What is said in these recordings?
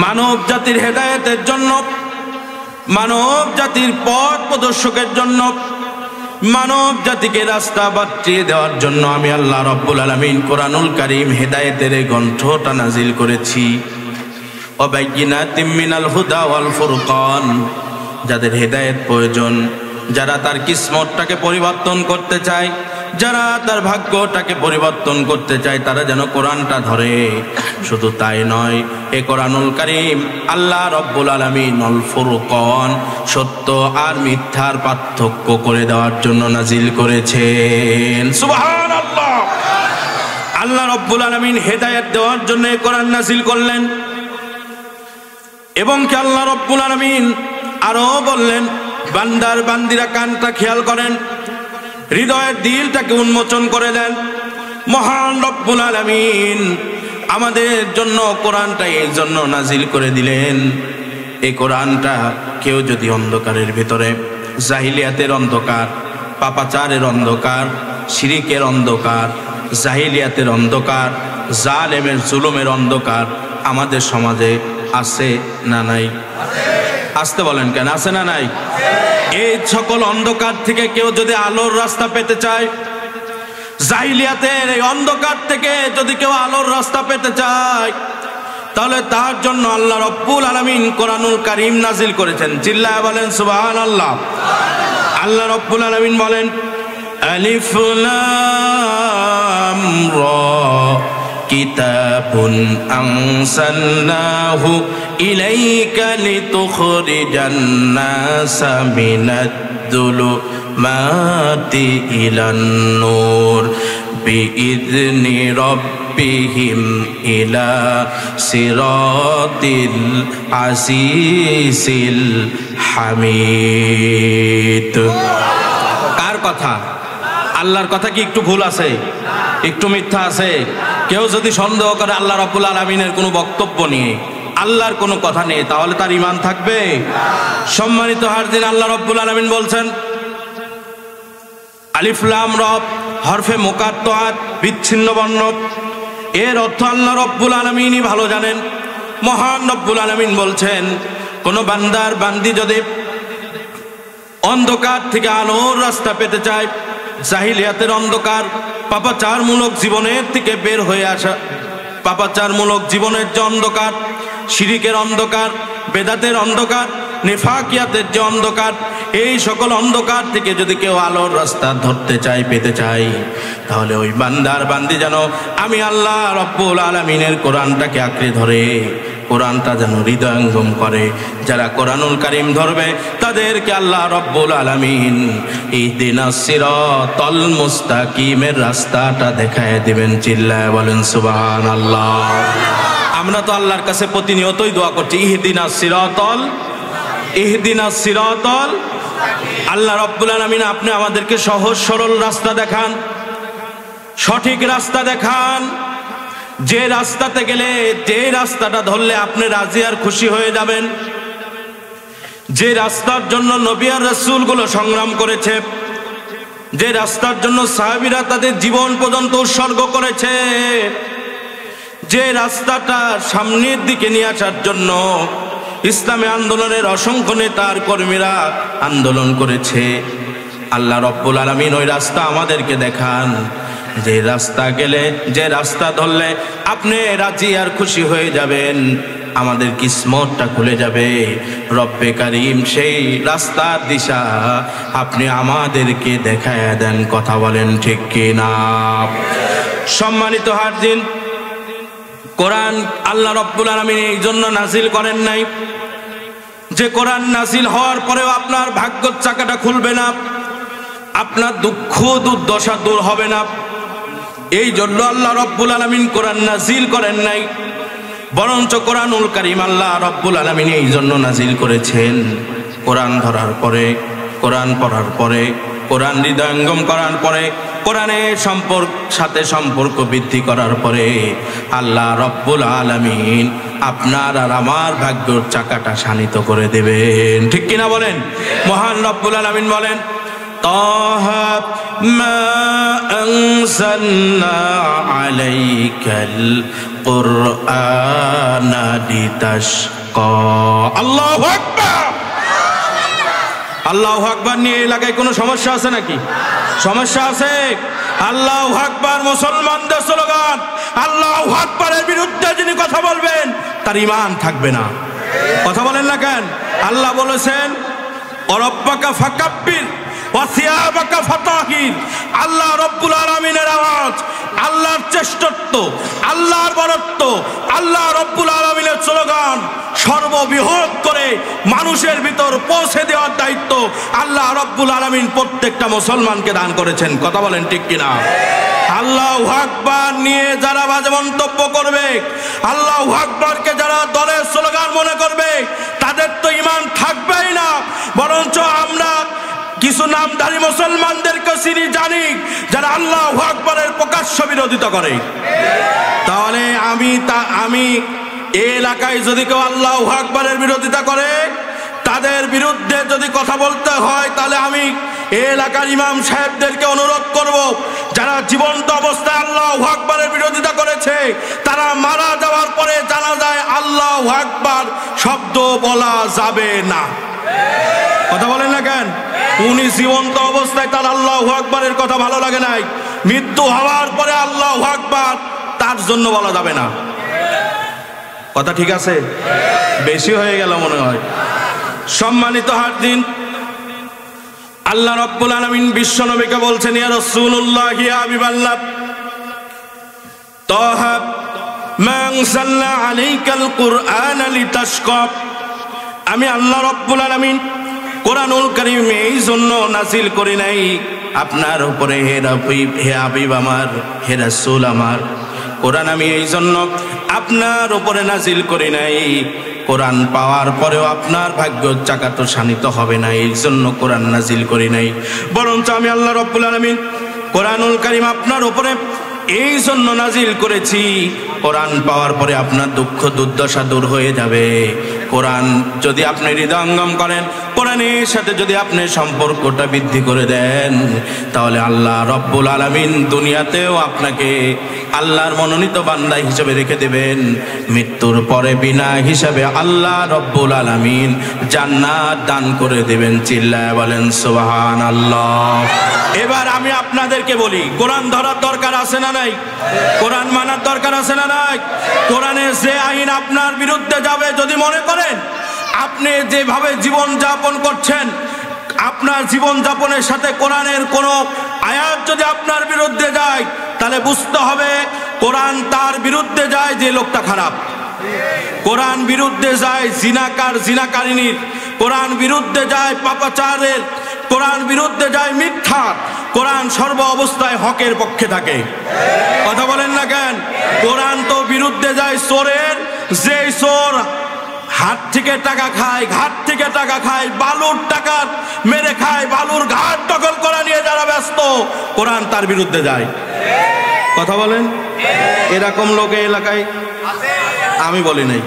মানব জাতির হেদায়েতের জন্য, মানব জাতির পথ প্রদর্শকের জন্য, মানব জাতিকে রাস্তা বাতরিয়ে দেওয়ার জন্য আমি আল্লাহ রাব্বুল আলামিন কোরআনুল কারীম হেদায়েতের এই গ্রন্থটা নাজিল করেছি। ওয়া বাইয়িনাতিম মিনাল হুদা ওয়াল ফুরকান, যাদের হেদায়েত প্রয়োজন, যারা তার কিসমতটাকে পরিবর্তন করতে চায়, যারা তার ভাগ্যটাকে পরিবর্তন করতে চায়, তারা যেন কোরআনটা ধরে। শুধু তাই নয়, এ কোরআনুল কারীম আল্লাহ রাব্বুল আলামিন আল ফুরকান, সত্য আর মিথ্যার পার্থক্য করে দেওয়ার জন্য নাজিল করেছেন। সুবহানাল্লাহ। আল্লাহ রাব্বুল আলামিন হেদায়েত দেওয়ার জন্য এই কোরআন নাজিল করলেন। এবং কি আল্লাহ রাব্বুল আলামিন আরো বললেন, বান্দার বান্দিরা কানটা খেয়াল করেন, হৃদয়ের দিলটাকে উন্মোচন করে দেন। মহান রব্বুল আলামিন আমাদের জন্য কোরআনটা এই জন্য নাজিল করে দিলেন, এই কোরআনটা কেউ যদি অন্ধকারের ভিতরে, জাহিলিয়াতের অন্ধকার, পাপাচারের অন্ধকার, শিরিকের অন্ধকার, জাহিলিয়াতের অন্ধকার, জালেমের জুলুমের অন্ধকার আমাদের সমাজে আছে না নাই? আসতে বলেন কেন, আছে না নাই? এই সকল অন্ধকার থেকে কেউ যদি আলোর রাস্তা পেতে চায়, জাহিলিয়াতের এই অন্ধকার থেকে যদি কেউ আলোর রাস্তা পেতে চায়, তাহলে তার জন্য আল্লাহ রাব্বুল আলামিন কোরআনুল কারীম নাজিল করেছেন। চিল্লায়া বলেন সুবহানাল্লাহ। আল্লাহ রাব্বুল আলামিন বলেন, আলিফ লাম রা কিতাবুন আনসালনাহু ইলাইকা লিতুখরিজান নাসা মিনাদ যুলুমাতি ইলান নূর বিইذনি রাব্বিহিম ইলা সিরাতিল আজিজিল হামিদ। কার কথা? আল্লাহর কথা কি একটু ভুল আছে? একটু মিথ্যা আছে? কেউ যদি সন্দেহ করে আল্লাহ রাব্বুল আলামিনের কোনো বক্তব্য নিয়ে, আল্লাহর কোনো কথা নেই, তাহলে তার ঈমান থাকবে? সম্মানিত হাজির, আল্লাহ রাব্বুল আলামিন বলছেন, আলিফ লাম রা হরফে মুকাত্তাআত, বিচ্ছিন্ন বর্ণ। এর অর্থ আল্লাহ রাব্বুল আলামিনই ভালো জানেন। মহান রব্বুল আলামিন বলছেন, কোন বান্দার বান্দি যদি অন্ধকার থেকে আলোর রাস্তা পেতে চায়, জাহিলিয়াতের অন্ধকার, পাপাচারমূলক জীবনের থেকে বের হয়ে আসা, পাপাচারমূলক জীবনের যে অন্ধকার, শিরিকের অন্ধকার, বেদাতের অন্ধকার, নিফাকিয়াতের যে অন্ধকার, এই সকল অন্ধকার থেকে যদি কেউ আলোর রাস্তা ধরতে চায়, পেতে চায়, তাহলে ওই বান্দার বান্দি যেন আমি আল্লাহ রাব্বুল আলামিনের কোরআনটাকে আঁকড়ে ধরে, কোরআনটা যেন হৃদয়ঙ্গম করে। যারা কোরআনুল কারীম ধরবে তাদেরকে আল্লাহ রাব্বুল আলামিন ইহদিনাস সিরাতাল মুস্তাকিমের রাস্তাটা দেখায় দিবেন। চিল্লায় বলেন সুবহানাল্লাহ। আমরা তো আল্লাহর কাছে প্রতিনিয়তই দোয়া করছি, ইহদিনাস সিরাতাল, ইহদিনাস সিরাতাল। আল্লাহ রাব্বুল আলামিন আপনি আমাদেরকে সহজ সরল রাস্তা দেখান, সঠিক রাস্তা দেখান, যে রাস্তাতে গেলে, যে রাস্তাটা ধরলে আপনি রাজি আর খুশি হয়ে যাবেন, যে রাস্তার জন্য নবী আর রাসূলগুলো সংগ্রাম করেছে, যে রাস্তার জন্য সাহাবীরা তাদের জীবন পর্যন্ত উৎসর্গ করেছে, যে রাস্তাটা সামনের দিকে নিয়ে আসার জন্য ইসলামী আন্দোলনের অসংখ্য নেতা আর কর্মীরা আন্দোলন করেছে, আল্লাহ রাব্বুল আলামিন ওই রাস্তা আমাদেরকে দেখান, যে রাস্তা গেলে, যে রাস্তা ধরলে আপনি রাজি আর খুশি হয়ে যাবেন, আমাদের কিসমতটা খুলে যাবে। রব্বে কারীম সেই রাস্তার দিশা আপনি আমাদেরকে দেখায় দেন। কথা বলেন ঠিক কিনা? সম্মানিত হাজির, কোরআন আল্লাহ রাব্বুল আলামিন এই জন্য নাজিল করেন নাই যে কোরআন নাজিল হওয়ার পরেও আপনার ভাগ্যের চাকাটা খুলবে না, আপনার দুঃখ দুর্দশা দূর হবে না। এই জন্য আল্লাহ রাব্বুল আলামিন কোরআন নাজিল করেন নাই, বরঞ্চ কোরআনুল কারীম আল্লাহ রাব্বুল আলামিন এই জন্য নাজিল করেছেন, কোরআন ধরার পরে, কোরআন পড়ার পরে, কোরআন হৃদয়ঙ্গম করার পরে, কোরআনের সাথে সম্পর্ক বৃদ্ধি করার পরে আল্লাহ রাব্বুল আলামিন আপনার আর আমার ভাগ্যের চাকাটা শানিত করে দেবেন। ঠিক কিনা বলেন? মহান রাব্বুল আলামিন বলেন, তাহা মা আনসালনা আলাইকাল কুরআনা লিতাশকা। আল্লাহু আকবার। আল্লাহু আকবার নিয়ে এলাকায় কোনো সমস্যা আছে নাকি? সমস্যা আছে? আল্লাহু আকবার মুসলমানদের স্লোগান। আল্লাহু আকবারের বিরুদ্ধে যিনি কথা বলবেন তার ঈমান থাকবে না। কথা বলেন না কেন? আল্লাহ বলেছেন ওয়ারাব্বাকা ফাকাব্বির ওয়া সিয়াবাকা ফাতাহির। আল্লাহ রব্বুল আলামিনের আওয়াজ, আল্লাহর শ্রেষ্ঠত্ব, আল্লাহর বরত্ব, আল্লাহ রব্বুল আলামিনের স্লোগান সর্ববৃহৎ করে মানুষের ভিতর পৌঁছে দেওয়ার দায়িত্ব আল্লাহ রব্বুল আলামিন প্রত্যেকটা মুসলমানকে দান করেছেন। কথা বলেন ঠিক কিনা? আল্লাহু আকবার নিয়ে যারা বাজে মন্তব্য করবে, আল্লাহু আকবারকে যারা দলের স্লোগান মনে করবে, তাদের তো ঈমান থাকবেই না। বরঞ্চ আমরা কিছু নামধারী মুসলমানদেরকে চিনি, জানি যারা আল্লাহু আকবারের প্রকাশ্য বিরোধিতা করে। তাহলে আমি এই এলাকায় যদি কেউ আল্লাহু আকবারের বিরোধিতা করে, তাদের বিরুদ্ধে যদি কথা বলতে হয়, তাহলে আমি এই এলাকার ইমাম সাহেবদেরকে অনুরোধ করব, যারা জীবন্ত অবস্থায় আল্লাহু আকবারের বিরোধিতা করেছে, তারা মারা যাওয়ার পরে জানা যায় আল্লাহু আকবার শব্দ বলা যাবে না। কথা বলেন না কেন? উনি জীবন্ত অবস্থায় তার আল্লাহু আকবারের কথা ভালো লাগে নাই, মৃত্যু হওয়ার পরে আল্লাহু আকবার তার জন্য বলা যাবে না। কথা ঠিক আছে? বেশি হয়ে গেল মনে হয়। সম্মানিত হাজিরিন, আল্লাহ রাব্বুল আলামিন বিশ্ব নবীকে বলছেন, ইয়া রাসূলুল্লাহ ইয়া হাবিবাল্লাহ তাহা মান সাল্লা আলাইকাল কুরআন লিতাশকা। আমি আল্লাহ রাব্বুল আলামিন কোরআনুল কারীম এই জন্য নাযিল করি নাই আপনার উপরে হে হাবিব আমার, হে রাসূল আমার। কোরআন আমি এই জন্য আপনার উপরে নাযিল করি নাই, কোরআন পাওয়ার পরেও আপনার ভাগ্য চাকাতো শানিত হবে না, এই জন্য কোরআন নাযিল করি নাই। বরঞ্চ আমি আল্লাহ রাব্বুল আলামিন কোরআনুল কারীম আপনার উপরে এই জন্য নাযিল করেছি, কোরআন পাওয়ার পরে আপনার দুঃখ দুর্দশা দূর হয়ে যাবে। কোরআন যদি আপনি হৃদয়ঙ্গম করেন, কোরআনের সাথে যদি আপনি সম্পর্কটা বৃদ্ধি করে দেন, তাহলে আল্লাহ রব্বুল আলামিন দুনিয়াতেও আপনাকে আল্লাহর মনোনীত বান্দা হিসেবে রেখে দেবেন। মৃত্যুর পরে বিনা হিসাবে আল্লাহ রব্বুল আলামিন জান্নাত দান করে দেবেন। চিল্লায় বলেন সুবহানাল্লাহ। এবার আমি আপনাদেরকে বলি, কোরআন ধরার দরকার আছে না নাই? কোরআন মানার দরকার আছে না নাই? কোরআনের যে আইন আপনার বিরুদ্ধে যাবে, যদি মনে করেন আপনি যেভাবে জীবন যাপন করছেন, আপনার জীবন যাপনের সাথে কোরআনের কোনো আয়াত যদি আপনার বিরুদ্ধে যায়, তাহলে বুঝতে হবে কোরআন তার বিরুদ্ধে যায় যে লোকটা খারাপ, কোরআন বিরুদ্ধে যায় জিনাকার জিনাকারিনীর, কোরআন বিরুদ্ধে যায় পাপাচারের, কোরআন বিরুদ্ধে যায় মিথ্যা। কোরআন সর্ব অবস্থায় হকের পক্ষে থাকে। কথা বলেন না কেন? কোরআন তো বিরুদ্ধে যায় চোরের, যে চোর হাত থেকে টাকা খায়, ঘাট থেকে টাকা খায়, বালুর টাকা মেরে খায়, বালুর ঘাট দখল করা নিয়ে যারা ব্যস্ত, কোরআন তার বিরুদ্ধে যায়। কথা বলেন, এরকম লোক এলাকায় আমি বলি নাই।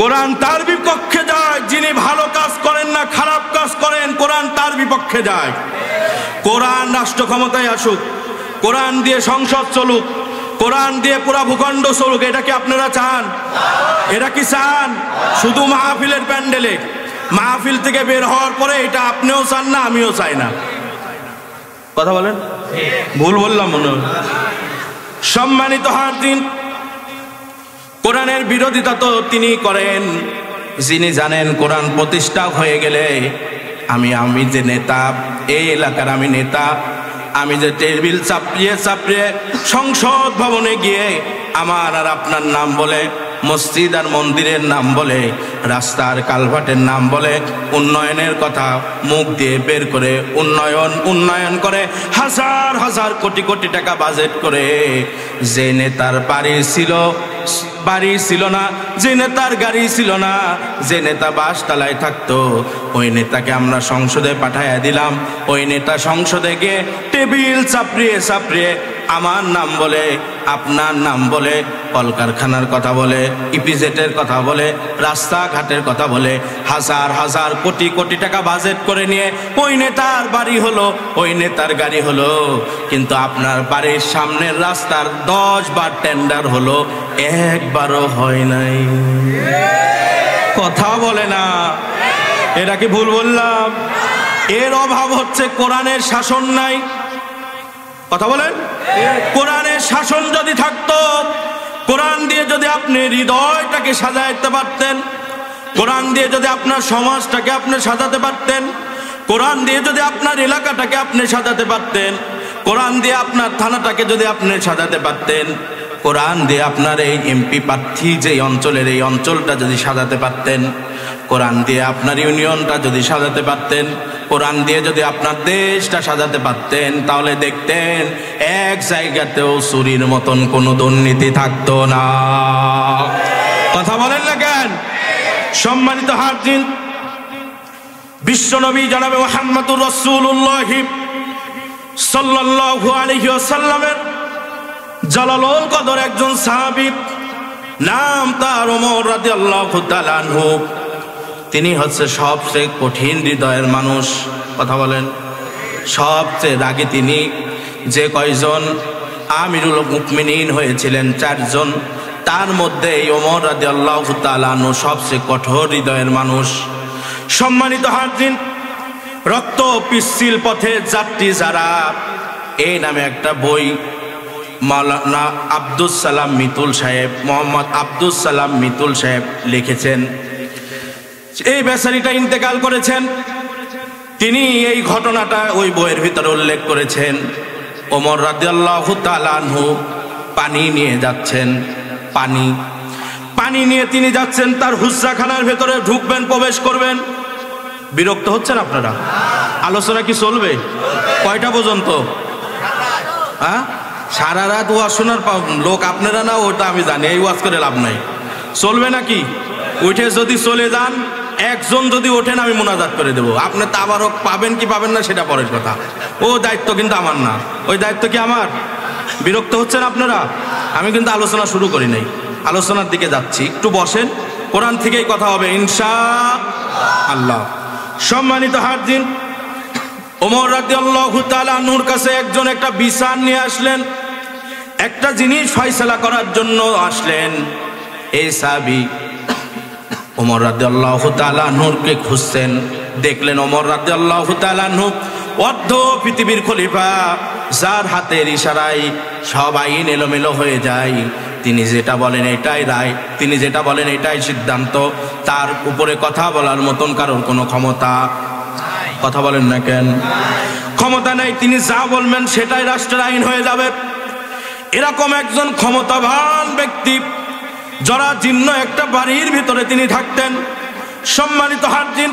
কোরআন তার বিপক্ষে যায় যিনি ভালো কাজ করেন না, খারাপ কাজ করেন, কোরআন তার বিপক্ষে যায়। কোরআন রাষ্ট্র ক্ষমতায় আসুক, কোরআন দিয়ে সংসদ চলুক, কোরআন দিয়ে পুরা ভূখণ্ড চলুক, এটা কি আপনারা চান? এটা কি চান? শুধু মাহফিলের প্যান্ডেলে, মাহফিল থেকে বের হওয়ার পরে এটা আপনিও চান না, আমিও চাই না। কথা বলেন, ভুল বললাম মনে হয়? সম্মানিত হাজিরিন, কোরআনের বিরোধিতা তো তিনি করেন যিনি জানেন কোরআন প্রতিষ্ঠা হয়ে গেলে আমি যে নেতা, এই এলাকার আমি নেতা, আমি যে টেবিল চাপড়িয়ে চাপড়িয়ে সংসদ ভবনে গিয়ে আমার আর আপনার নাম বলে, মসজিদ আর মন্দিরের নাম বলে, রাস্তার কালভার্টের নাম বলে, উন্নয়নের কথা মুখ দিয়ে বের করে উন্নয়ন করে, হাজার হাজার কোটি কোটি টাকা বাজেট করে, যে নেতার বাড়ি ছিল না, যে নেতার গাড়ি ছিল না, যে নেতা বাসতলায় থাকতো, ওই নেতাকে আমরা সংসদে পাঠাইয়া দিলাম। ওই নেতা সংসদে গিয়ে টেবিল চাপড়িয়ে চাপড়িয়ে আমার নাম বলে, আপনার নাম বলে, কলকারখানার কথা বলে, ইপিজেটের কথা বলে, রাস্তাঘাটের কথা বলে, হাজার হাজার কোটি কোটি টাকা বাজেট করে নিয়ে ওই নেতার বাড়ি হলো, ওই নেতার গাড়ি হলো, কিন্তু আপনার বাড়ির সামনের রাস্তার 10 বার টেন্ডার হলো, একবারও হয় নাই। কথা বলে না, এটা কি ভুল বললাম? এর অভাব হচ্ছে কোরআনের শাসন নাই। কথা বলেন, কোরআনের শাসন যদি থাকতো, কোরআন দিয়ে যদি আপনি হৃদয়টাকে সাজাইতে পারতেন, কোরআন দিয়ে যদি আপনার সমাজটাকে আপনি সাজাতে পারতেন, কোরআন দিয়ে যদি আপনার এলাকাটাকে আপনি সাজাতে পারতেন, কোরআন দিয়ে আপনার থানাটাকে যদি আপনি সাজাতে পারতেন, কোরআন দিয়ে আপনার এই এমপি প্রার্থী যে অঞ্চলের এই অঞ্চলটা যদি সাজাতে পারতেন, কোরআন দিয়ে আপনার ইউনিয়নটা যদি সাজাতে পারতেন, কোরআন দিয়ে যদি আপনার দেশটা সাজাতে পারতেন, তাহলে দেখতেন এক জায়গাতেও চুরির মতন কোনো দুর্নীতি থাকতো না। কথা বলেন না কেন? সম্মানিত হাজির, বিশ্বনবী জনাবে মুহাম্মদুর রাসূলুল্লাহ সাল্লাল্লাহু আলাইহি ওয়াসাল্লামের জালালুল কদর একজন সাহাবী, নাম তার ওমর রাদিয়াল্লাহু তাআলা আনহু। তিনি হচ্ছে সবচেয়ে কঠিন হৃদয়ের মানুষ। কথা বলেন, সবচেয়ে রাগী তিনি। যে কয়জন আমিরুল মুমিনিন হয়েছিলেন 4 জন, তার মধ্যে ওমর রাদিয়াল্লাহু তাআলা আনহু সবচেয়ে কঠোর হৃদয়ের মানুষ। সম্মানিত হাজির, রক্ত পিচ্ছিল পথে যাত্রী যারা, এই নামে একটা বই মাওলানা আব্দুস সালাম মিতুল সাহেব, মোহাম্মদ আব্দুস সালাম মিতুল সাহেব লিখেছেন। এই বেচারিটা ইন্তেকাল করেছেন। তিনি এই ঘটনাটা ওই বইয়ের ভিতরে উল্লেখ করেছেন। ওমর রাদিয়াল্লাহু তাআলা আনহু পানি নিয়ে যাচ্ছেন, পানি নিয়ে তিনি যাচ্ছেন, তার হুজরাখানার ভেতরে ঢুকবেন, প্রবেশ করবেন। বিরক্ত হচ্ছেন আপনারা? আলোচনা কি চলবে? কয়টা পর্যন্ত? হ্যাঁ, সারা রাত ওয়াজ শোনার লোক আপনারা না, ওটা আমি জানি। এই ওয়াজ করে লাভ নাই। চলবে নাকি? উঠে যদি চলে যান, একজন যদি ওঠেন আমি মুনাজাত করে দেবো। আপনি তাবারক পাবেন কি পাবেন না সেটা পরের কথা। ও দায়িত্ব কিন্তু আমার না। ওই দায়িত্ব কি আমার? বিরক্ত হচ্ছেন আপনারা? আমি কিন্তু আলোচনা শুরু করি নাই, আলোচনার দিকে যাচ্ছি। একটু বসেন, কোরআন থেকেই কথা হবে ইনশাআল্লাহ। সম্মানিত হাজির, ওমর রাদিয়াল্লাহু তাআলা আনহুর কাছে একজন একটা বিচার নিয়ে আসলেন, একটা জিনিস ফয়সালা করার জন্য আসলেন। এই সাহাবী ওমর রাদিয়াল্লাহু তাআলা আনহুকে খুঁজছেন। দেখলেন ওমর রাদিয়াল্লাহু তাআলা আনহু অর্ধ পৃথিবীর খলিফা, যার হাতের ইশারায় সব আইন এলোমেলো হয়ে যায়। তিনি যেটা বলেন এটাই রায়, তিনি যেটা বলেন এটাই সিদ্ধান্ত। তার উপরে কথা বলার মতন কারোর কোনো ক্ষমতা, কথা বলেন না কেন? ক্ষমতা নেই। তিনি যা বলবেন সেটাই রাষ্ট্রের আইন হয়ে যাবে। এরকম একজন ক্ষমতাবান ব্যক্তি জরাজীর্ণ একটা বাড়ির ভিতরে তিনি থাকতেন। সম্মানিত হাজির,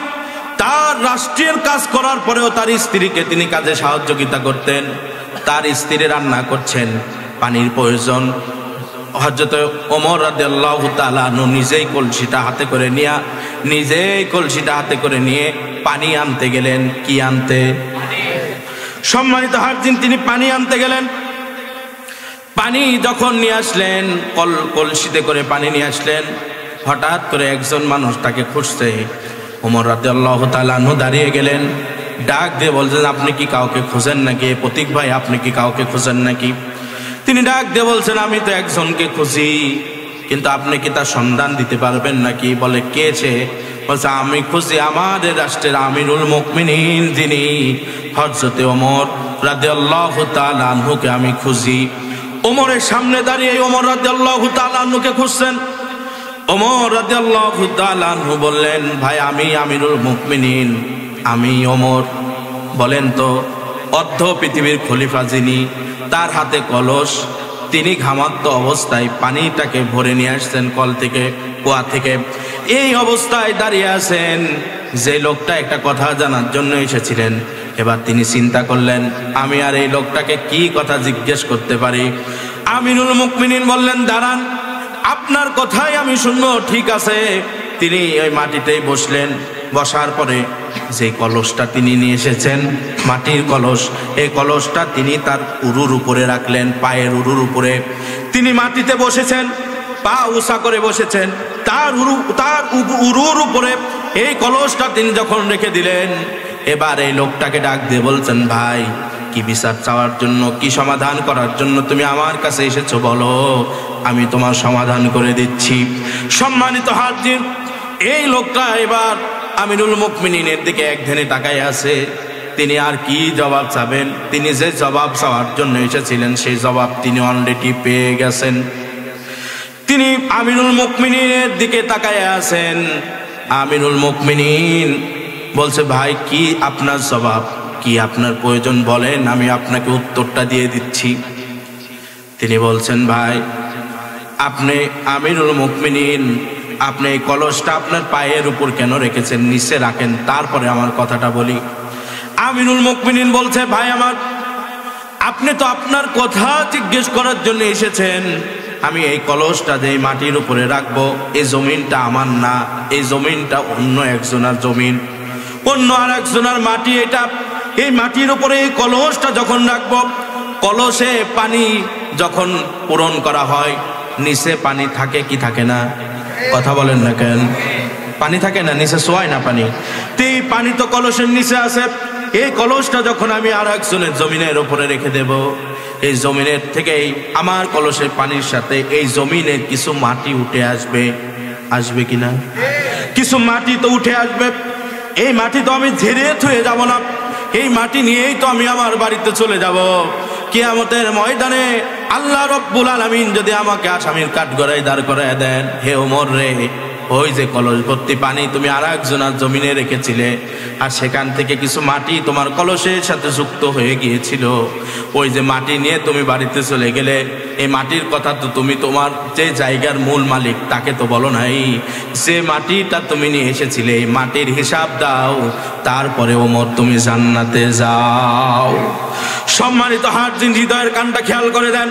তার রাষ্ট্রের কাজ করার পরেও তার স্ত্রীকে তিনি কাজে সহযোগিতা করতেন। তার স্ত্রী রান্না করছেন, পানির প্রয়োজন। হযরত ওমর রাদিয়াল্লাহু তাআলা আনহু নিজেই কলসিটা হাতে করে নিয়ে পানি আনতে গেলেন। কি আনতে? সম্মানিত হাজির, তিনি পানি আনতে গেলেন। পানি যখন নিয়ে আসলেন, কলসিতে করে পানি নিয়ে আসলেন, হঠাৎ করে একজন মানুষ তাকে খুঁজছে। ওমর রাদিয়াল্লাহু তাআলা আনহু দাঁড়িয়ে গেলেন, ডাক দিয়ে বলছেন, আপনি কি কাউকে খুঁজেন নাকি? প্রতীক ভাই, আপনি কি কাউকে খুঁজেন নাকি? তিনি ডাক দিয়ে বলছেন, আমি তো একজনকে খুঁজি, কিন্তু আপনি কি তার সন্ধান দিতে পারবেন নাকি? বলে, কে সে? বলছে, আমি খুঁজি আমাদের রাষ্ট্রের আমিরুল মুমিনিন যিনি হযরত ওমর রাদিয়াল্লাহু তাআলা আনহুকে আমি খুঁজি। ওমরের সামনে দাঁড়িয়ে ওমর রাদিয়াল্লাহু তাআলা আনহুকে খুঁজছেন। ওমর রাদিয়াল্লাহু তাআলা আনহু বললেন, ভাই আমি আমিরুল মুমিনিন, আমি ওমর। বলেন তো, অর্ধ পৃথিবীর খলিফা যিনি, তার হাতে কলস, তিনি ঘামাক্ত অবস্থায় পানিটাকে ভরে নিয়ে আসছেন কল থেকে, কুয়া থেকে। এই অবস্থায় দাঁড়িয়ে আছেন। যে লোকটা একটা কথা জানার জন্য এসেছিলেন, এবার তিনি চিন্তা করলেন, আমি আর এই লোকটাকে কি কথা জিজ্ঞেস করতে পারি। আমিরুল মুমিনিন বললেন, দাঁড়ান, আপনার কথাই আমি শুনবো। ঠিক আছে। তিনি ওই মাটিতেই বসলেন। বসার পরে যে কলসটা তিনি নিয়ে এসেছেন, মাটির কলস, এই কলসটা তিনি তার উরুর উপরে রাখলেন, পায়ের উরুর উপরে। তিনি মাটিতে বসেছেন। পা উঁচা করে বসেছেন, তার উরুর উপরে এই কলসটা তিনি যখন রেখে দিলেন, এবার এই লোকটাকে ডাক দিয়ে বলছেন, ভাই কি বিচার চাওয়ার জন্য, কি সমাধান করার জন্য তুমি আমার কাছে এসেছো বলো, আমি তোমার সমাধান করে দিচ্ছি। সম্মানিত হাজির, এই লোকটা এবার আমিরুল মুমিনিনের দিকে একধানে তাকায় আছে। তিনি আর কি জবাব চাবেন? তিনি যে জবাব চাওয়ার জন্য এসেছিলেন সেই জবাব তিনি অলরেডি পেয়ে গেছেন। তিনি আমিরুল মুমিনিনের দিকে তাকায় আছেন। আমিরুল মুমিনিন বলছে, ভাই কি আপনার জবাব, কি আপনার প্রয়োজন বলেন, আমি আপনাকে উত্তরটা দিয়ে দিচ্ছি। তিনি বলছেন, ভাই আপনি আমিরুল মুমিনিন, আপনি এই কলসটা আপনার পায়ের উপর কেন রেখেছেন? নিচে রাখেন, তারপরে আমার কথাটা বলি। আমিরুল মুমিনিন বলছে, ভাই আমার, আপনি তো আপনার কথা জিজ্ঞেস করার জন্য এসেছেন। আমি এই কলসটা যে মাটির উপরে রাখবো, এই জমিনটা আমার না, এই জমিনটা অন্য একজনের জমিন, অন্য আর একজনের মাটি। এটা এই মাটির উপরে এই কলসটা যখন রাখবো, কলসে পানি যখন পূরণ করা হয়, নিচে পানি থাকে কি থাকে না? কথা বলেন না কেন? পানি থাকে না, নিচে শোয়ায় না পানি। তো এই পানি তো কলসের নিচে আছে। এই কলসটা যখন আমি আর একজনের জমিনের উপরে রেখে দেব, এই জমিনের থেকেই আমার কলসের পানির সাথে এই জমিনের কিছু মাটি উঠে আসবে, আসবে কিনা? কিছু মাটি তো উঠে আসবে। এই মাটি তো আমি ঝেড়ে থুয়ে যাব না, এই মাটি নিয়েই তো আমি আমার বাড়িতে চলে যাব। কিয়ামতের ময়দানে আল্লাহ রব্বুল আলামিন যদি আমাকে আসামির কাঠগড়ায় দাঁড় করায় দেন, হে ওমর রে, ওই যে কলস ভর্তি পানি তুমি আর একজনের জমিনে রেখেছিলে, আর সেখান থেকে কিছু মাটি তোমার কলসের সাথে যুক্ত হয়ে গিয়েছিল, ওই যে মাটি নিয়ে তুমি বাড়িতে চলে গেলে, এই মাটির কথা তো তুমি তোমার যে জায়গার মূল মালিক তাকে তো বলো নাই। যে মাটিটা তুমি নিয়ে এসেছিলে, এই মাটির হিসাব দাও, তারপরে ওমর তুমি জান্নাতে যাও। সম্মানিত হাজির, হৃদয়ের কানটা খেয়াল করে দেন।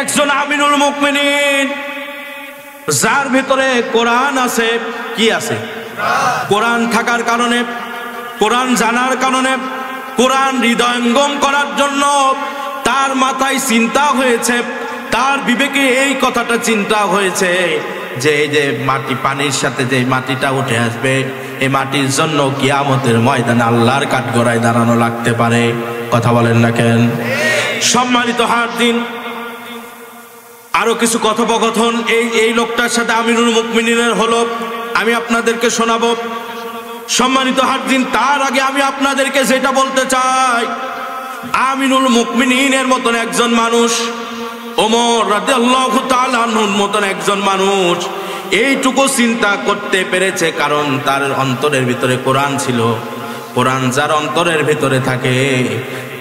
একজন আমিরুল মুমিনিন, যার ভিতরে কোরআন আছে, কি আছে? কোরআন থাকার কারণে, কোরআন জানার কারণে, কোরআন হৃদয়ঙ্গম করার জন্য তার মাথায় চিন্তা হয়েছে, তার বিবেকে এই কথাটা চিন্তা হয়েছে যে এই যে মাটি, পানির সাথে যে মাটিটা উঠে আসবে, এই মাটির জন্য কিয়ামতের ময়দানে আল্লাহর কাঠগড়ায় দাঁড়ানো লাগতে পারে। কথা বলেন না কেন? সম্মানিত হাজির, আরো কিছু কথোপকথন এই লোকটার সাথে আমিরুল মুমিনিনের হলো, আমি আপনাদেরকে শোনাবো। সম্মানিত হাজির, তার আগে আমি আপনাদেরকে যেটা বলতে চাই, আমিরুল মুমিনিনের মতন একজন মানুষ, ওমর রাদিয়াল্লাহু তাআলা আনহুর মতন একজন মানুষ এইটুকু চিন্তা করতে পেরেছে, কারণ তার অন্তরের ভিতরে কোরআন ছিল। কোরআন যার অন্তরের ভিতরে থাকে,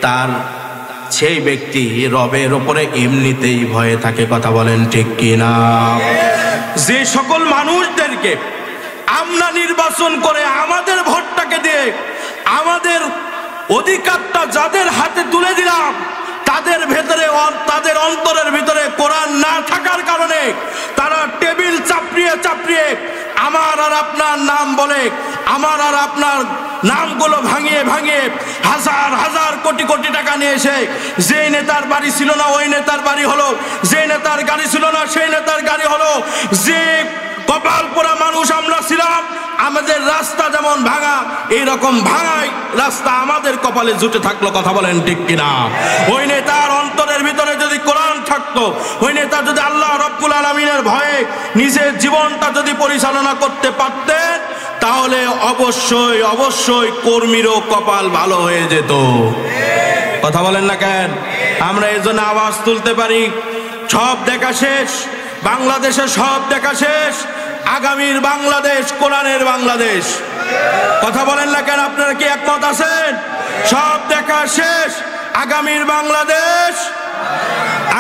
তার সেই ব্যক্তি রবের উপরে এমনিতেই ভয়ে থাকে। কথা বলেন ঠিক কিনা? যে সকল মানুষদেরকে আমরা নির্বাচন করে আমাদের ভোটটাকে দিয়ে আমাদের অধিকারটা যাদের হাতে তুলে দিলাম, তাদের ভেতরে, তাদের অন্তরের ভিতরে কোরআন না থাকার কারণে তারা টেবিল চাপড়িয়ে চাপড়িয়ে আমার আর আপনার নাম বলে, আমার আর আপনার নামগুলো ভাঙিয়ে ভাঙিয়ে হাজার হাজার কোটি কোটি টাকা নিয়ে এসে, যে নেতার বাড়ি ছিল না ওই নেতার বাড়ি হলো, যে নেতার গাড়ি ছিল না সেই নেতার গাড়ি হলো, যে কপাল পোড়া মানুষ আমরা ছিলাম, আমাদের রাস্তা যেমন ভাঙা, এইরকম ভাঙাই রাস্তা আমাদের কপালে জুটে থাকলো। কথা বলেন ঠিক কিনা? ওই নেতার অন্তরের ভিতরে যদি কোরআন থাকতো, ওই নেতা যদি আল্লাহ রব্বুল আলামিনের ভয়ে নিজের জীবনটা যদি পরিচালনা করতে পারতেন, তাহলে অবশ্যই অবশ্যই কর্মীরও কপাল ভালো হয়ে যেত। কথা বলেন না কেন? আমরা এই জন্য আওয়াজ তুলতে পারি, সব দেখা শেষ, বাংলাদেশে সব দেখা শেষ, আগামীর বাংলাদেশ কোরআনের বাংলাদেশ। কথা বলেন না কেন? আপনারা কি একমত আছেন? সব দেখা শেষ, আগামীর বাংলাদেশ,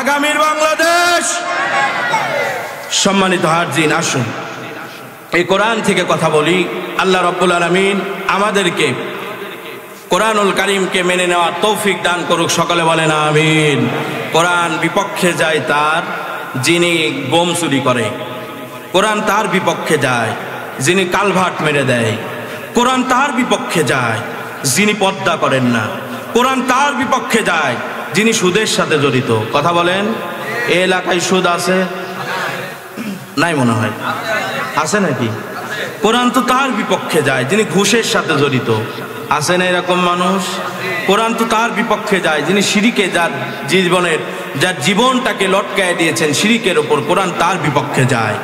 আগামীর বাংলাদেশ। সম্মানিত হাজির, আসুন এই কোরআন থেকে কথা বলি। আল্লাহ রাব্বুল আলামিন আমাদেরকে কোরআনুল কারীমকে মেনে নেওয়ার তৌফিক দান করুক। সকলে বলেন আমিন। কোরআন বিপক্ষে যায় তার যিনি বোম চুরি করে, কোরআন তার বিপক্ষে যায় যিনি কালভার্ট মেরে দেয়, কোরআন তার বিপক্ষে যায় যিনি পর্দা করেন না, কোরআন তার বিপক্ষে যায় যিনি সুদের সাথে জড়িত। কথা বলেন, এই এলাকায় সুদ আছে? নাই মনে হয়, আছে নাকি? কোরআন তো তার বিপক্ষে যায় যিনি ঘুষের সাথে জড়িত। আছে না এরকম মানুষ? কোরআন তো তার বিপক্ষে যায় যিনি শিরিকে যার জীবনটাকে লটকায় দিয়েছেন শিরিকের ওপর। কোরআন তার বিপক্ষে যায়।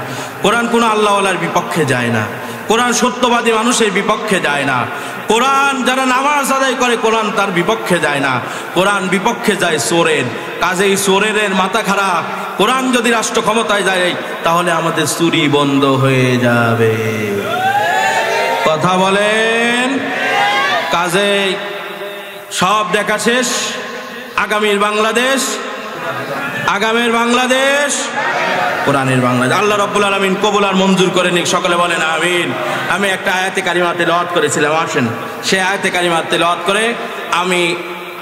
কোরআন কোনো আল্লাহওয়ালার বিপক্ষে যায় না। কোরআন সত্যবাদী মানুষের বিপক্ষে যায় না। কোরআন যারা নামাজ আদায় করে কোরআন তার বিপক্ষে যায় না। কোরআন বিপক্ষে যায় চোরের। কাজেই চোরের মাথা খারাপ। কোরআন যদি রাষ্ট্র ক্ষমতায় যায় তাহলে আমাদের চুরি বন্ধ হয়ে যাবে। কথা বলেন? কাজেই সব দেখা শেষ। আগামীর বাংলাদেশ কোরআনের বাংলাদেশ। আল্লাহ রাব্বুল আলামিন কবুল আর মঞ্জুর করে নিক। সকলে বলেন আমিন। আমি একটা আয়াতে কারিমা তেলাওয়াত করেছিলাম, আসেন সেই আয়াতে কারিমা তেলাওয়াত করে আমি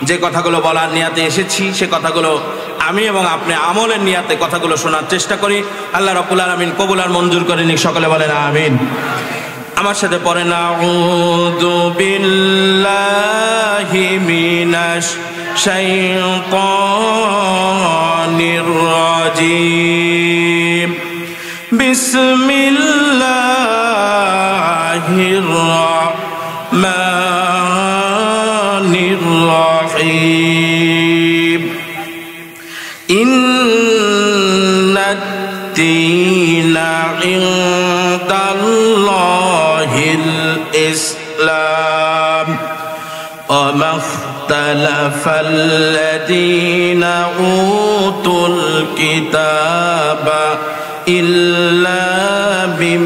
যে কথাগুলো বলার নিয়াতে এসেছি সে কথাগুলো আমি এবং আপনি আমলের নিয়াতে কথাগুলো শোনার চেষ্টা করি। আল্লাহ রাব্বুল আলামিন কবুল আর মঞ্জুর করে নিক। সকলে বলেন আমিন। আমার সাথে পড়েন আউযু বিল্লাহি মিনাশ শাইতানির রাজিম। বিসমিল্লাহির রাহমানির রাহিম। ইন্নাদ-দীনা ইনদাল্লাহিল ইসলাম ওয়া মা ইখতালাফাল্লাযীনা উতুল কিতাবা ইল্লা মিন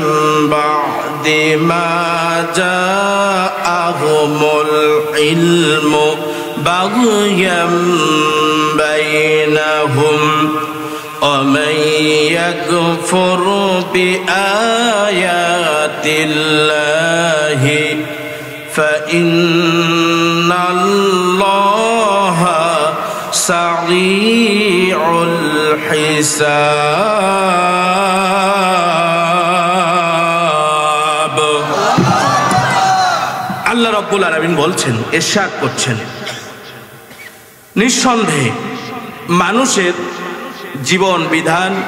বা'দি মা জাআহুমুল ইলমু বাগয়াম বাইনাহুম ওয়া মান ইয়াকফুর বিআয়াতিল্লাহি ফাইন্নাল্লাহা সারিউল হিসাব। আল্লাহ রাব্বুল আলামিন বলছেন, ইরশাদ করছেন, নিঃসন্দেহে মানুষের জীবন বিধান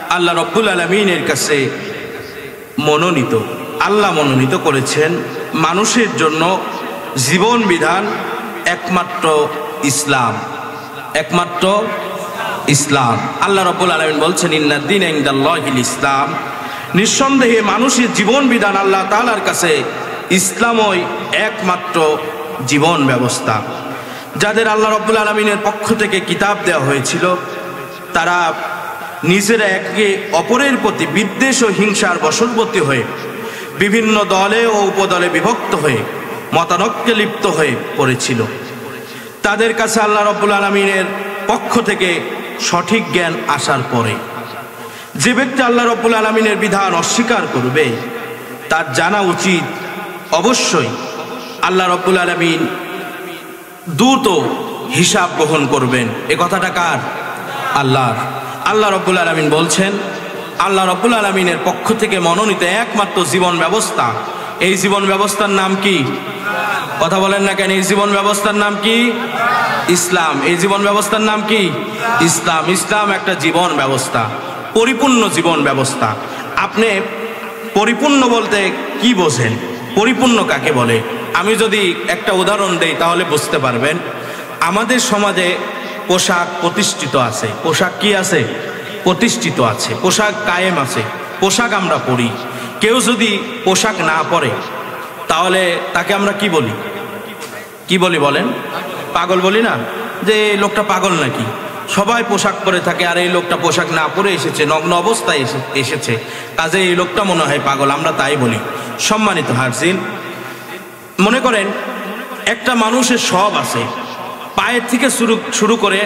আল্লাহ রাব্বুল আলামিনের কাছে মনোনীত। আল্লাহ মনোনীত করেছেন মানুষের জন্য জীবন বিধান একমাত্র ইসলাম, একমাত্র ইসলাম। আল্লাহ রাব্বুল আলামিন বলছেন ইন্নাদ-দীনা ইনদাল্লাহিল ইসলাম। নিঃসন্দেহে মানুষের জীবন বিধান আল্লাহ তাআলার কাছে ইসলামই একমাত্র জীবন ব্যবস্থা। যাদের আল্লাহ রাব্বুল আলামিনের পক্ষ থেকে কিতাব দেওয়া হয়েছিল তারা নিজেরা একে অপরের প্রতি বিদ্বেষ ও হিংসার বশবর্তী হয়ে বিভিন্ন দলে ও উপদলে বিভক্ত হয়ে মতানৈক্যে লিপ্ত হয়ে পড়েছিল। তাদের কাছে আল্লাহ রাব্বুল আলামিনের পক্ষ থেকে সঠিক জ্ঞান আসার পরে যে ব্যক্তি আল্লাহ রাব্বুল আলামিনের বিধান অস্বীকার করবে তার জানা উচিত অবশ্যই আল্লাহ রাব্বুল আলামিন দ্রুত হিসাব গ্রহণ করবেন। এ কথাটা কার? আল্লাহর। আল্লাহ রাব্বুল আলামিন বলছেন আল্লাহ রাব্বুল আলামিনের পক্ষ থেকে মনোনীত একমাত্র জীবন ব্যবস্থা, এই জীবন ব্যবস্থার নাম কি? কথা বলেন না কেন? এই জীবন ব্যবস্থার নাম কি? ইসলাম। এই জীবন ব্যবস্থার নাম কি? ইসলাম। ইসলাম একটা জীবন ব্যবস্থা, পরিপূর্ণ জীবন ব্যবস্থা। আপনি পরিপূর্ণ বলতে কি বোঝেন? পরিপূর্ণ কাকে বলে? আমি যদি একটা উদাহরণ দেই তাহলে বুঝতে পারবেন। আমাদের সমাজে পোশাক প্রতিষ্ঠিত আছে। পোশাক কি আছে? প্রতিষ্ঠিত আছে। পোশাক কায়েম আছে। পোশাক আমরা পরি। কেউ যদি পোশাক না পরে তাহলে তাকে আমরা কি বলি? কি বলি বলেন? পাগল বলি না? যে এই লোকটা পাগল নাকি? সবাই পোশাক পরে থাকে আর এই লোকটা পোশাক না পরে এসেছে, নগ্ন অবস্থায় এসেছে, কাজে এই লোকটা মনে হয় পাগল, আমরা তাই বলি। সম্মানিত হাজির, মনে করেন একটা মানুষের সব আছে, পায়ের থেকে শুরু করে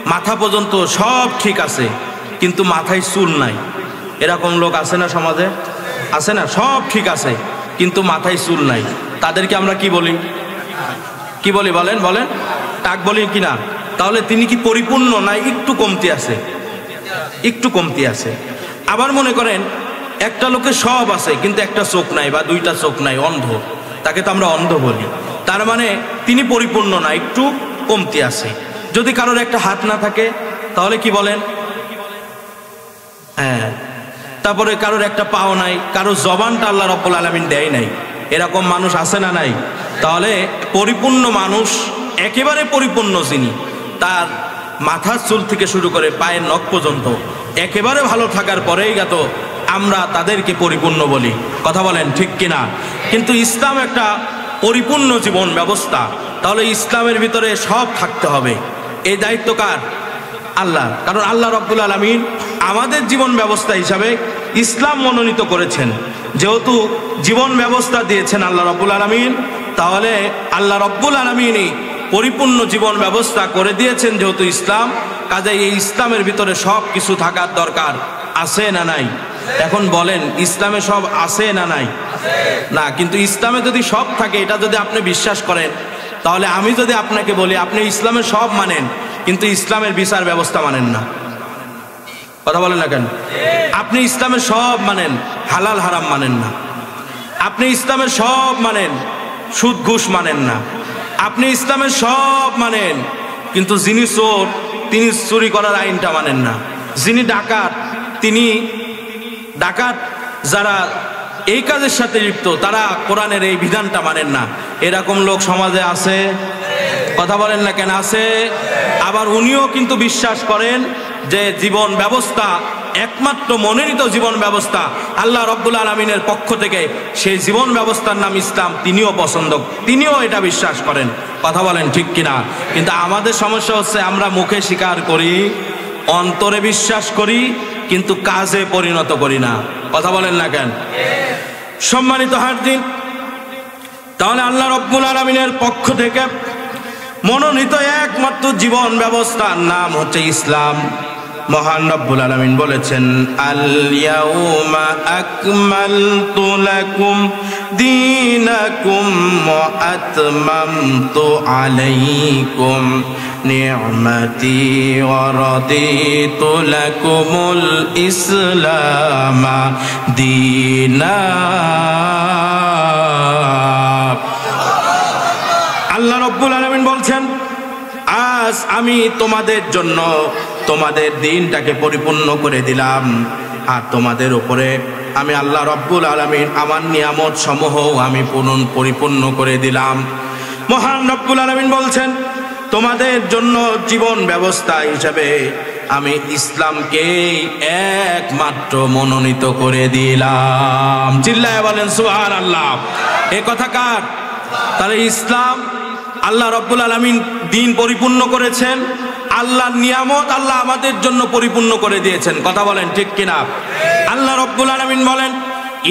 মাথা পর্যন্ত সব ঠিক আছে কিন্তু মাথায় চুল নাই। এরকম লোক আছে না সমাজে? আছে না? সব ঠিক আছে কিন্তু মাথায় চুল নাই। তাদেরকে আমরা কি বলি? কি বলি বলেন? বলেন টাক বলি কিনা? তাহলে তিনি কি পরিপূর্ণ না একটু কমতি আছে? একটু কমতি আছে। আবার মনে করেন একটা লোকের সব আছে কিন্তু একটা চোখ নাই বা দুইটা চোখ নাই, অন্ধ, তাকে তো আমরা অন্ধ বলি। তার মানে তিনি পরিপূর্ণ না, একটু কমতি আছে। যদি কারোর একটা হাত না থাকে তাহলে কি বলেন? হ্যাঁ, তারপরে কারোর একটা পাও নাই, কারোর জবানটা আল্লাহ রাব্বুল আলামিন দেয় নাই। এরকম মানুষ আছে না নাই? তাহলে পরিপূর্ণ মানুষ, একেবারে পরিপূর্ণ যিনি, তার মাথার চুল থেকে শুরু করে পায়ের নখ পর্যন্ত একেবারে ভালো থাকার পরেই তো আমরা তাদেরকে পরিপূর্ণ বলি। কথা বলেন ঠিক কিনা? কিন্তু ইসলাম একটা পরিপূর্ণ জীবন ব্যবস্থা। তাহলে ইসলামের ভিতরে সব থাকতে হবে। এই দায়িত্ব কার? আল্লাহ। কারণ আল্লাহ রাব্বুল আলামিন আমাদের জীবন ব্যবস্থা হিসাবে ইসলাম মনোনীত করেছেন। যেহেতু জীবন ব্যবস্থা দিয়েছেন আল্লাহ রাব্বুল আলামিন, তাহলে আল্লাহ রাব্বুল আলামিনই পরিপূর্ণ জীবন ব্যবস্থা করে দিয়েছেন যেহেতু ইসলাম, কাজেই এই ইসলামের ভিতরে সব কিছু থাকার দরকার আছে না নাই? এখন বলেন ইসলামে সব আছে না নাই? না। কিন্তু ইসলামে যদি সব থাকে, এটা যদি আপনি বিশ্বাস করেন, তাহলে আমি যদি আপনাকে বলি আপনি ইসলামে সব মানেন কিন্তু ইসলামের বিচার ব্যবস্থা মানেন না, কথা বলেন না কেন? আপনি ইসলামের সব মানেন, হালাল হারাম মানেন না। আপনি ইসলামের সব মানেন, সুদ ঘুষ মানেন না। আপনি ইসলামের সব মানেন, কিন্তু যিনি চোর তিনি চুরি করার আইনটা মানেন না। যিনি ডাকাত, তিনি ডাকাত যারা এই কাজের সাথে লিপ্ত, তারা কোরআনের এই বিধানটা মানেন না। এরকম লোক সমাজে আছে, কথা বলেন না কেন? আছে। আবার উনিও কিন্তু বিশ্বাস করেন যে জীবন ব্যবস্থা একমাত্র মনোনীত জীবন ব্যবস্থা আল্লাহ রাব্বুল আলামিনের পক্ষ থেকে, সেই জীবন ব্যবস্থার নাম ইসলাম, তিনিও পছন্দ, তিনিও এটা বিশ্বাস করেন। কথা বলেন ঠিক কিনা? কিন্তু আমাদের সমস্যা হচ্ছে আমরা মুখে স্বীকার করি, অন্তরে বিশ্বাস করি, কিন্তু কাজে পরিণত করি না। কথা বলেন না কেন? সম্মানিত হাজির, তাহলে আল্লাহ রাব্বুল আলামিনের পক্ষ থেকে মনোনীত একমাত্র জীবন ব্যবস্থার নাম হচ্ছে ইসলাম। মহান রব্বুল আলামিন বলেছেন, আল ইয়াউমা আকমালতু লাকুম দীনাকুম ওয়া আতমামতু আলাইকুম নি'মাতি ওয়া রাদিতু লাকুমুল ইসলামা দীনা। আল্লাহ রাব্বুল আলামিন বলছেন, আজ আমি তোমাদের জন্য তোমাদের দিনটাকে পরিপূর্ণ করে দিলাম, আর তোমাদের উপরে আমি আল্লাহ রাব্বুল আলামিন আমার নিয়ামত সমূহ আমি পরিপূর্ণ করে দিলাম। মহান রব্বুল আলামিন বলছেন, তোমাদের জন্য জীবন ব্যবস্থা হিসাবে আমি ইসলামকে একমাত্র মনোনীত করে দিলাম। চিল্লায় বলেন সুবহানাল্লাহ। এই কথা কার? তাহলে ইসলাম আল্লাহ রাব্বুল আলামিন দিন পরিপূর্ণ করেছেন, আল্লাহর নিয়ামত আল্লাহ আমাদের জন্য পরিপূর্ণ করে দিয়েছেন। কথা বলেন ঠিক কিনা? আল্লাহ রাব্বুল আলামিন বলেন,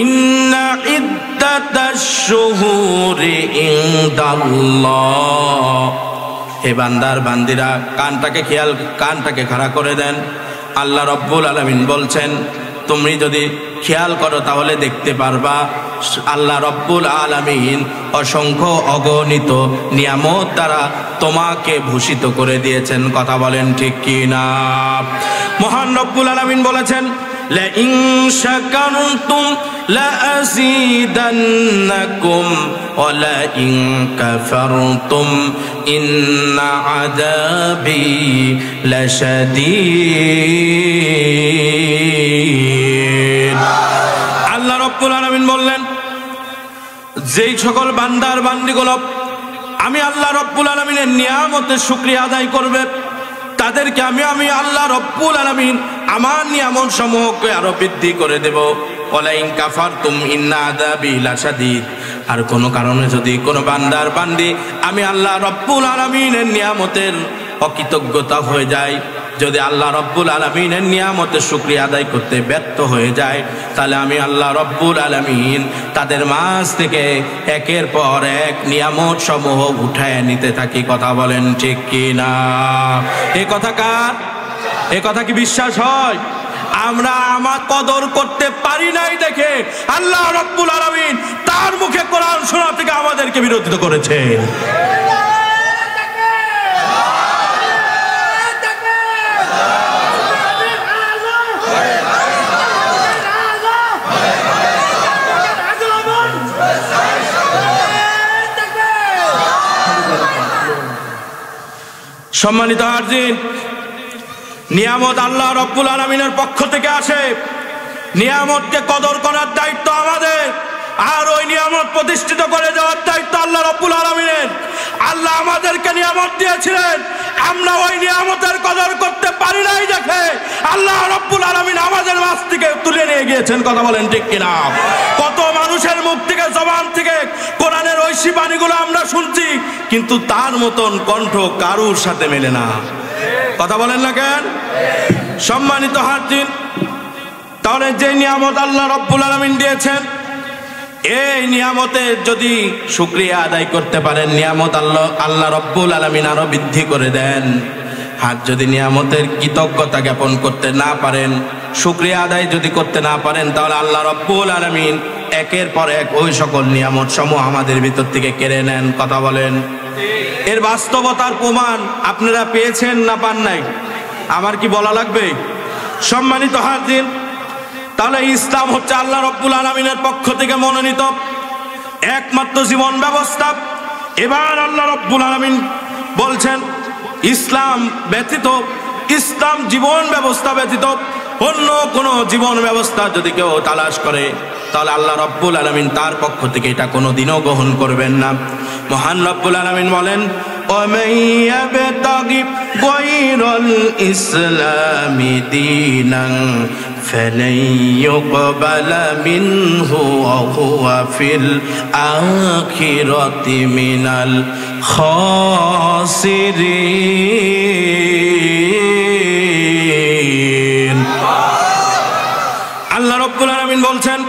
ইন্না ইদ্দাতাশ শুহুরি ইনদাল্লাহ। হে বান্দার বান্দিরা, কানটাকে খাড়া করে দেন। আল্লাহ রাব্বুল আলামিন বলছেন, তুমি যদি খেয়াল করো তাহলে দেখতে পারবা আল্লাহ রাব্বুল আলামিন অসংখ্য অগণিত নিয়ামত দ্বারা তোমাকে ভূষিত করে দিয়েছেন। কথা বলেন ঠিক কি না? মহান রব্বুল আলামিন বলেছেন, লা ইন শাকারতুম লা আযীদান্নাকুম ওয়া লা ইন কাফারতুম ইন্না আযাবি লাশাদীদ। আল্লাহ রাব্বুল আলামিন বললেন, যেই সকল বান্দার বান্দিগুলো আমি আল্লাহ রাব্বুল আলামিনের নিয়ামতের শুকরিয়া আদায় করবে, তাদেরকে আমি আল্লাহ রাব্বুল আলামিন আমার নিয়ামত সমূহকে আরো বৃদ্ধি করে দেব। ওয়ালা ইন কাফারতুম ইন্না আযাবি লাশাদীদ। আর কোনো কারণে যদি কোনো বান্দার বান্দি আমি আল্লাহ রাব্বুল আলামিনের নিয়ামতের অকৃতজ্ঞতা হয়ে যায়, যদি আল্লাহ রাব্বুল আলামিনের নিয়ামতের শুকরিয়া আদায় করতে ব্যর্থ হয়ে যায়, তাহলে আমি আল্লাহ রাব্বুল আলামিন তাদের মাঝ থেকে একের পর এক নিয়ামত সমূহ উঠায় নিতে থাকি। কথা বলেন ঠিক কি না? এই কথা কার? এই কথা কি বিশ্বাস হয়? আমরা আমার কদর করতে পারি নাই দেখে আল্লাহ রাব্বুল আলামিন তার মুখে কোরআন শোনা থেকে আমাদেরকে বিরোধিত করেছেন। সম্মানিত হাজির, নিয়ামত আল্লাহ রাব্বুল আলামিনের পক্ষ থেকে আসে। নিয়ামতকে কদর করার দায়িত্ব আমাদের, আর ওই নিয়ামত প্রতিষ্ঠিত করে দেওয়ার দায়িত্ব আল্লাহ রাব্বুল আলামিনের। আল্লাহ আমাদেরকে নিয়ামত দিয়েছিলেন, আমরা ওই নিয়ামতের কদর করতে পারি নাই দেখে আল্লাহ রাব্বুল আলামিন আমাদের মাঝ থেকে তুলে নিয়ে গিয়েছেন। কথা বলেন ঠিক কিনা? কত মানুষের মুখ থেকে, জবান থেকে কোরআনের ঐশী বাণীগুলো আমরা শুনছি, কিন্তু তার মতন কণ্ঠ কারুর সাথে মেলে না। কথা বলেন না কেন? সম্মানিত হাজির, তাহলে যে নিয়ামত আল্লাহ রাব্বুল আলামিন দিয়েছেন, এই নিয়ামতের যদি শুকরিয়া আদায় করতে পারেন, নিয়ামত আল্লাহ রাব্বুল আলামিন আরো বৃদ্ধি করে দেন। আর যদি নিয়ামতের কৃতজ্ঞতা জ্ঞাপন করতে না পারেন, শুকরিয়া আদায় যদি করতে না পারেন, তাহলে আল্লাহ রাব্বুল আলামিন একের পর এক ওই সকল নিয়ামত সমূহ আমাদের ভিতর থেকে কেড়ে নেন। কথা বলেন। এর বাস্তবতার প্রমাণ আপনারা পেয়েছেন না পান নাই? আমার কি বলা লাগবে? সম্মানিত হাজির, তাহলে ইসলাম হচ্ছে আল্লাহ রাব্বুল আলামিনের পক্ষ থেকে মনোনীত একমাত্র জীবন ব্যবস্থা। এবার আল্লাহ রাব্বুল আলামিন বলছেন, ইসলাম ব্যতীত, ইসলাম জীবন ব্যবস্থা ব্যতীত অন্য কোন জীবন ব্যবস্থা যদি কেউ তালাশ করে, তাহলে আল্লাহ রাব্বুল আলামিন তার পক্ষ থেকে এটা কোনোদিনও গ্রহণ করবেন না। মহান রাব্বুল আলামিন বলেন, وَمَن يَبْتَغِ غَيْرَ الْإِسْلَامِ دِينًا فَلَن يُقْبَلَ مِنْهُ وَهُوَ فِي الْآخِرَةِ مِنَ الْخَاسِرِينَ। আল্লাহ রাব্বুল আলামিন বলছেন,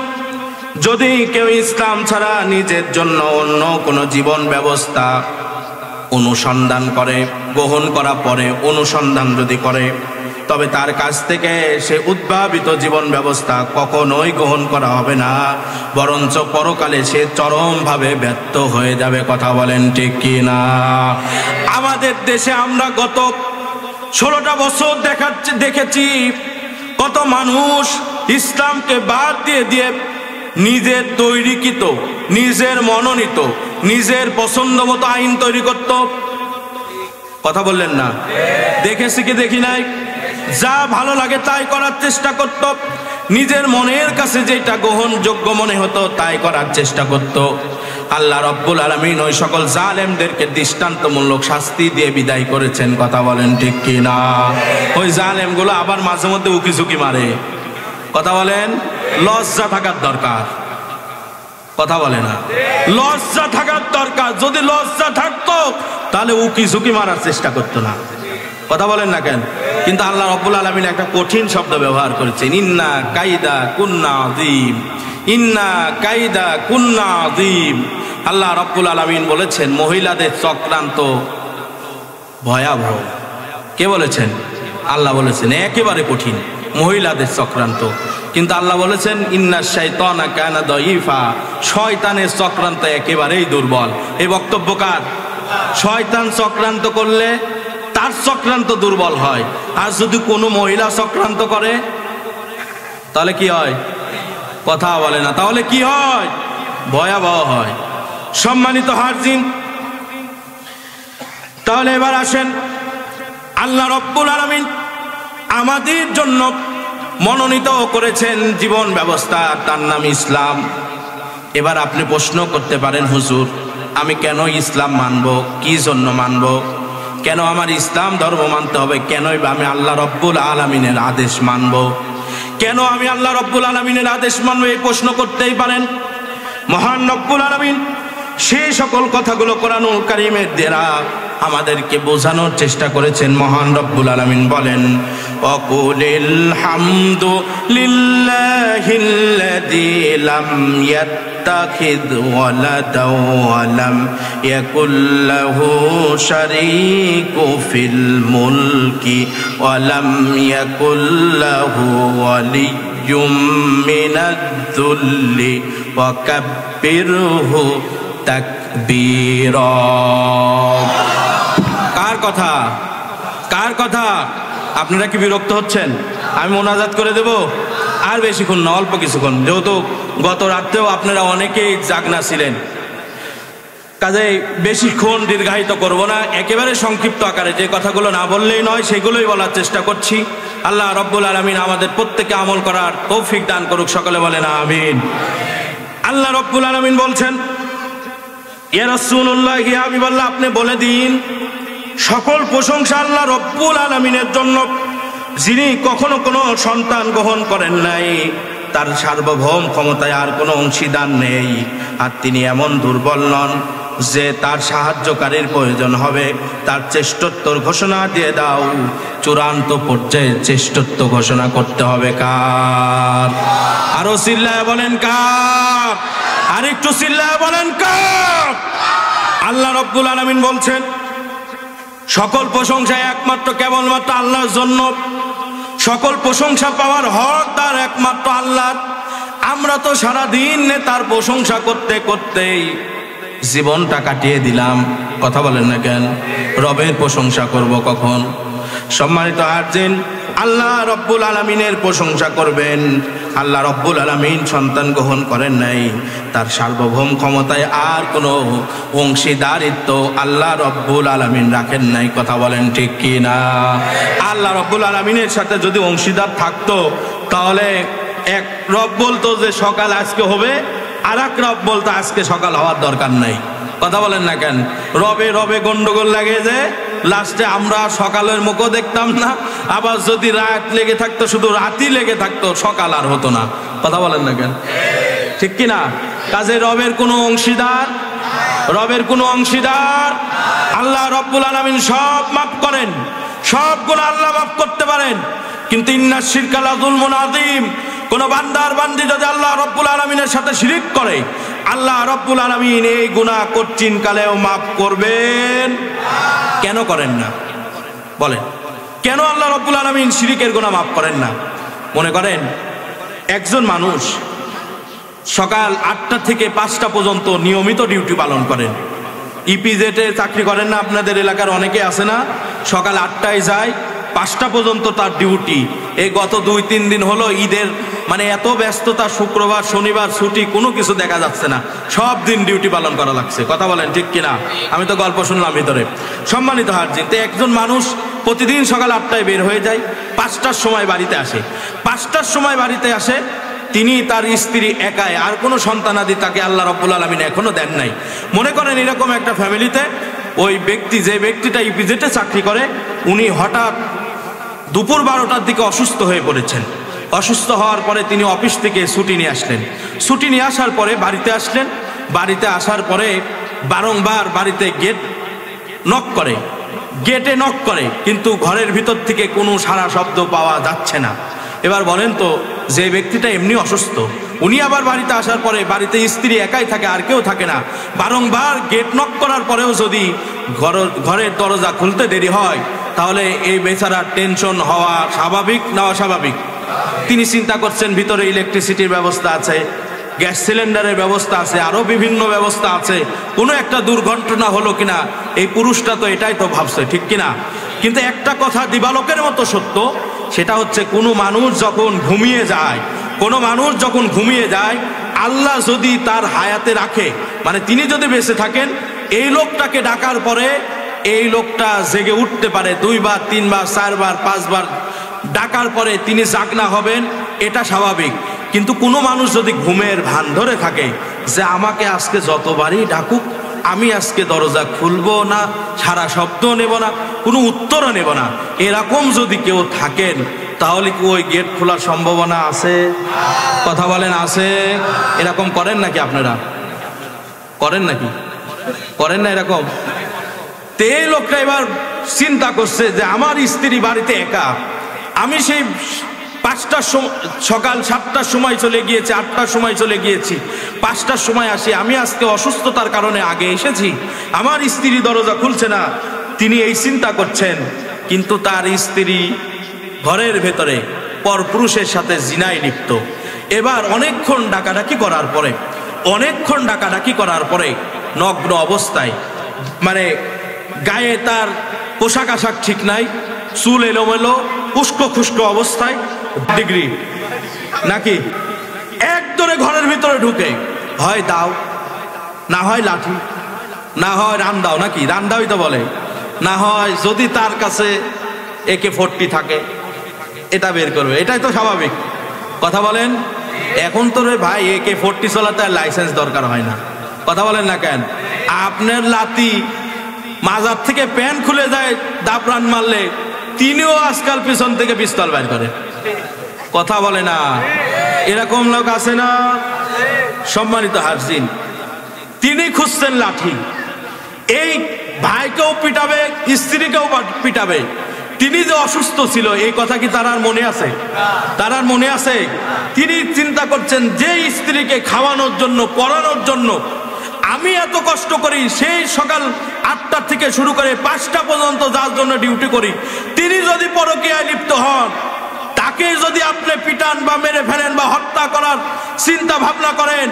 যদি কেউ ইসলাম ছাড়া নিজের জন্য অন্য কোনো জীবন ব্যবস্থা অনুসন্ধান করে, গ্রহণ করা পরে অনুসন্ধান যদি করে, তবে তার কাছ থেকে সে উদ্ভাবিত জীবন ব্যবস্থা কখনোই গ্রহণ করা হবে না, বরঞ্চ পরকালে সে চরমভাবে ব্যর্থ হয়ে যাবে। কথা বলেন ঠিক কি না? আমাদের দেশে আমরা গত 16টা বছর দেখেছি কত মানুষ ইসলামকে বাদ দিয়ে নিজের তৈরিকৃত, নিজের মনোনীত, নিজের পছন্দ মতো আইন তৈরি করত। কথা বললেন না? দেখেছি কি দেখি নাই? যা ভালো লাগে তাই করার চেষ্টা করত, নিজের মনের কাছে যেটা গ্রহণযোগ্য মনে হতো তাই করার চেষ্টা করত। আল্লাহ রাব্বুল আলামিন ওই সকল জালেমদেরকে দৃষ্টান্তমূলক শাস্তি দিয়ে বিদায় করেছেন। কথা বলেন ঠিক কি না? ওই জালেমগুলো আবার মাঝে মধ্যে উকি ঝুঁকি মারে। কথা বলেন, লজ্জা থাকার দরকার। কথা বলে না? লজ্জা থাকার দরকার। যদি লজ্জা থাকতো তাহলে উকি ঝুঁকি মারার চেষ্টা করতো না। কথা বলেন না কেন? কিন্তু আল্লাহ রাব্বুল আলামিন একটা কঠিন শব্দ ব্যবহার করেছেন, ইন্না কাইদা কুন্না আযীম। ইন্না কাইদা কুন্না আযীম। আল্লাহ রাব্বুল আলামিন বলেছেন মহিলাদের চক্রান্ত ভয়াবহ। কে বলেছেন? আল্লাহ বলেছেন একেবারে কঠিন মহিলাদের চক্রান্ত। কিন্তু আল্লাহ বলেছেন ইন্না শাইতানা কানা দাঈফা, শয়তানের চক্রান্ত একেবারেই দুর্বল। এই বক্তব্য কার? শয়তান চক্রান্ত করলে তার চক্রান্ত দুর্বল হয়, আর যদি কোনো মহিলা চক্রান্ত করে তাহলে কি হয়? কথা বলে না। তাহলে কি হয়? ভয়াবহ হয়। সম্মানিত হাজির, তাহলে এবার আসেন, আল্লাহ রাব্বুল আলামিন আমাদের জন্য মনোনীত করেছেন জীবন ব্যবস্থা, তার নাম ইসলাম। এবার আপনি প্রশ্ন করতে পারেন, হুজুর আমি কেন ইসলাম মানব? কি জন্য মানব? কেন আমার ইসলাম ধর্ম মানতে হবে? কেনই বা আমি আল্লাহ রাব্বুল আলামিনের আদেশ মানব? কেন আমি আল্লাহ রাব্বুল আলামিনের আদেশ মানব? এই প্রশ্ন করতেই পারেন। মহান রব্বুল আলামিন সেই সকল কথাগুলো কোরআনুল কারীমের দ্বারা আমাদেরকে বোঝানোর চেষ্টা করেছেন। মহান রব্বুল আলামিন বলেন, ওয়াকুলিল হামদু লিল্লাহিল্লাযী লাম ইয়াত্তাখিয ওয়ালাদা ওয়া লাম ইয়াকুল লাহু শারীকুন ফিল মুলকি ওয়া লাম ইয়াকুল লাহু ওয়ালিয়্যুম মিনায-যুল্লি ওয়া কাব্বিরহু তাকবীরা। কার কথা? কার কথা? আপনারা কি বিরক্ত হচ্ছেন? আমি মোনাজাত করে দেব? আর বেশিক্ষণ না, অল্প কিছুক্ষণ, যেহেতু গত রাত্রেও আপনারা অনেকেই জাগনা ছিলেন। কাজেই বেশিক্ষণ দীর্ঘায়িত করব না, একেবারে সংক্ষিপ্ত আকারে যে কথাগুলো না বললেই নয় সেগুলোই বলার চেষ্টা করছি। আল্লাহ রব্বুল আলামিন আমাদের প্রত্যেককে আমল করার তৌফিক দান করুক, সকলে বলেন আমিন। আল্লাহ রব্বুল আলামিন বলছেন, ইয়া রাসূলুল্লাহ, ইয়া হাবিবাল্লাহ, আপনি বলে দিন সকল প্রশংসা আল্লাহ রব্বুল আলামিনের জন্য, যিনি কখনো কোনো সন্তান গ্রহণ করেন নাই, তার সার্বভৌম ক্ষমতায় আর কোনো অংশীদার নেই, আর তিনি এমন দুর্বল নন যে তার সাহায্যকারীর প্রয়োজন হবে। তার শ্রেষ্ঠত্বর ঘোষণা দিয়ে দাও, চূড়ান্ত পর্যায়ে শ্রেষ্ঠত্ব ঘোষণা করতে হবে কার? আরো চিল্লায় বলেন কার? আর একটু চিল্লায় বলেন কার? আল্লাহ রব্বুল আলামিন বলছেন, সকল প্রশংসা একমাত্র কেবলমাত্র আল্লাহর জন্য, সকল প্রশংসা পাওয়ার হক তার একমাত্র আল্লাহ। আমরা তো সারাদিন তার প্রশংসা করতে করতেই জীবনটা কাটিয়ে দিলাম, কথা বলেন না কেন? রবের প্রশংসা করব কখন? সম্মানিত হাজির, আল্লাহ রব্বুল আলামিনের প্রশংসা করবেন। আল্লাহ রব্বুল আলামিন সন্তান গ্রহণ করেন নাই, তার সার্বভৌম ক্ষমতায় আর কোনো অংশীদারিত্ব আল্লাহ রব্বুল আলামিন রাখেন নাই, কথা বলেন ঠিক কি না? আল্লাহ রব্বুল আলামিনের সাথে যদি অংশীদার থাকতো তাহলে এক রব বলতো যে সকাল আজকে হবে, আর এক রব বলতো আজকে সকাল হওয়ার দরকার নাই, কথা বলেন না কেন? রবে রবে গন্ডগোল লাগে যে লাস্টে আমরা সকালের মুখও দেখতাম না, আবার যদি রাত লেগে থাকতো শুধু রাতই লেগে থাকতো, সকাল আর হতো না, কথা বলেন না কেন? ঠিক কিনা? কাজে রবের কোনো অংশীদার, রবের কোনো অংশীদার আল্লাহ রব্বুল আলামিন সব মাফ করেন, সবগুলো আল্লাহ মাফ করতে পারেন, কিন্তু ইন্নাশ শিরকা লাযুলমুন আযীম, কোন বান্দার বান্দি যদি আল্লাহ রব্বুল আলামিনের সাথে শিরিক করে, আল্লাহ রব্বুল আলামিন এই গুনাহ কঠিন কালেও মাফ করবেন। কেন করেন না বলেন? কেন আল্লাহ রব্বুল আলামিন শিরিকের গুনাহ মাফ করেন না? মনে করেন একজন মানুষ সকাল 8টা থেকে 5টা পর্যন্ত নিয়মিত ডিউটি পালন করেন, ইপিজেডে চাকরি করেন না আপনাদের এলাকার অনেকে আছে না? সকাল 8টায় যায়, 5টা পর্যন্ত তার ডিউটি। এই গত 2-3 দিন হলো ঈদের মানে এত ব্যস্ততা, শুক্রবার শনিবার ছুটি, কোনো কিছু দেখা যাচ্ছে না, সব দিন ডিউটি পালন করা লাগছে, কথা বলেন ঠিক কিনা? আমি তো গল্প শুনলাম ভিতরে। সম্মানিত হাজির, একজন মানুষ প্রতিদিন সকাল 8টায় বের হয়ে যায়, 5টার সময় বাড়িতে আসে, 5টার সময় বাড়িতে আসে, তিনি তার স্ত্রী একাই, আর কোনো সন্তানাদি তাকে আল্লাহ রব্বুল আলামিন এখনো দেন নাই। মনে করেন এরকম একটা ফ্যামিলিতে ওই ব্যক্তি, যে ব্যক্তিটা ইপিজেডে চাকরি করে, উনি হঠাৎ দুপুর 12টার দিকে অসুস্থ হয়ে পড়েছেন। অসুস্থ হওয়ার পরে তিনি অফিস থেকে ছুটি নিয়ে আসলেন। ছুটি নিয়ে আসার পরে বাড়িতে আসলেন। বাড়িতে আসার পরে বারংবার বাড়িতে গেটে নক করে, কিন্তু ঘরের ভিতর থেকে কোনো সাড়া শব্দ পাওয়া যাচ্ছে না। এবার বলেন তো, যে ব্যক্তিটা এমনি অসুস্থ, উনি আবার বাড়িতে আসার পরে বাড়িতে স্ত্রী একাই থাকে, আর কেউ থাকে না, বারংবার গেট নক করার পরেও যদি ঘরের দরজা খুলতে দেরি হয়, তাহলে এই বেচারার টেনশন হওয়া স্বাভাবিক না অস্বাভাবিক? তিনি চিন্তা করছেন ভিতরে ইলেকট্রিসিটির ব্যবস্থা আছে, গ্যাস সিলিন্ডারের ব্যবস্থা আছে, আরো বিভিন্ন ব্যবস্থা আছে, কোনো একটা দুর্ঘটনা হলো কিনা। এই পুরুষটা তো এটাই তো ভাবছে, ঠিক কিনা? কিন্তু একটা কথা দিবালোকের মতো সত্য, সেটা হচ্ছে কোনো মানুষ যখন ঘুমিয়ে যায়, আল্লাহ যদি তার হায়াতে রাখে, মানে তিনি যদি বেঁচে থাকেন, এই লোকটাকে ডাকার পরে এই লোকটা জেগে উঠতে পারে 2 বার 3 বার 4 বার 5 বার ডাকার পরে তিনি জাগনা হবেন, এটা স্বাভাবিক। কিন্তু কোনো মানুষ যদি ঘুমের ভান ধরে থাকে যে আমাকে আজকে যতবারই ডাকুক আমি আজকে দরজা খুলবো না, সারা শব্দ নেব না, কোনো উত্তরও নেব না, এরকম যদি কেউ থাকেন, তাহলে কি ওই গেট খোলার সম্ভাবনা আছে? কথা বলেন আছে? এরকম করেন নাকি আপনারা? করেন নাকি? করেন না এরকম? তে এই লোকটা এবার চিন্তা করছে যে আমার স্ত্রী বাড়িতে একা, আমি সেই 5টার সকাল 7টার সময় চলে গিয়েছি, 8টার সময় চলে গিয়েছি, 5টার সময় আসি, আমি আজকে অসুস্থতার কারণে আগে এসেছি, আমার স্ত্রী দরজা খুলছে না। তিনি এই চিন্তা করছেন, কিন্তু তার স্ত্রী ঘরের ভেতরে পরপুরুষের সাথে জিনায় লিপ্ত। এবার অনেকক্ষণ ডাকাডাকি করার পরে নগ্ন অবস্থায়, মানে গায়ে তার পোশাক আশাক ঠিক নাই, চুল এলোমেলো, উস্কো খুস্কো অবস্থায়, ডিগ্রি নাকি এক ধরে ঘরের ভিতরে ঢুকে, হয় দাও না হয় লাঠি, না হয় রান্দাও, নাকি রান্দাওই তো বলে, না হয় যদি তার কাছে AK-40 থাকে এটা বের করবে, এটাই তো স্বাভাবিক। কথা বলেন, এখন তো রে ভাই AK-40 চালাতে লাইসেন্স দরকার হয় না। কথা বলেন না কেন? আপনার লাতি মাজার থেকে প্যান্ট খুলে যায় দাপরান মারলে তিনিও আজকাল পিছন থেকে পিস্তল বের করে। কথা বলে না, এরকম লোক আছে না? সম্মানিত হাজিরিন, তিনি খুঁজছেন লাঠি, এই ভাইকেও পিটাবে, স্ত্রীকেও পিটাবে। তিনি যে অসুস্থ ছিল এই কথা কি তার আর মনে আছে? তার আর মনে আছে? তিনি চিন্তা করছেন যে স্ত্রীকে খাওয়ানোর জন্য, পড়ানোর জন্য আমি এত কষ্ট করি, সেই সকাল 8টা থেকে শুরু করে 5টা পর্যন্ত যার জন্য ডিউটি করি, তিনি যদি পরকীয়ায় লিপ্ত হন, তাকে যদি আপনি পিটান বা মেরে ফেলেন বা হত্যা করার চিন্তা ভাবনা করেন,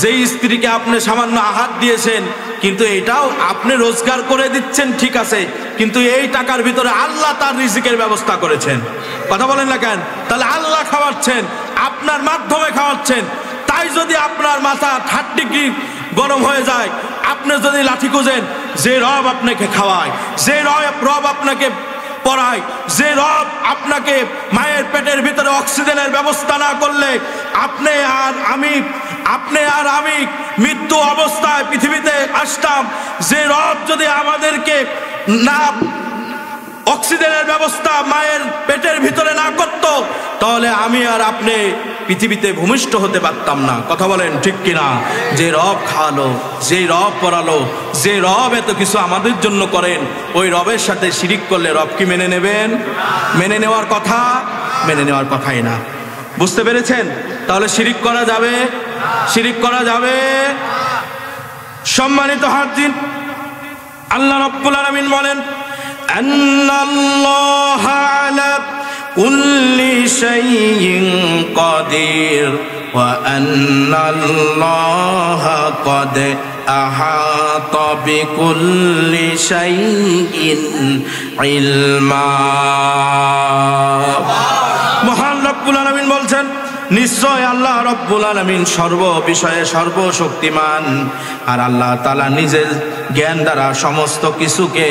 যে স্ত্রীকে আপনি সামান্য আঘাত দিয়েছেন, কিন্তু এটাও আপনি রোজগার করে দিচ্ছেন ঠিক আছে, কিন্তু এই টাকার ভিতরে আল্লাহ তার রিজিকের ব্যবস্থা করেছেন। কথা বলেন না কেন? তাহলে আল্লাহ খাওয়াচ্ছেন, আপনার মাধ্যমে খাওয়াচ্ছেন। তাই যদি আপনার মাথা 30 ডিগ্রি গরম হয়ে যায়, আপনি যদি লাঠি খুঁজেন, যে রব আপনাকে খাওয়ায়, যে রব আপনাকে পড়ায়, যে রব আপনাকে মায়ের পেটের ভিতরে অক্সিজেনের ব্যবস্থা না করলে আপনি আর আমি মৃত্যু অবস্থায় পৃথিবীতে আসতাম, যে রব যদি আমাদেরকে না অক্সিজেনের ব্যবস্থা মায়ের পেটের ভিতরে না করত, তাহলে আমি আর আপনি পৃথিবীতে ভূমিষ্ঠ হতে পারতাম না। কথা বলেন ঠিক কিনা? যে রব খাওয়ালো, যে রব পড়ালো, যে রব এত কিছু আমাদের জন্য করেন, ওই রবের সাথে শিরিক করলে রব কি মেনে নেবেন? মেনে নেওয়ার কথা? মেনে নেওয়ার কথাই না। বুঝতে পেরেছেন? তাহলে শিরিক করা যাবে? শিরিক করা যাবে? সম্মানিত হাজির, আল্লাহ রাব্বুল আলামিন বলেন, আন্নাল্লাহা আলা কুল্লি শাইইন কাদির ওয়া আন্নাল্লাহা ক্বাদ আহাতা বিকুল্লি শাইইন ইলমা। মহান রব্বুল আলামিন বলছেন, নিশ্চয় আল্লাহ রব্বুল আলামিন সর্ব বিষয়ে সর্বশক্তিমান, আর আল্লাহ তাআলা নিজের জ্ঞান দ্বারা সমস্ত কিছুকে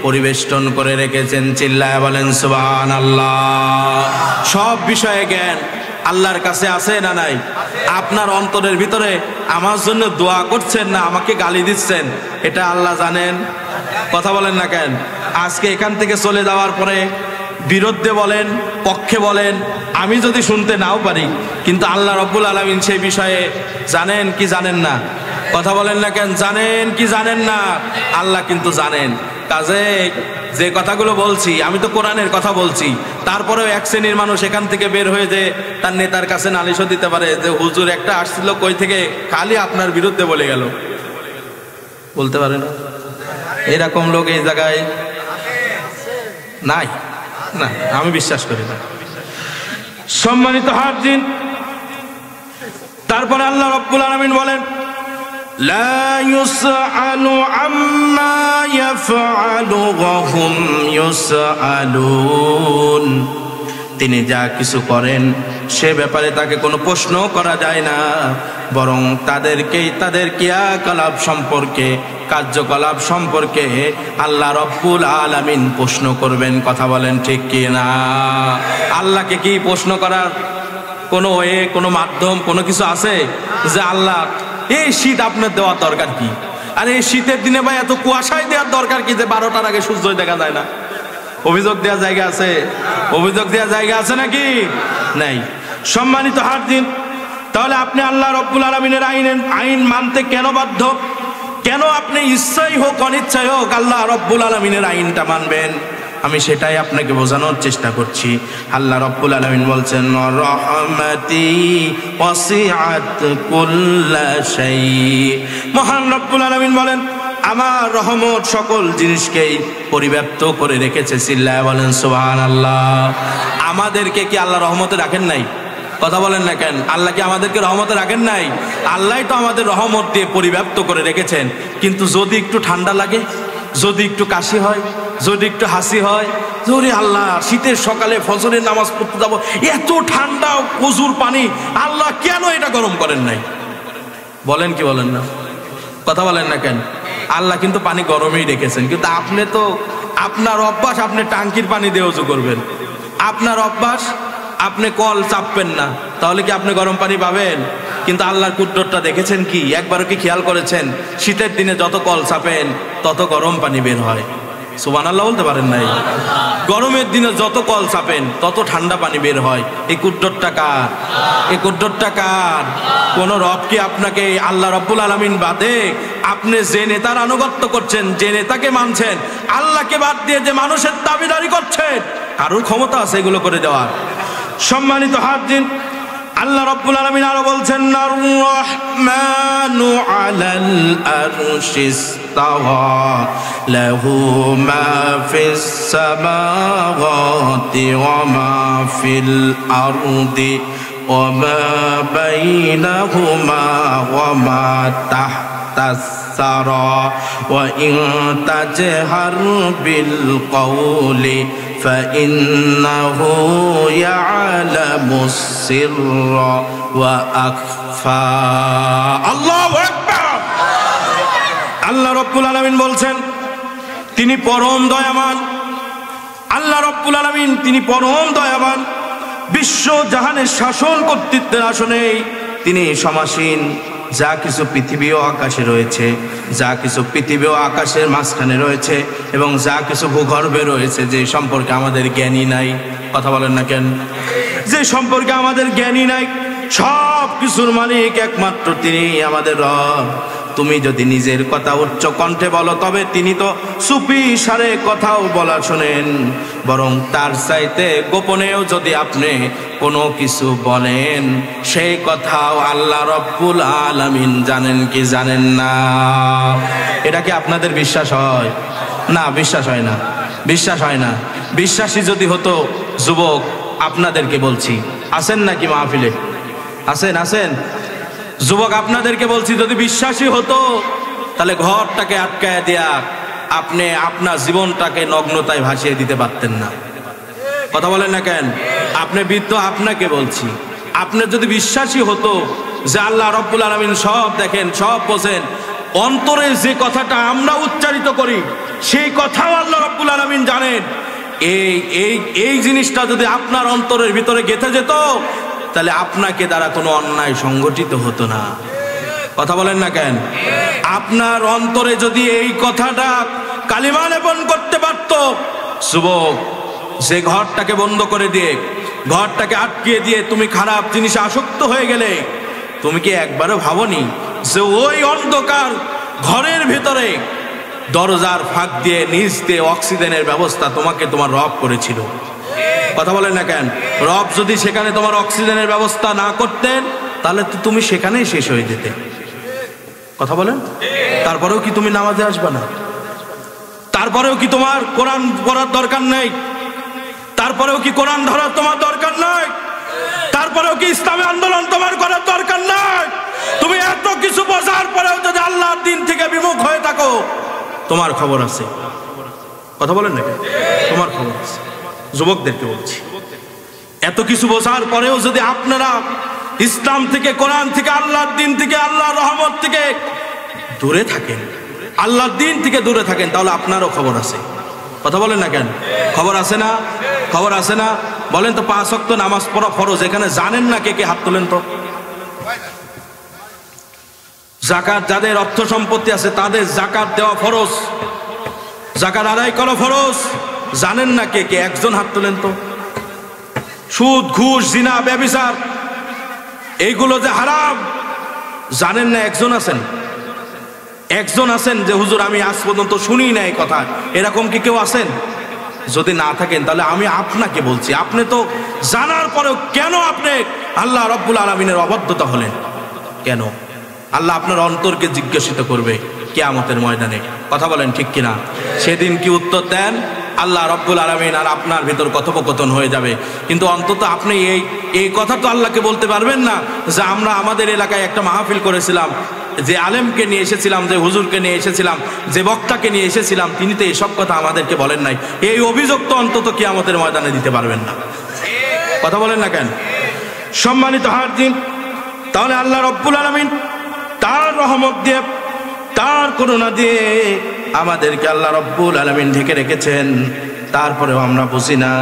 পরিবেষ্টন করে রেখেছেন। চিল্লায় বলেন সুবহানাল্লাহ। সব বিষয়ে জ্ঞান আল্লাহর কাছে আছে না নাই? আপনার অন্তরের ভিতরে আমার জন্য দোয়া করছেন না আমাকে গালি দিচ্ছেন, এটা আল্লাহ জানেন। কথা বলেন না কেন? আজকে এখান থেকে চলে যাওয়ার পরে বিরুদ্ধে বলেন, পক্ষে বলেন, আমি যদি শুনতে নাও পারি, কিন্তু আল্লাহ রব্বুল আলামিন সেই বিষয়ে জানেন কি জানেন না? কথা বলেন না কেন? জানেন কি জানেন না? আল্লাহ কিন্তু জানেন। কাজে যে কথাগুলো বলছি, আমি তো কোরআনের কথা বলছি, তারপরেও এক শ্রেণীর মানুষ এখান থেকে বের হয়ে যে তার নেতার কাছে নালিশও দিতে পারে যে হুজুর একটা আসছিল কই থেকে, খালি আপনার বিরুদ্ধে বলে গেল। বলতে পারে না? এরকম লোক এই জায়গায় নাই, না, আমি বিশ্বাস করি না। সম্মানিত হাজির, তারপরে আল্লাহ রাব্বুল আলামিন বলেন, লা ইউসআলু আম্মা ইয়াফআলু ওয়া হুম ইউসআলুন। তিনি যা কিছু করেন সে ব্যাপারে তাকে কোনো প্রশ্ন করা যায় না, বরং তাদেরকেই তাদের ক্রিয়াকলাপ সম্পর্কে, কার্যকলাপ সম্পর্কে আল্লাহ রব্বুল আলামিন প্রশ্ন করবেন। কথা বলেন ঠিক কি না? আল্লাহকে কি প্রশ্ন করার কোনো কোনো মাধ্যম, কোনো কিছু আছে যে আল্লাহ এই শীত আপনার দেওয়ার দরকার কি? আর এই শীতের দিনে ভাই এত কুয়াশায় দেওয়ার দরকার কি যে 12টার আগে সূর্যই দেখা যায় না? অভিযোগ দেওয়ার জায়গা আছে? অভিযোগ দেওয়ার জায়গা আছে নাকি? নাই। সম্মানিত হাজির, তাহলে আপনি আল্লাহ রব্বুল আলামিনের আইন মানতে কেন বাধ্য? কেন আপনি ইচ্ছাই হোক অনিচ্ছাই হোক আল্লাহ রব্বুল আলামিনের আইনটা মানবেন? আমি সেটাই আপনাকে বোঝানোর চেষ্টা করছি। আল্লাহ রব্বুল আলামিন বলছেন, রাহমাতি ওয়াসিআত কুল্লা শাই। মহান রব্বুল আলামিন বলেন, আমার রহমত সকল জিনিসকেই পরিব্যাপ্ত করে রেখেছে। চিল্লায় বলেন সুবহানাল্লাহ। আমাদেরকে কি আল্লাহ রহমতে রাখেন নাই? কথা বলেন না কেন? আল্লাহ কি আমাদেরকে রহমতে রাখেন নাই? আল্লাহই তো আমাদের রহমত দিয়ে পরিব্যাপ্ত করে রেখেছেন। কিন্তু যদি একটু ঠান্ডা লাগে, যদি একটু কাশি হয়, যদি একটু হাসি হয়, যদি আল্লাহ শীতের সকালে ফজরের নামাজ পড়তে যাবো, এত ঠান্ডা প্রচুর পানি, আল্লাহ কেন এটা গরম করেন নাই? বলেন কি বলেন না? কথা বলেন না কেন? আল্লাহ কিন্তু পানি গরমেই রেখেছেন, কিন্তু আপনি তো আপনার অভ্যাস আপনি টাঙ্কির পানি দিয়ে ওযু করবেন, আপনার অভ্যাস আপনি কল চাপবেন না, তাহলে কি আপনি গরম পানি পাবেন? কিন্তু আল্লাহর কুদরতটা দেখেছেন কি? একবারও কি খেয়াল করেছেন শীতের দিনে যত কল চাপেন তত গরম পানি বের হয়? সুবহানাল্লাহ বলতে পারেন নাই? গরমের দিনে যত কল চাপেন তত ঠান্ডা পানি বের হয়। এই কুদরতটা কার? এই কুদরতটা কার? কোন রব কি আপনাকে আল্লাহ রাব্বুল আলামিন বাদে আপনি যে নেতার আনুগত্য করছেন, যে নেতাকে মানছেন, আল্লাহকে বাদ দিয়ে যে মানুষের দাবিদারি করছেন, কারোর ক্ষমতা আছে এগুলো করে দেওয়ার? সম্মানিত হাজির, আল্লাহ রাব্বুল আলামিন আরো বলছেন, আর রহমানু আলাল আরশিস তাওয়া লাহু মা ফিস সামাওয়াতি ওয়া মা ফিল আরদি ওয়া মা বাইনাহুমা ওয়া মা তাহতাস সারা ওয়া ইন তাজহার বিল কওলি فإنه يعلم السر وأخفى الله أكبر। আল্লাহ রাব্বুল আলামিন বলছেন তিনি পরম দয়াবান। আল্লাহ রাব্বুল আলামিন তিনি পরম দয়াবান। বিশ্ব জাহানের শাসন কর্তৃত্বের আসনে তিনি সমাসীন। যা কিছু পৃথিবী ও আকাশে রয়েছে, যা কিছু পৃথিবী ও আকাশের মাঝখানে রয়েছে এবং যা কিছু ভূগর্ভে রয়েছে, যে সম্পর্কে আমাদের জ্ঞানী নাই, কথা বলেন না কেন? যে সম্পর্কে আমাদের জ্ঞানী নাই, সব কিছুর মালিক একমাত্র তিনি আমাদের রব। তুমি যদি নিজের কথা উচ্চ কণ্ঠে বলো তবে তিনি তো চুপি সারে কথাও বলা শোনেন, বরং তার চাইতে গোপনেও যদি আপনি কোনো কিছু বলেন সেই কথাও আল্লাহ রাব্বুল আলামিন জানেন কি জানেন না? এটা কি আপনাদের বিশ্বাস হয়? না, বিশ্বাস হয় না, বিশ্বাস হয় না। বিশ্বাসী যদি হতো, যুবক আপনাদেরকে বলছি, আছেন নাকি মাহফিলে? আছেন? আছেন যুবক, আপনাদেরকে বলছি, যদি বিশ্বাসী হতো তাহলে ঘরটাকে আটকায় দেয়া আপনি আপনার জীবনটাকে নগ্নতায় ভাসিয়ে দিতে পারতেন না। কথা বলেন না কেন? আপনি বৃদ্ধ, আপনাকে বলছি, আপনি যদি বিশ্বাসী হতো যে আল্লাহ রাব্বুল আলামিন সব দেখেন, সব বোঝেন, অন্তরে যে কথাটা আমরা উচ্চারিত করি সেই কথাও আল্লাহ রাব্বুল আলামিন জানেন, এই জিনিসটা যদি আপনার অন্তরের ভিতরে গেঁথে যেত তাহলে আপনাকে দ্বারা কোনো অন্যায় সংগঠিত হতো না। কথা বলেন না কেন? আপনার অন্তরে যদি এই কথাটা কালিমা লেপন করতে পারত, যুবক, যে ঘরটাকে বন্ধ করে দিয়ে, ঘরটাকে আটকিয়ে দিয়ে তুমি খারাপ জিনিসে আসক্ত হয়ে গেলে, তুমি কি একবারও ভাবনি যে ওই অন্ধকার ঘরের ভিতরে দরজার ফাঁক দিয়ে নিচ দিয়ে অক্সিজেনের ব্যবস্থা তোমাকে তোমার রব করেছিল? কথা বলেন না কেন? রব যদি সেখানে তোমার অক্সিজেনের ব্যবস্থা না করতেন তাহলে তো তুমি সেখানেই শেষ হয়ে যেতে। কথা বলেন? তারপরেও কি তুমি নামাজে আসবে না? তারপরেও কি তোমার কোরআন পড়ার দরকার নেই? তারপরেও কি কোরআন ধরার তোমার দরকার নাই? তারপরেও কি ইসলামী আন্দোলন তোমার করার দরকার নাই? তুমি এত কিছু বোঝার পরেও যদি আল্লাহর দিন থেকে বিমুখ হয়ে থাকো, তোমার খবর আছে। কথা বলেন না কেন? তোমার খবর আছে। যুবকদেরকে বলছি, এত কিছু বোঝার পরেও যদি আপনারা ইসলাম থেকে, কোরআন থেকে, আল্লাহর দিন থেকে, আল্লাহর রহমত থেকে দূরে থাকেন, আল্লাহর দিন থেকে দূরে থাকেন, তাহলে আপনারও খবর আছে। কথা বলেন না কেন? খবর আছে না? খবর আছে না? বলেন তো, 5 ওয়াক্ত নামাজ পড়া ফরজ, এখানে জানেন না? কে কে হাত তোলেন তো। যাকাত, যাদের অর্থ সম্পত্তি আছে তাদের যাকাত দেওয়া ফরজ, যাকাত আদায় করা ফরজ, জানেন না কে কে? একজন হাত তোলেন তো। সুদ, ঘুষ, জিনা, ব্যভিচার এইগুলো যে হারাম, জানেন না? একজন আছেন? একজন আছেন যে হুজুর আমি আজ পর্যন্ত শুনি না এই কথা, এরকম কি কেউ আছেন? যদি না থাকেন তাহলে আমি আপনাকে বলছি, আপনি তো জানার পরেও কেন আপনি আল্লাহ রাব্বুল আলামিনের অবাধ্যতা হলেন? কেন? আল্লাহ আপনার অন্তরকে জিজ্ঞাসিত করবে কিয়ামতের ময়দানে। কথা বলেন ঠিক কিনা? সেদিন কি উত্তর দেন? আল্লাহ রাব্বুল আলামিন আর আপনার ভিতর কথোপকথন হয়ে যাবে। কিন্তু অন্তত আপনি এই কথা তো আল্লাহকে বলতে পারবেন না যে আমরা আমাদের এলাকায় একটা মাহফিল করেছিলাম, যে আলেমকে নিয়ে এসেছিলাম, যে হুজুরকে নিয়ে এসেছিলাম, যে বক্তাকে নিয়ে এসেছিলাম, তিনি তো এইসব কথা আমাদেরকে বলেন নাই। এই অভিযোগ তো অন্তত কিয়ামতের ময়দানে দিতে পারবেন না। কথা বলেন না কেন? সম্মানিত হাজির, তাহলে আল্লাহ রাব্বুল আলামিন তার রহমত দিয়ে তার করুণা দিয়ে আমাদেরকে আল্লাহ রব্বুল আলামিন ঢেকে রেখেছেন, তারপরেও আমরা বুঝি না।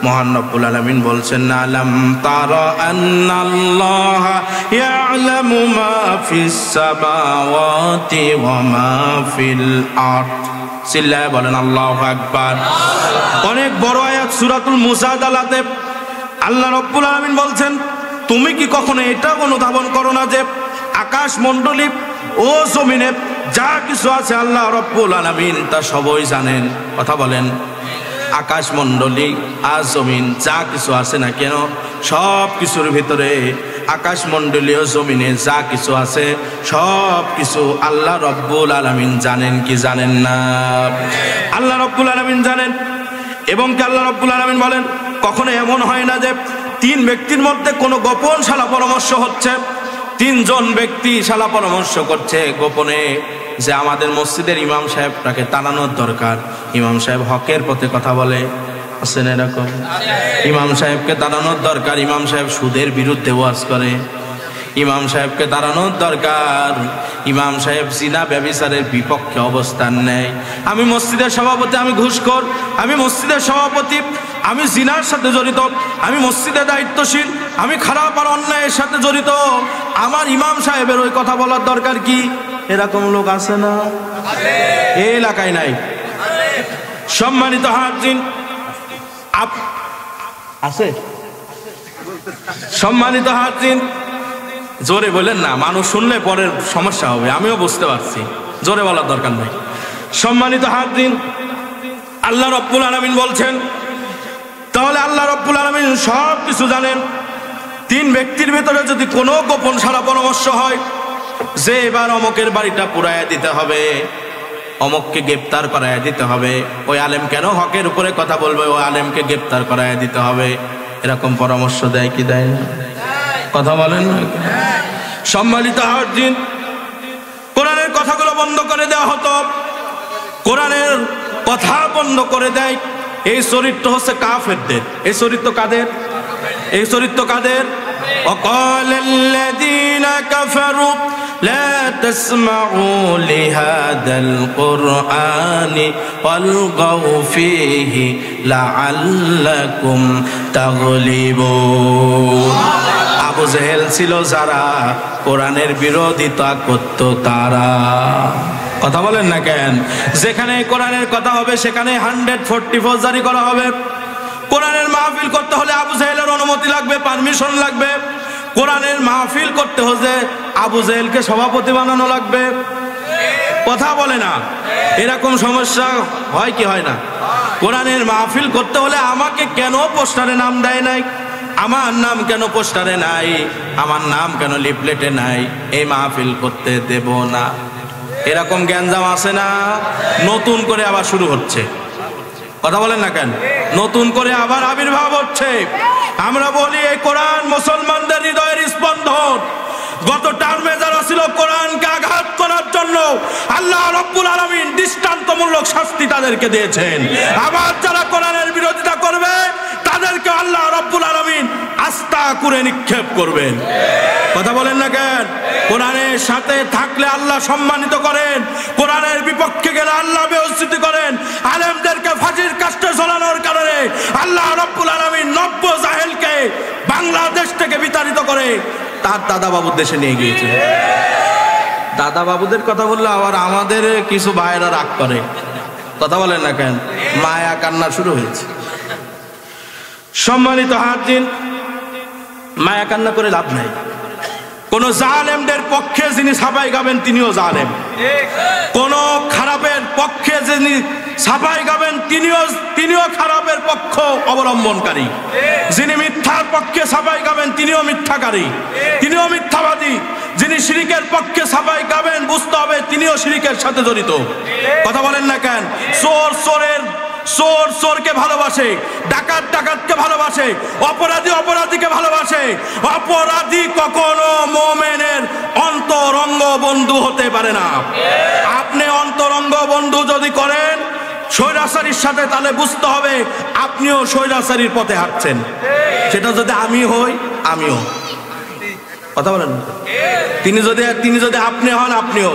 মহান রব্বুল আলামিন বলছেন, আলাম তারা আন্নাল্লাহা ইয়ালামু মা ফিস সামাওয়াতি ওয়া মা ফিল আরদ। চিল্লায়ে বলেন আল্লাহু আকবার। অনেক বড় আয়াত সূরাতুল মুজাদালাতে আল্লাহ রব্বুল আলামিন বলছেন, তুমি কি কখনো এটা অনুধাবন করো না যে আকাশ মণ্ডলী ও জমিনে যা কিছু আছে আল্লাহ রব্বুল আলামিন তা সবই জানেন। কথা বলেন, আকাশ মণ্ডলী আর জমিন যা কিছু আছে না কেন, সব কিছুর ভিতরে আকাশ মণ্ডলী ও জমিনে যা কিছু আছে সব কিছু আল্লাহ রব্বুল আলামিন জানেন কি জানেন না? আল্লাহ রব্বুল আলামিন জানেন। এবং কি আল্লাহ রব্বুল আলামিন বলেন, কখনো এমন হয় না যে তিন ব্যক্তির মধ্যে কোনো গোপন শালা পরামর্শ হচ্ছে, তিনজন ব্যক্তি শালা পরামর্শ করছে গোপনে যে আমাদের মসজিদের ইমাম সাহেবটাকে তাড়ানোর দরকার, ইমাম সাহেব হকের পথে কথা বলে, আছেন এরকম? ইমাম সাহেবকে তাড়ানোর দরকার, ইমাম সাহেব সুদের বিরুদ্ধে ওয়াজ করে, ইমাম সাহেবকে তাড়ানোর দরকার, ইমাম সাহেব জিনা ব্যভিচারের বিপক্ষে অবস্থান নেয়। আমি মসজিদের সভাপতি, আমি ঘুষখোর, আমি মসজিদের সভাপতি, আমি জিনার সাথে জড়িত, আমি মসজিদে দায়িত্বশীল, আমি খারাপ আর অন্যায়ের সাথে জড়িত, আমার ইমাম সাহেবের ওই কথা বলার দরকার কি? এরকম লোক আছে না? এই এলাকায় নাই। সম্মানিত হাজিরিন, আছে? সম্মানিত হাজিরিন, জোরে বলেন না, মানুষ শুনলে পরের সমস্যা হবে, আমিও বুঝতে পারছি, জোরে বলার দরকার নেই। সম্মানিত হাজিরিন, আল্লাহ রব্বুল আলামিন বলছেন, তাহলে আল্লাহ রব্বুল আলামিন সব কিছু জানেন। তিন ব্যক্তির ভেতরে যদি কোনো গোপন সারা পরামর্শ হয় যে এবার অমকের বাড়িটা পুরাইয়া দিতে হবে, অমককে গ্রেপ্তার করাইয়া দিতে হবে, ওই আলেম কেন হকের উপরে কথা বলবে, ওই আলেমকে গ্রেপ্তার করাইয়া দিতে হবে, এরকম পরামর্শ দেয় কি দেয় না? কথা বলেন না? সম্মানিত হাজিরিন, কোরআনের কথাগুলো বন্ধ করে দেওয়া হতো, কোরআনের কথা বন্ধ করে দেয়। এই চরিত্র হচ্ছে কাফেরদের। এই চরিত্র কাদের? এই চরিত্র কাদের? ওয়াকালাল্লাযীনা কাফারু লা তাসমাউ লিহাদাল কুরআনি ওয়ালগাউ ফীহি লাআল্লাকুম তাগলিবুন। আবু জেহেল ছিল যারা কোরআনের বিরোধিতা করত তারা। কথা বলেন না কেন? যেখানে কোরআনের কথা হবে সেখানে 144 জারি করা হবে। কোরআনের মাহফিল করতে হলে আবু জেহেলের অনুমতি লাগবে, পারমিশন লাগবে। কোরআনের মাহফিল করতে হলে আবু জেহেলকে সভাপতি বানানো লাগবে। কথা বলে না? এরকম সমস্যা হয় কি হয় না? কোরআনের মাহফিল করতে হলে আমাকে কেন পোস্টারে নাম দেয় নাই, আমার নাম কেন পোস্টারে নাই, আমার নাম কেন লিফলেটে নাই, এই মাহফিল করতে দেব না। এরকম গ্যাঞ্জাম আছে না? নতুন করে আবার শুরু হচ্ছে। কথা বলেন না কেন? নতুন করে আবার আবির্ভাব হচ্ছে। আমরা বলি এই কোরআন মুসলমানদের হৃদয়ের স্পন্দন। গত টার্মে যারা ছিল কোরআনকে আঘাত করার জন্য আল্লাহ রব্বুল আলামিন দৃষ্টান্তমূলক শাস্তি তাদেরকে দিয়েছেন। আবার যারা কোরআনের বিরোধিতা করবে তাদেরকে আল্লাহ রব্বুল আলামিন আস্থা করে নিক্ষেপ করবেন। কথা বলেন না কেন? কোরআনের সাথে থাকলে আল্লাহ সম্মানিত করেন, কোরআনের বিপক্ষে গেলে আল্লাহ বেইজ্জতি করেন। আলেমদেরকে ফাঁসির কাস্টে ঝোলানোর কারণে আল্লাহ রব্বুল আলামিন নব্য জাহেলকে বাংলাদেশ থেকে বিতাড়িত করে তার দাদা বাবুর দেশে নিয়ে গিয়েছে। দাদা বাবুদের কথা বললে আবার আমাদের কিছু ভাইয়েরা রাগ করে। কথা বলেন না কেন? মায়া কান্না শুরু হয়েছে। সম্মানিত হাজিরিন, মায়া কান্না করে লাভ নাই। কোন জালেমদের পক্ষে যিনি সাফাই গাবেন তিনিও জালেম, কোন খারাপের পক্ষে যিনি সাফাই গাবেন তিনিও খারাপের পক্ষ অবলম্বনকারী, যিনি মিথ্যার পক্ষে সাফাই গাবেন তিনিও মিথ্যাকারী, তিনিও মিথ্যাবাদী, যিনি শিরিকের পক্ষে সাফাই গাবেন বুঝতে হবে তিনিও শিরিকের সাথে জড়িত। কথা বলেন না কেন? চোর চোরকে ভালোবাসে, ডাকাত ডাকাতকে ভালোবাসে, অপরাধী অপরাধীকে ভালোবাসে। অপরাধী কখনো মুমিনের অন্তরঙ্গ বন্ধু হতে পারে না। আপনি অন্তরঙ্গ বন্ধু যদি করেন স্বৈরাচারীর সাথে, তাহলে বুঝতে হবে আপনিও স্বৈরাচারীর পথে হাঁটছেন। সেটা যদি আমি হই, আমিও। কথা বলেন? তিনি যদি আপনি হন, আপনিও।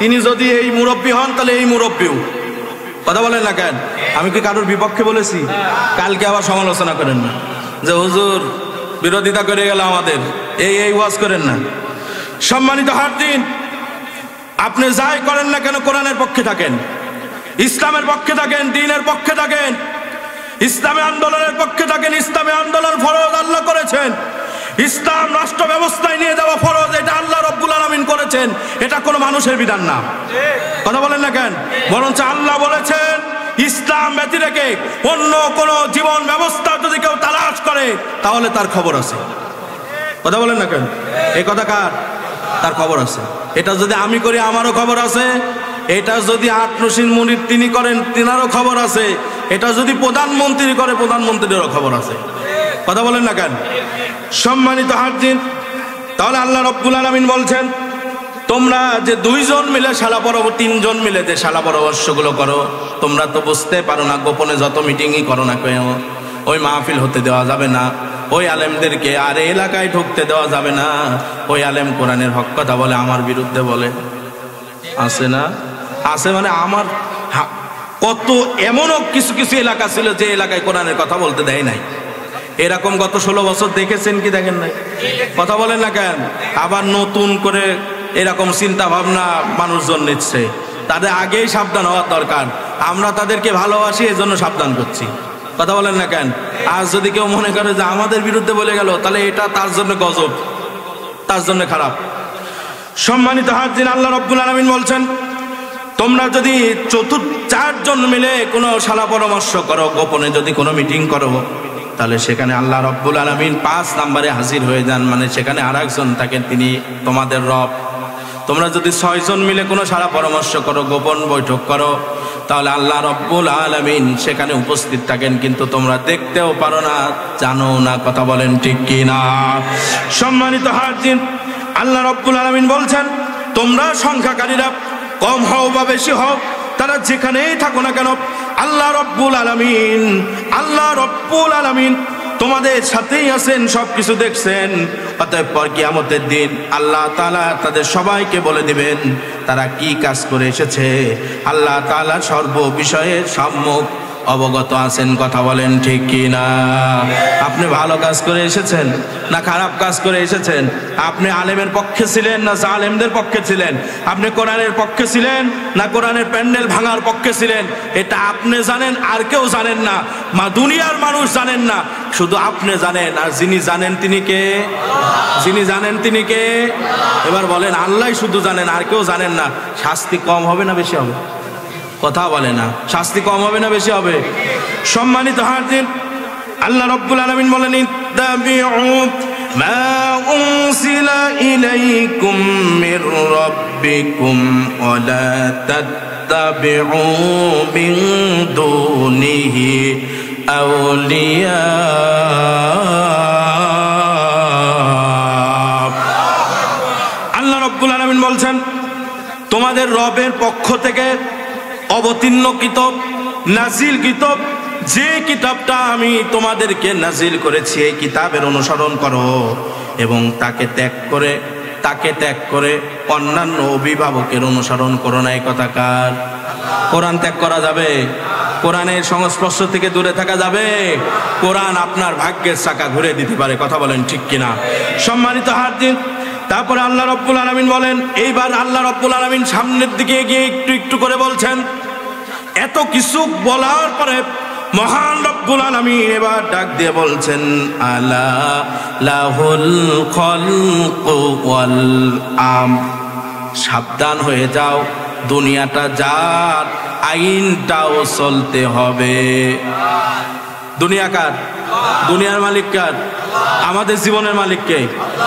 তিনি যদি এই মুরব্বী হন তাহলে এই মুরব্বীও। কথা বলেন না কেন? আমি কি কারোর বিপক্ষে বলেছি? কালকে আবার সমালোচনা করেন না যে হুজুর বিরোধিতা করে গেল আমাদের, এই ওয়াজ করেন না। সম্মানিত হাজিরিন, আপনি যাই করেন না কেন কোরআনের পক্ষে থাকেন, ইসলামের পক্ষে থাকেন, দ্বীনের পক্ষে থাকেন, ইসলামী আন্দোলনের পক্ষে থাকেন। ইসলামী আন্দোলন ফরজ আল্লাহ করেছেন, ইসলাম রাষ্ট্র ব্যবস্থায় নিয়ে যাওয়া ফরজ, এটা আল্লাহ রাব্বুল আলামিন করেছেন, এটা কোনো মানুষের বিধান না। কথা বলেন না কেন? বরঞ্চ আল্লাহ বলেছেন ইসলাম ব্যতি রেখে অন্য কোন জীবন ব্যবস্থা যদি কেউ তালাশ করে তাহলে তার খবর আছে। কথা বলেন না কেন? এই কথা কার? তার খবর আছে। এটা যদি আমি করি আমারও খবর আছে, এটা যদি আটনসিন মুনির তিনি করেন তিনারও খবর আছে, এটা যদি প্রধানমন্ত্রী করে প্রধানমন্ত্রীরও খবর আছে। কথা বলেন না কেন? সম্মানিত হাজির, তাহলে আল্লাহ রাব্বুল আলামিন বলছেন তোমরা যে 2 জন মিলে শালা পরব, 3 জন মিলে যে শালা পরামর্শগুলো করো, তোমরা তো বুঝতে পারো না, গোপনে যত মিটিংই করো না কেন ওই মাহফিল হতে দেওয়া যাবে না, ওই আলেমদেরকে আর এলাকায় ঢুকতে দেওয়া যাবে না। ওই আলেম কোরআনের হক কথা বলে, আমার বিরুদ্ধে বলে, আছে না? আছে মানে আমার কত এমনও কিছু কিছু এলাকা ছিল যে এলাকায় কোরআনের কথা বলতে দেয় নাই। এরকম গত 16 বছর দেখেছেন কি দেখেন নাই? কথা বলেন না কেন? আবার নতুন করে এরকম চিন্তা ভাবনা মানুষজন নিচ্ছে, তাদের আগেই সাবধান হওয়ার দরকার। আমরা তাদেরকে ভালোবাসি, এজন্য সাবধান করছি। কথা বলেন না কেন? আজ যদি কেউ মনে করে যে আমাদের বিরুদ্ধে বলে গেল, তাহলে এটা তার জন্য গজব, তার জন্য খারাপ। সম্মানিত হাজির, আল্লাহ রাব্বুল আলামিন বলছেন তোমরা যদি 4 জন মিলে কোনো শালা পরামর্শ করো, গোপনে যদি কোনো মিটিং করো, তাহলে সেখানে আল্লাহ রাব্বুল আলামিন 5 নম্বরে হাজির হয়ে যান, মানে সেখানে আরেকজন থাকেন, তিনি তোমাদের রব। তোমরা যদি 6 জন মিলে কোনো শালা পরামর্শ করো, গোপন বৈঠক করো, তাহলে আল্লাহ রাব্বুল আলামিন সেখানে উপস্থিত থাকেন, কিন্তু তোমরা দেখতেও পারো না, জানো না। কথা বলেন ঠিক কি না? সম্মানিত হাজির, আল্লাহ রাব্বুল আলামিন বলছেন তোমরা সংখ্যাকারীরা কম হও বা বেশি হও, তারা যেখানেই থাকো না কেন, আল্লাহ রাব্বুল আলামিন তোমাদের সাথেই আছেন, সবকিছু দেখছেন। অতএব পর কিয়ামতের দিন আল্লাহ তাআলা তাদের সবাইকে বলে দিবেন তারা কি কাজ করে এসেছে। আল্লাহ তাআলা সর্ব বিষয়ে সম্যক অবগত আছেন। কথা বলেন ঠিক কি না? আপনি ভালো কাজ করে এসেছেন না খারাপ কাজ করে এসেছেন? আপনি আলেমের পক্ষে ছিলেন না জালেমদের পক্ষে ছিলেন? আপনি কোরআনের পক্ষে ছিলেন না কোরআনের প্যান্ডেল ভাঙার পক্ষে ছিলেন? এটা আপনি জানেন, আর কেউ জানেন না, দুনিয়ার মানুষ জানেন না, শুধু আপনি জানেন। আর যিনি জানেন তিনি কে? যিনি জানেন তিনি কে? এবার বলেন, আল্লাহ শুধু জানেন, আর কেউ জানেন না। শাস্তি কম হবে না বেশি হবে? কথা বলে না। শাস্তি কম হবে না বেশি হবে? সম্মানিত হাজির, আল্লাহ রাব্বুল আলামিন বলেন ইত্তাবিউ মা উনসিলা ইলাইকুম মির রাব্বিকুম ওয়া লা তাত্তাবিউ মিন দুনিহি আউলিয়া। আল্লাহ রাব্বুল আলামিন বলছেন তোমাদের রবের পক্ষ থেকে অবতীর্ণ কিতাব, নাজিল কিতাব, যে কিতাবটা আমি তোমাদেরকে নাজিল করেছি, এই কিতাবের অনুসরণ করো এবং তাকে ত্যাগ করে অন্যান্য অভিভাবকের অনুসরণ করো না। এই কথা কার? কোরআন ত্যাগ করা যাবে? কোরআনের সংস্পর্শ থেকে দূরে থাকা যাবে? কোরআন আপনার ভাগ্যের চাকা ঘুরে দিতে পারে। কথা বলেন ঠিক কিনা? সম্মানিত হাজির, তারপরে আল্লাহ রাব্বুল আলামিন বলেন, এইবার আল্লাহ রাব্বুল আলামিন সামনের দিকে এগিয়ে একটু একটু করে বলছেন। এত কিছু বলার পরে মহান রব্বুল আলামিন এবার ডাক দিয়ে বলছেন আলা লাহুল খালকু ওয়াল আমর। সাবধান হয়ে যাও, দুনিয়াটা যার, আইনটাও চলতে হবে। দুনিয়া কার? দুনিয়ার মালিক কার? আমাদের জীবনের মালিক কে?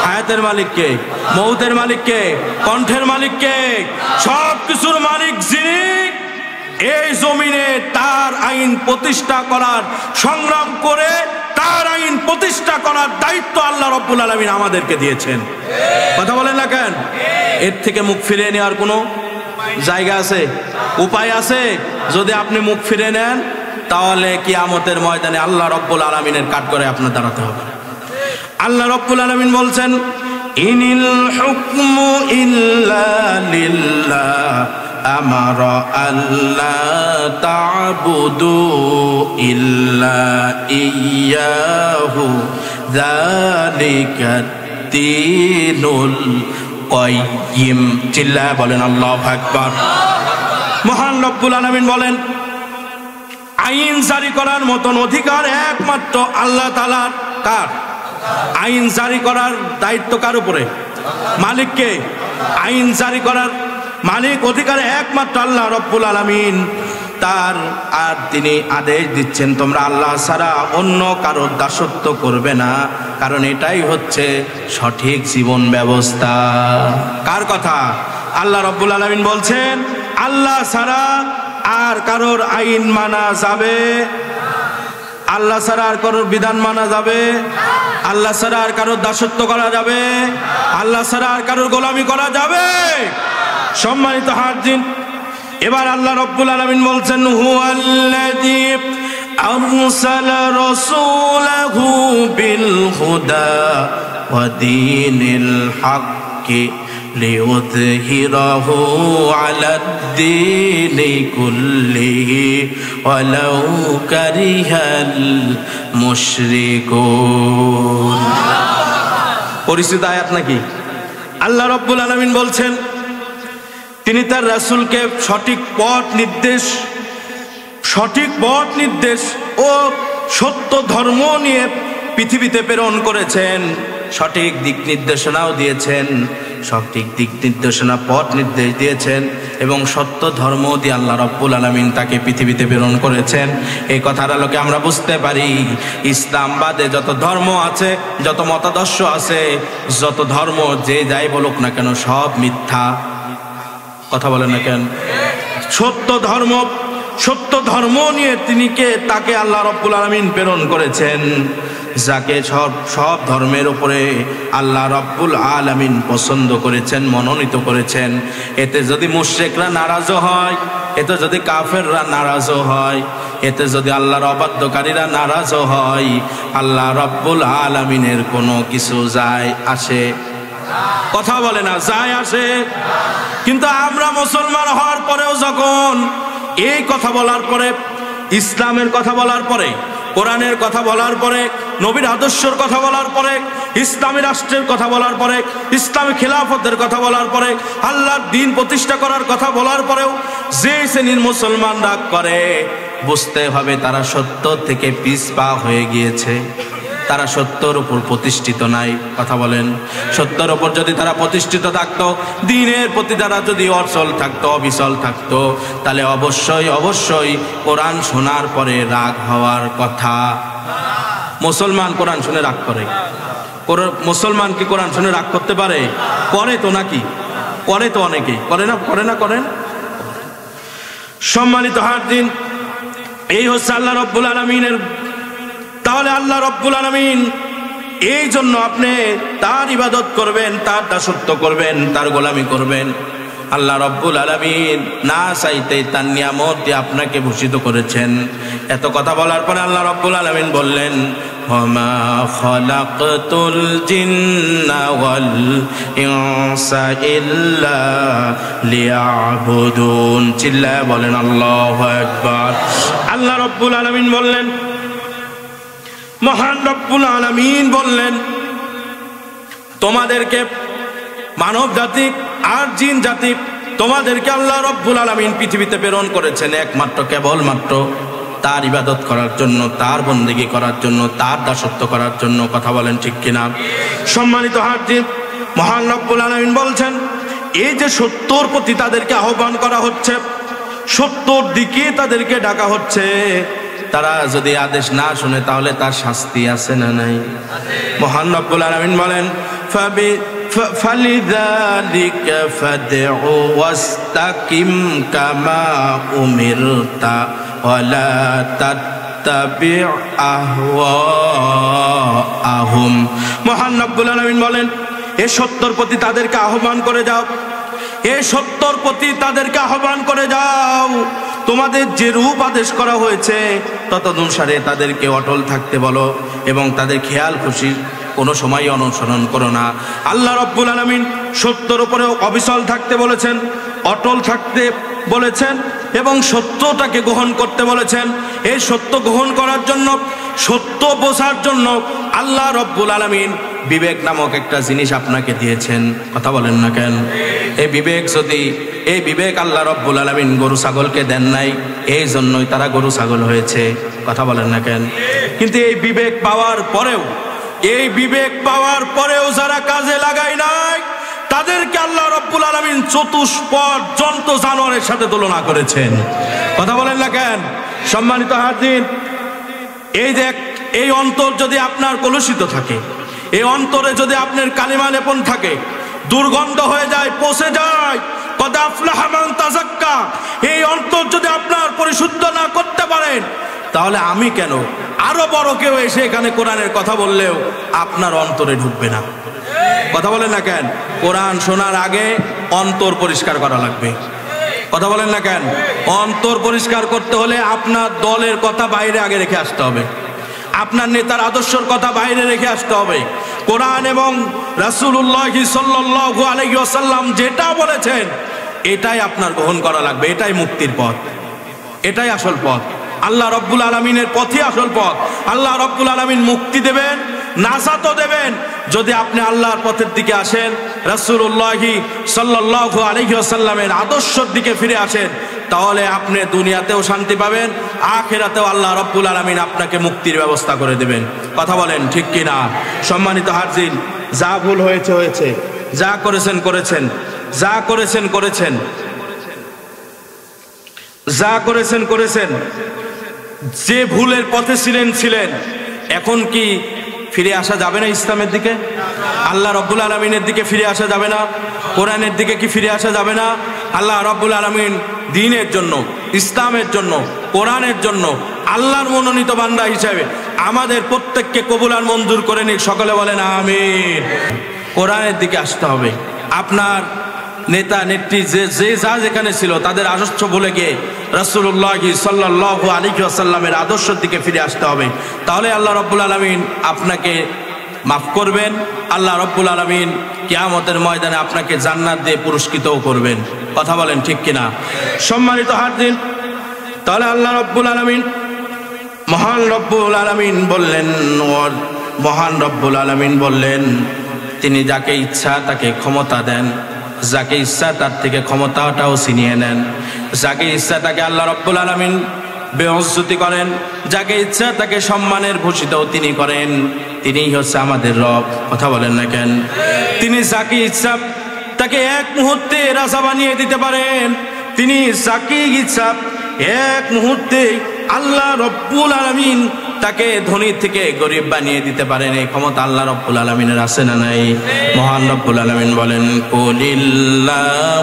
হায়াতের মালিক কে? মৌতের মালিক কে? কণ্ঠের মালিক কে? সব কিছুর মালিক যিনি, এই জমিনে তার আইন প্রতিষ্ঠা করার, সংগ্রাম করে তার আইন প্রতিষ্ঠা করার দায়িত্ব আল্লাহ রাব্বুল আলামিন আমাদেরকে দিয়েছেন। কথা বলেন না কেন? এর থেকে মুখ ফিরিয়ে নেওয়ার কোনো জায়গা আছে? উপায় আছে? যদি আপনি মুখ ফিরে নেন তাহলে কিয়ামতের ময়দানে আল্লাহ রাব্বুল আলামিনের কাঠগড়ায় আপনার দাঁড়াতে হবে। আল্লাহ রাব্বুল আলামিন বলছেন ইনিল হুকমু ইল্লা লিল্লাহ আমারা আল্লা তা'বুদু ইল্লা ইয়্যাহু যালিকাদ দীনুল কাইয়্যিম। চিল্লায় বলেন আল্লাহু আকবার। মহান রব্বুল আলামিন বলেন, আইন জারি করার মতন অধিকার একমাত্র আল্লাহ তাআলার। কার? আইন জারি করার দায়িত্ব কার উপরে? মালিককে। আইন জারি করার মালিক অধিকার একমাত্র আল্লাহ রব্বুল আলামিন তার। আর তিনি আদেশ দিচ্ছেন তোমরা আল্লাহ ছাড়া অন্য কারোর দাসত্ব করবে না, কারণ এটাই হচ্ছে সঠিক জীবন ব্যবস্থা। কার কথা? আল্লাহ রব্বুল আলামিন বলছেন আল্লাহ ছাড়া আর কারোর আইন মানা যাবে, আল্লাহ ছাড়া আর কারোর বিধান মানা যাবে, আল্লাহ ছাড়া আর কারোর দাসত্ব করা যাবে, আল্লাহ ছাড়া আর কারোর গোলামি করা যাবে। সম্মানিত হাজির, এবার আল্লাহ রব্বুল আলামিন বলছেন হুয়াল্লাযী আরসালা রাসূলাহু বিল হুদা ওয়া দীনিল হাক্কি লিইয়ুযহিরাহু আলাদ-দীনি কুল্লিহি ওয়ালাউ কারিহাল মুশরিকুন। পরিচিত আয়াত নাকি? আল্লাহ রব্বুল আলামিন বলছেন তিনি তার রাসূলকে সঠিক পথ নির্দেশ ও সত্য ধর্ম নিয়ে পৃথিবীতে প্রেরণ করেছেন, সঠিক দিক নির্দেশনাও দিয়েছেন, সঠিক দিক নির্দেশনা পথ নির্দেশ দিয়েছেন এবং সত্য ধর্ম দিয়ে আল্লাহ রব্বুল আলামিন তাকে পৃথিবীতে প্রেরণ করেছেন। এই কথার আলোকে আমরা বুঝতে পারি ইসলাম বাদে যত ধর্ম আছে, যত মতাদর্শ আছে, যত ধর্ম যে যাই বলুক না কেন সব মিথ্যা। কথা বলেন না কেন? সত্য ধর্ম নিয়ে তাকে আল্লাহ রব্বুল আলামিন প্রেরণ করেছেন, যাকে সব ধর্মের উপরে আল্লাহ রব্বুল আলামিন পছন্দ করেছেন, মনোনীত করেছেন। এতে যদি মুশরিকরা নারাজ হয়, এতে যদি কাফেররা নারাজ হয়, এতে যদি আল্লাহর অবাধ্যকারীরা নারাজ হয়, আল্লাহ রব্বুল আলামিনের কোনো কিছু যায় আসে? কথা বলে না, যায় আসে? কিন্তু আমরা মুসলমান হওয়ার পরেও যখন এই কথা বলার পরে, ইসলামের কথা বলার পরে, কোরআনের কথা বলার পরে, নবীর আদর্শের কথা বলার পরে, ইসলামী রাষ্ট্রের কথা বলার পরে, ইসলামী খিলাফতের কথা বলার পরে, আল্লাহর দ্বীন প্রতিষ্ঠা করার কথা বলার পরেও যে শ্রেণীর মুসলমান রাগ করে, বুঝতে হবে তারা সত্য থেকে পিছপা হয়ে গিয়েছে, তারা সত্যের উপর প্রতিষ্ঠিত নাই। কথা বলেন, সত্যের উপর যদি তারা প্রতিষ্ঠিত থাকতো, দ্বীনের প্রতি তারা যদি অচল থাকতো, অবিচল থাকতো, তাহলে অবশ্যই কোরআন শোনার পরে রাগ হওয়ার কথা। মুসলমান কোরআন শুনে রাগ করে? মুসলমান কি কোরআন শুনে রাগ করতে পারে? করে তো নাকি? করে তো অনেকেই। করেন। সম্মানিত হাজির, এই হচ্ছে আল্লাহ রব্বুল আলামিনের। তাহলে আল্লাহ রব্বুল আলামিন এই জন্য আপনি তার ইবাদত করবেন, তার দাসত্ব করবেন, তার গোলামি করবেন। আল্লাহ রব্বুল আলামিন না চাইতে তার নিয়ামত দিয়ে আপনাকে ভূষিত করেছেন। এত কথা বলার পরে আল্লাহ রব্বুল আলামিন বললেন ওয়ামা খালাকতুল জিন্না ওয়াল ইনসা ইল্লা লিয়াবুদুন। চিল্লায় বলেন আল্লাহু আকবার। আল্লাহ রব্বুল আলামিন বললেন, মহান রব্বুল আলামিন বললেন তোমাদেরকে, মানব জাতি আর জিন জাতি, তোমাদেরকে আল্লাহ রব্বুল আলামিন পৃথিবীতে প্রেরণ করেছেন একমাত্র কেবলমাত্র তার ইবাদত করার জন্য, তার বন্দেগী করার জন্য, তার দাসত্ব করার জন্য। কথা বলেন ঠিক কিনা? সম্মানিত হাজির, মহান রব্বুল আলামিন বলছেন এই যে সত্যর প্রতি তাদেরকে আহ্বান করা হচ্ছে, সত্যর দিকে তাদেরকে ডাকা হচ্ছে, তারা যদি আদেশ না শুনে তাহলে তার শাস্তি আছে না নাই? মহান রব্বুল আলামিন বলেন ফালিযালিকা ফাদউ ওয়াস্তাকিম কামা উমিরতা ওয়ালা তাত্তাবি আহওয়াআহুম। মহান রব্বুল আলামিন বলেন এই সত্যর প্রতি তাদেরকে আহ্বান করে যাও, এই সত্যর প্রতি তাদেরকে আহ্বান করে যাও, তোমাদের যে রূপ আদেশ করা হয়েছে তত অনুসারে তাদেরকে অটল থাকতে বলো এবং তাদের খেয়াল খুশি কোনো সময় অনুসরণ করো না। আল্লাহ রাব্বুল আলামিন সত্যের উপরে অবিচল থাকতে বলেছেন, অটল থাকতে বলেছেন এবং সত্যটাকে গ্রহণ করতে বলেছেন। এই সত্য গ্রহণ করার জন্য, সত্য বোঝার জন্য আল্লাহ রাব্বুল আলামিন বিবেক নামক একটা জিনিস আপনাকে দিয়েছেন। কথা বলেন না কেন? এই বিবেক আল্লাহ রাব্বুল আলামিন গরু ছাগলকে দেন নাই, এই জন্যই তারা গরু ছাগল হয়েছে। কথা বলেন না কেন? কিন্তু এই বিবেক পাওয়ার পরেও যারা কাজে লাগায় নাই, তাদেরকে আল্লাহ রাব্বুল আলামিন চতুষ্পদ জন্তু জানোয়ারের সাথে তুলনা করেছেন। কথা বলেন না কেন? সম্মানিত হাজির, এই অন্তর যদি আপনার কলুষিত থাকে, এই অন্তরে যদি আপনার কালিমা লেপন থাকে, দুর্গন্ধ হয়ে যায়, পচে যায়, কদ আফলাহা মান তাযাক্কা, এই অন্তর যদি আপনার পরিশুদ্ধ না করতে পারেন, তাহলে আমি কেন, আরো বড় কেউ এসে এখানে কোরআনের কথা বললেও আপনার অন্তরে ঢুকবে না। কথা বলেন না কেন? কোরআন শোনার আগে অন্তর পরিষ্কার করা লাগবে। কথা বলেন না কেন? অন্তর পরিষ্কার করতে হলে আপনার দলের কথা বাইরে আগে রেখে আসতে হবে, আপনার নেতার আদর্শের কথা বাইরে রেখে আসতে হবে। কোরআন এবং রাসূলুল্লাহ সাল্লাল্লাহু আলাইহি ওয়াসাল্লাম যেটা বলেছেন এটাই আপনার গ্রহণ করা লাগবে। এটাই মুক্তির পথ, এটাই আসল পথ। আল্লাহ রাব্বুল আলামিনের পথই আসল পথ। আল্লাহ রাব্বুল আলামিন মুক্তি দেবেন, নাজাতও দেবেন যদি আপনি আল্লাহর পথের দিকে আসেন, রাসূলুল্লাহ সাল্লাল্লাহু আলাইহি ওয়াসাল্লামের আদর্শের দিকে ফিরে আসেন, তাহলে আপনি দুনিয়াতেও শান্তি পাবেন, আখিরাতেও আল্লাহ রাব্বুল আলামিন আপনাকে মুক্তির ব্যবস্থা করে দেবেন। কথা বলেন ঠিক কিনা? সম্মানিত হাজির, যা ভুল হয়েছে হয়েছে, যা করেছেন করেছেন, যা করেছেন করেছেন, যা করেছেন করেছেন, যে ভুলের পথে ছিলেন, এখন কি ফিরে আসা যাবে না ইসলামের দিকে? আল্লাহ রাব্বুল আলামিনের দিকে ফিরে আসা যাবে না? কোরআনের দিকে কি ফিরে আসা যাবে না? আল্লাহ রাব্বুল আলামিন দ্বীনের জন্য, ইসলামের জন্য, কোরআনের জন্য আল্লাহর মনোনীত বান্দা হিসেবে আমাদের প্রত্যেককে কবুল আর মঞ্জুর করে নিক। সকলে বলেন আমিন। কোরআনের দিকে আসতে হবে। আপনার নেতা নেত্রী যে যা যেখানে ছিল তাদের আদর্শ ভুলে গিয়ে রাসূলুল্লাহ সাল্লাল্লাহু আলাইহি ওয়াসাল্লামের আদর্শের দিকে ফিরে আসতে হবে। তাহলে আল্লাহ রাব্বুল আলামিন আপনাকে মাফ করবেন। আল্লাহ রাব্বুল আলামিন কিয়ামতের ময়দানে আপনাকে জান্নাত দিয়ে পুরস্কৃতও করবেন। কথা বলেন ঠিক কিনা? সম্মানিত হাজির, তাহলে আল্লাহ রাব্বুল আলামিন, মহান রব্বুল আলামিন বললেন তিনি যাকে ইচ্ছা তাকে ক্ষমতা দেন, যাকে ইচ্ছা তার থেকে ক্ষমতাটাও ছিনিয়ে নেন, যাকে ইচ্ছা তাকে আল্লাহ রাব্বুল আলামিন বেইজ্জতি করেন, যাকে ইচ্ছা তাকে সম্মানের ভূষিতও তিনি করেন। তিনিই হচ্ছে আমাদের রব। কথা বলেন না কেন? তিনি যাকে ইচ্ছা তাকে এক মুহূর্তে রাজা বানিয়ে দিতে পারেন। তিনি যাকে ইচ্ছা এক মুহূর্তে আল্লাহ রাব্বুল আলামিন তাকে ধনী থেকে গরিব বানিয়ে দিতে পারেন। এই ক্ষমতা আল্লাহ রাব্বুল আলামিনের আছে না নাই? মহান রাব্বুল আলামিন বলেন, কুলিল্লাহুম্মা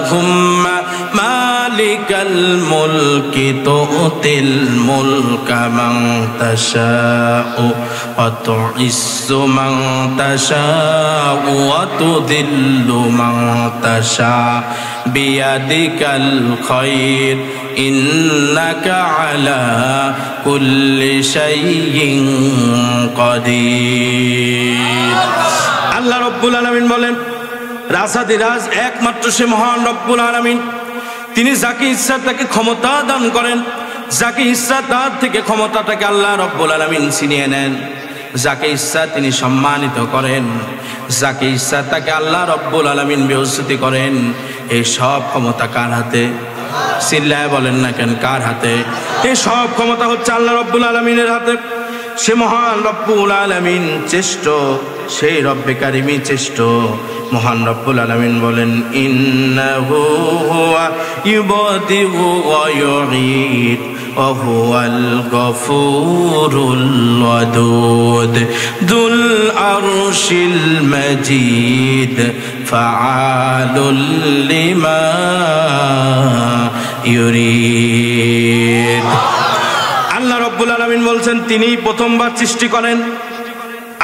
মালিকাল মুলকি তুতিল মুলকা মান তাশাউ ওয়া তুইজ্জু মান তাশাউ ওয়া তুযিল্লু মান তাশা বিয়াদিকাল খায়র ইন্নাকা আলা কুল্লি শাইইন কাদির। আল্লাহ রাব্বুল আলামিন বলেন, রাজাদিরাজ একমাত্র সে মহান রব্বুল আলামিন। তিনি যাকে ইচ্ছা তাকে ক্ষমতা দান করেন, যাকে ইচ্ছা তার থেকে ক্ষমতাটাকে আল্লাহ রাব্বুল আলামিন ছিনিয়ে নেন, যাকে ইচ্ছা তিনি সম্মানিত করেন, যাকে ইচ্ছা তাকে আল্লাহ রাব্বুল আলামিন বেইজ্জতি করেন। এই সব ক্ষমতা কার হাতে? চিল্লায় বলেন না কেন, কার হাতে? এই সব ক্ষমতা হচ্ছে আল্লাহ রাব্বুল আলামিনের হাতে। সে মহান রব্বুল আলামিন শ্রেষ্ঠ, সেই রব্বে কারিমই শ্রেষ্ঠ। মহান রব্বুল আলামিন বলেন, ইন্নাহু হুয়া ইউবদিউ ওয়া ইউঈদ ওয়া হুয়াল গফুরুল ওয়াদুদ যুল আরশিল মাজিদ ফাআলুল লিমা ইউরিদ। আল্লাহ রাব্বুল আলামিন বলছেন তিনি প্রথমবার সৃষ্টি করেন,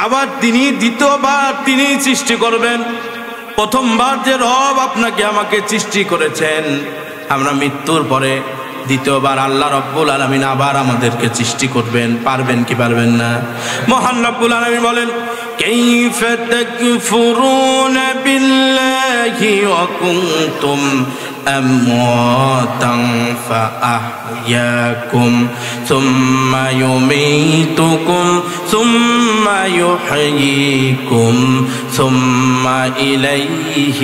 আবার তিনি দ্বিতীয়বার তিনি সৃষ্টি করবেন। প্রথমবার যে রব আপনাকে আমাকে সৃষ্টি করেছেন, আমরা মৃত্যুর পরে দ্বিতীয়বার আল্লাহ রাব্বুল আলামিন আবার আমাদেরকে সৃষ্টি করবেন। পারবেন কি পারবেন না? মহান রাব্বুল আলামিন বলেন, كيف تكفرون بالله وكنتم أمواتا فأحياكم ثم يميتكم ثم يحييكم ثم إليه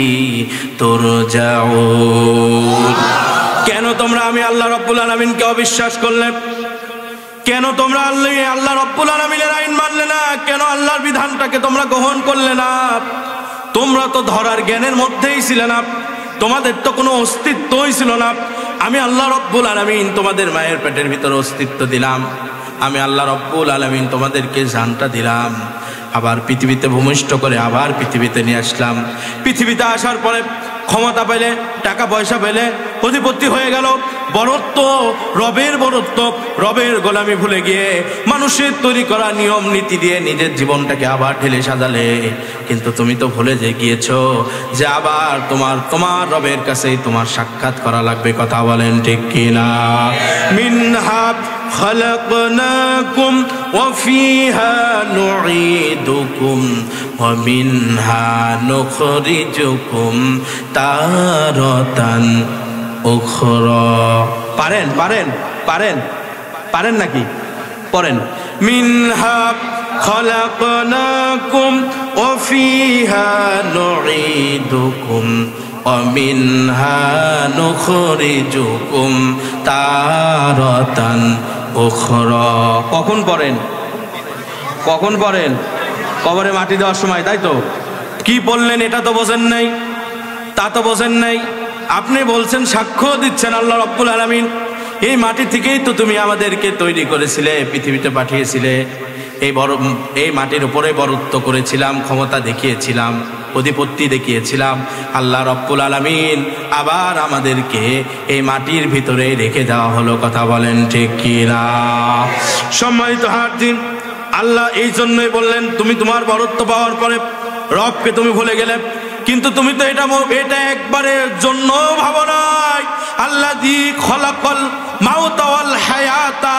ترجعون কেন তোমরা আমি আল্লাহ রাব্বুল আলামিনকে অবিশ্বাস করলে? কেন তোমরা আল্লাহ রাব্বুল আলামিনের আইন মানলে না? কেন আল্লাহর বিধানটাকে তোমরা গ্রহণ করলে না? তোমরা তো ধরার জ্ঞানের মধ্যেই ছিলে না, তোমাদের তো কোনো অস্তিত্বই ছিল না। আমি আল্লাহ রাব্বুল আলামিন তোমাদের মায়ের পেটের ভিতরে অস্তিত্ব দিলাম, আমি আল্লাহ রাব্বুল আলামিন তোমাদেরকে জানটা দিলাম, আবার পৃথিবীতে ভূমিষ্ঠ করে আবার পৃথিবীতে নিয়ে আসলাম। পৃথিবীতে আসার পরে ক্ষমতা পেলে, টাকা পয়সা পেলে, অধিপতি হয়ে গেল, বরত্ব, রবের বরত্ব, রবের গোলামি ভুলে গিয়ে মানুষের তৈরি করা নিয়ম নীতি দিয়ে নিজের জীবনটাকে আবার ঢেলে সাজালে। কিন্তু তুমি তো ভুলে গিয়েছো যে আবার তোমার রবের কাছেই তোমার সাক্ষাৎ করা লাগবে। কথা বলেন ঠিক কিনা? মিনহা خلقناكم وفيها نعيدكم ومنها نخرجكم تارة أخرى পারেন পারেন পারেন পারেন নাকি? পড়েন। মিনহা خلقناكم وفيها نعيدكم ومنها نخرجكم تارة أخرى কখন পড়েন? কখন পড়েন? কবরে মাটি দেওয়ার সময়, তাই তো? কি বললেন এটা তো বোঝেন নাই, তা তো বোঝেন নাই। আপনি বলছেন, সাক্ষ্য দিচ্ছেন আল্লাহ রাব্বুল আলামিন, এই মাটি থেকেই তো তুমি আমাদেরকে তৈরি করেছিলে, পৃথিবীতে পাঠিয়েছিলে, এই মাটির উপরে বরত্ব করেছিলাম, ক্ষমতা দেখিয়েছিলাম, অধিপতি দেখিয়েছিলাম। আল্লাহ রাব্বুল আলামিন আবার আমাদেরকে এই মাটির ভিতরে রেখে দেওয়া হলো। কথা বলেন ঠিক কিনা? সম্মানিত হাজির, আল্লাহ এই জন্যই বললেন, তুমি তোমার বরত্ব পাওয়ার পরে রবকে তুমি ভুলে গেলে, কিন্তু তুমি তো এটা একবারের জন্য ভাবো নাই। আল্লাযী খলাকাল মাউতা ওয়াল হায়াতা,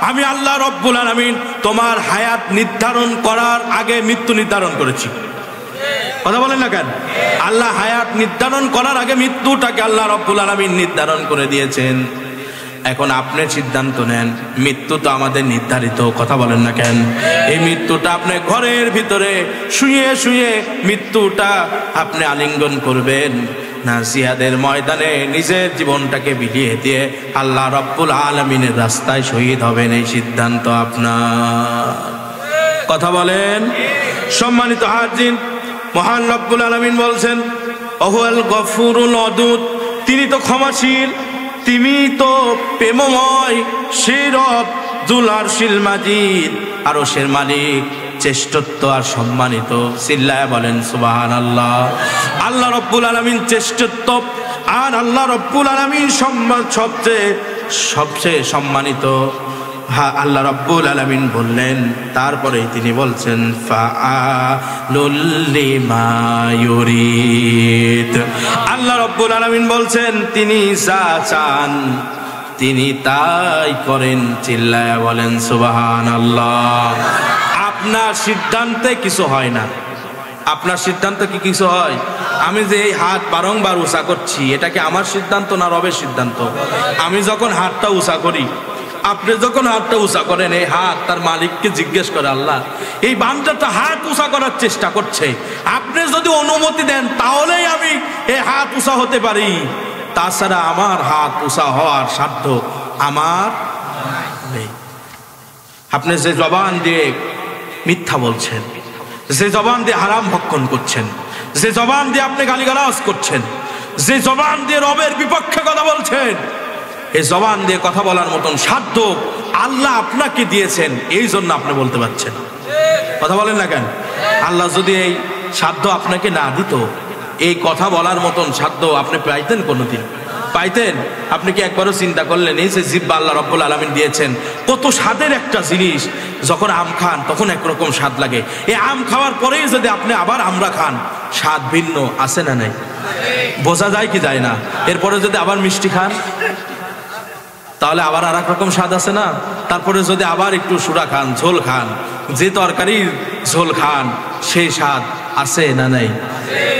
আমি আল্লাহ রাব্বুল আলামিন তোমার হায়াত নির্ধারণ করার আগে মৃত্যু নির্ধারণ করেছি। কথা বলেন না কেন? আল্লাহ হায়াত নির্ধারণ করার আগে মৃত্যুটাকে আল্লাহ রাব্বুল আলামিন নির্ধারণ করে দিয়েছেন। এখন আপনি সিদ্ধান্ত নেন, মৃত্যু তো আমাদের নির্ধারিত। কথা বলেন না কেন? এই মৃত্যুটা আপনি ঘরের ভিতরে শুয়ে শুয়ে মৃত্যুটা আপনি আলিঙ্গন করবেন না জিহাদের ময়দানে নিজের জীবনটাকে বিলিয়ে দিয়ে আল্লাহ রাব্বুল আলামিনের রাস্তায় শহীদ হবেন? এই সিদ্ধান্ত আপনার। কথা বলেন। সম্মানিত হাজির, মহান রব্বুল আলামিন বলছেন, ওহুয়াল গফুরুল ওয়াদুদ, তিনি তো ক্ষমাশীল, তিনি তো প্রেমময়, সেই রব যুল আরশিল মাজিদ, আরশের মালিক, শ্রেষ্ঠত্ব আর সম্মানিত। চিল্লায়া বলেন সুবহানাল্লাহ। আল্লাহ রব্বুল আলামিন শ্রেষ্ঠত্ব, আর আল্লাহ রব্বুল আলামিন সবচেয়ে সম্মানিত। হ্যাঁ, আল্লাহ রাব্বুল আলামিন বললেন, তারপরে তিনি বলছেন ফাআলুল লিমা ইউরিদ। আল্লাহ রাব্বুল আলামিন বলছেন, তিনি যা চান তিনি তাই করেন। চিল্লায়া বলেন সুবহানাল্লাহ। আপনার সিদ্ধান্তে কিছু হয় না। আপনার সিদ্ধান্ত কি কিছু হয়? আমি যে এই হাত বারংবার উঁচা করছি, এটা কি আমার সিদ্ধান্ত না রবের সিদ্ধান্ত? আমি যখন হাতটা উঁচা করি, আপনি যখন হাতটা উঁচা করেন, এই হাত তার মালিককে জিজ্ঞেস করে, আল্লাহ এই বান্দাটা হাত উঁচা করার চেষ্টা করছে, আপনি যদি অনুমতি দেন তাহলেই আমি এই হাত উঁচা হতে পারি, তাছাড়া আমার হাত উঁচা হওয়ার সাধ্য আমার নেই। আপনি যে জবান দিয়ে মিথ্যা বলছেন, যে জবান দিয়ে হারাম ভক্ষণ করছেন, যে জবান দিয়ে আপনি গালিগালাজ করছেন, যে জবান দিয়ে রবের বিপক্ষে কথা বলছেন, এই জবান দিয়ে কথা বলার মতন সাধ্য আল্লাহ আপনাকে দিয়েছেন, এই জন্য আপনি বলতে পারছেন। কথা বলেন না কেন? আল্লাহ যদি এই সাধ্য আপনাকে না দিত, এই কথা বলার মতন সাধ্য আপনি পাইতেন কোনোদিন? পাইতেন? আপনি কি একবারও চিন্তা করলেন এই যে জিহ্বা আল্লাহ রাব্বুল আলামিন দিয়েছেন, কত স্বাদের একটা জিনিস। যখন আম খান তখন একরকম স্বাদ লাগে, এই আম খাওয়ার পরেই যদি আপনি আবার আমরা খান, স্বাদ ভিন্ন আছে না নাই? বোঝা যায় কি যায় না? এরপরে যদি আবার মিষ্টি খান তাহলে আবার আর এক রকম স্বাদ আছে না? তারপরে যদি আবার একটু সুরা খান, ঝোল খান, যে তরকারির ঝোল খান সেই স্বাদ আছে না নাই?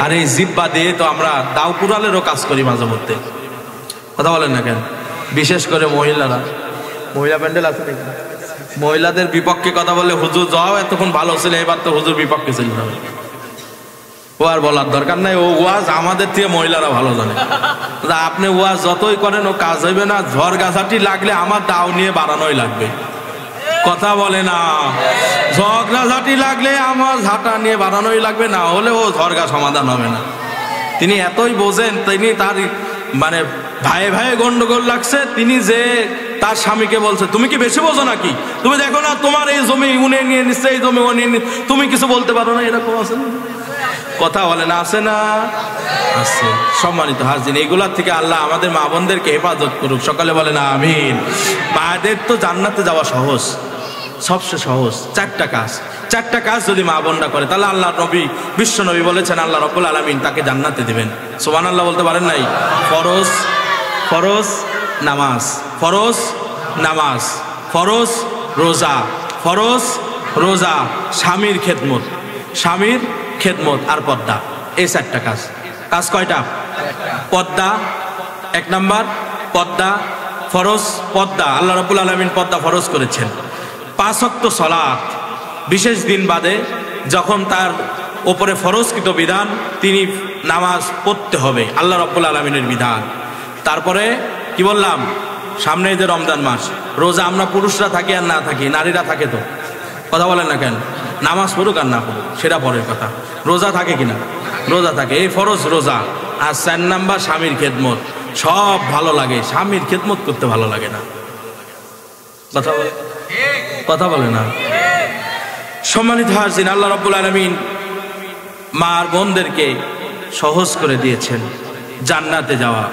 আর এই জিব্বা দিয়ে তো আমরা দাও কুড়ালেরও কাজ করি মাঝে মধ্যে। কথা বলেন না কেন? বিশেষ করে মহিলারা, মহিলা প্যান্ডেল আছে নাকি? মহিলাদের বিপক্ষে কথা বললে হুজুর যাও এতক্ষণ ভালো ছিল, এবার তো হুজুর বিপক্ষে ছিল না। ও আর বলার দরকার নাই, ও ওয়াজ আমাদের থেকে মহিলারা ভালো জানে। আপনি ওয়াজ যতই করেন ও কাজ হইবে না। ঝড় গাছাটি লাগলে আমার দাও নিয়ে বাড়ানোই লাগবে। কথা বলে না, ঝগড়াঝাটি লাগলে আমার ঝাঁটা নিয়ে বাড়ানোই লাগবে, না হলে ও ঝড়গা সমাধান হবে না। তিনি এতই বোঝেন, তিনি তার মানে ভাইয়ে ভাইয়ে গন্ডগোল লাগছে, তিনি যে তার স্বামীকে বলছে তুমি কি বেশি বোঝো নাকি? তুমি দেখো না তোমার এই জমি উনি নিয়ে নিচ্ছে, এই জমি উনি, তুমি কিছু বলতে পারো না, এরকম আছে না? কথা বলে না, আছে না? আছে। সম্মানিত হাজির, এগুলার থেকে আল্লাহ আমাদের মা বোনদেরকে হেফাজত করুক। সকালে বলে না আমিন। মায়েদের তো জান্নাতে যাওয়া সহজ, সবচেয়ে সহজ। চারটা কাজ যদি মা বোনরা করে তাহলে আল্লাহ নবী, বিশ্ব নবী বলেছেন আল্লাহ রাব্বুল আলামিন তাকে জান্নাতে দিবেন। সুবহানাল্লাহ বলতে পারেন নাই? ফরজ নামাজ, ফরজ নামাজ, ফরজ রোজা, ফরজ রোজা, স্বামীর খেদমত আর পর্দা। এই চারটা কাজ। কাজ কয়টা? পর্দা এক নাম্বার, পর্দা ফরজ। পর্দা আল্লাহ রাব্বুল আলামিন পর্দা ফরজ করেছেন। 5 ওয়াক্ত সালাত বিশেষ দিন বাদে যখন তার উপরে ফরজকৃত বিধান, তিনি নামাজ পড়তে হবে, আল্লাহ রাব্বুল আলামিনের বিধান। তারপরে কি বললাম, সামনে যে রমজান মাস, রোজা আমরা পুরুষরা থাকি আর না থাকি, নারীরা থাকে তো। কথা বলেন না কেন? নামাজ পড়ুক আর না পড়ুক সেটা পরের কথা, রোজা থাকে কিনা? রোজা থাকে, এই ফরজ রোজা। আর 4 নাম্বার স্বামীর খেদমত। সব ভালো লাগে, স্বামীর খেদমত করতে ভালো লাগে না। কথা বলে না। সম্মানিত হাজির, আল্লাহ রাব্বুল আলামিন মা আর বোনদেরকে সহজ করে দিয়েছেন জান্নাতে যাওয়া।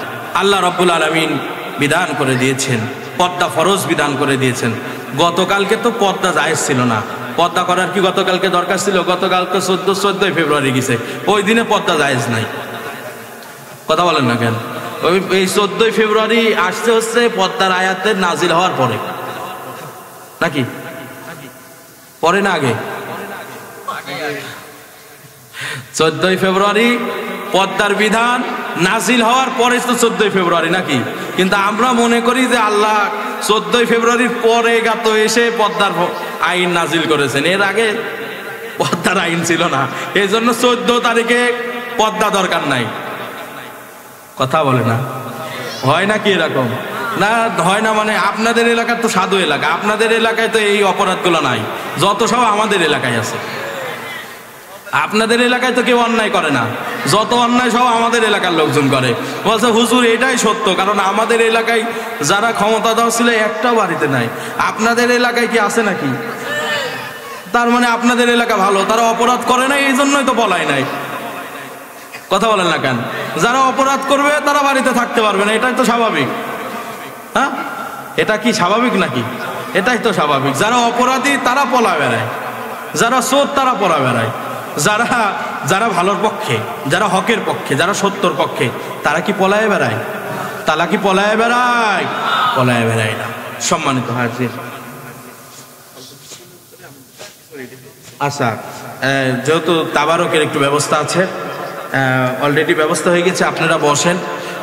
আল্লাহ রাব্বুল আলামিন বিধান করে দিয়েছেন, পর্দা ফরজ বিধান করে দিয়েছেন। গতকালকে তো পর্দা জায়েজ ছিল না। পর্দা করার কি গতকালকে দরকার ছিল? গতকালকে 14ই ফেব্রুয়ারি গেছে, ওই দিনে পর্দা জায়েজ নাই। কথা বলেন না কেন? এই 14ই ফেব্রুয়ারি আসতে হচ্ছে পর্দার আয়াতের নাজিল হওয়ার পরে, নাকি পরে না আগে? 14ই ফেব্রুয়ারি পর্দার বিধান নাজিল হওয়ার পরে তো 14ই ফেব্রুয়ারি, নাকি? কিন্তু আমরা মনে করি যে আল্লাহ 14ই ফেব্রুয়ারির পরে গাতো এসে পর্দার আইন নাজিল করেছেন। এর আগে পর্দার আইন ছিল না, এই জন্য 14 তারিখে পর্দা দরকার নাই। কথা বলে না, হয় নাকি এরকম? না হয় না, মানে আপনাদের এলাকা তো সাধু এলাকা, আপনাদের এলাকায় তো এই অপরাধগুলো নাই, যত সব আমাদের এলাকায় আছে। আপনাদের এলাকায় তো কেউ অন্যায় করে না, যত অন্যায় সব আমাদের এলাকার লোকজন করে। বলছে হুজুর এটাই সত্য, কারণ আমাদের এলাকায় যারা ক্ষমতা দেওয়া ছিল একটাও বাড়িতে নাই। আপনাদের এলাকায় কি আছে নাকি? তার মানে আপনাদের এলাকা ভালো, তারা অপরাধ করে নাই, এই জন্যই তো বলাই নাই। কথা বলেন না কেন? যারা অপরাধ করবে তারা বাড়িতে থাকতে পারবে না, এটাই তো স্বাভাবিক। হ্যাঁ, এটা কি স্বাভাবিক নাকি? এটাই তো স্বাভাবিক। যারা অপরাধী তারা পলা বেড়ায়, যারা চোর তারা পলা বেড়ায়, যারা ভালোর পক্ষে, যারা হকের পক্ষে, যারা সত্যর পক্ষে, তারা কি পলায় বেড়ায়? তারা কি পলায় বেড়ায়? পলায় বেড়ায় না। সম্মানিত হাজির, আচ্ছা, যেহেতু তাবারকের একটু ব্যবস্থা আছে, অলরেডি ব্যবস্থা হয়ে গেছে, আপনারা বসেন।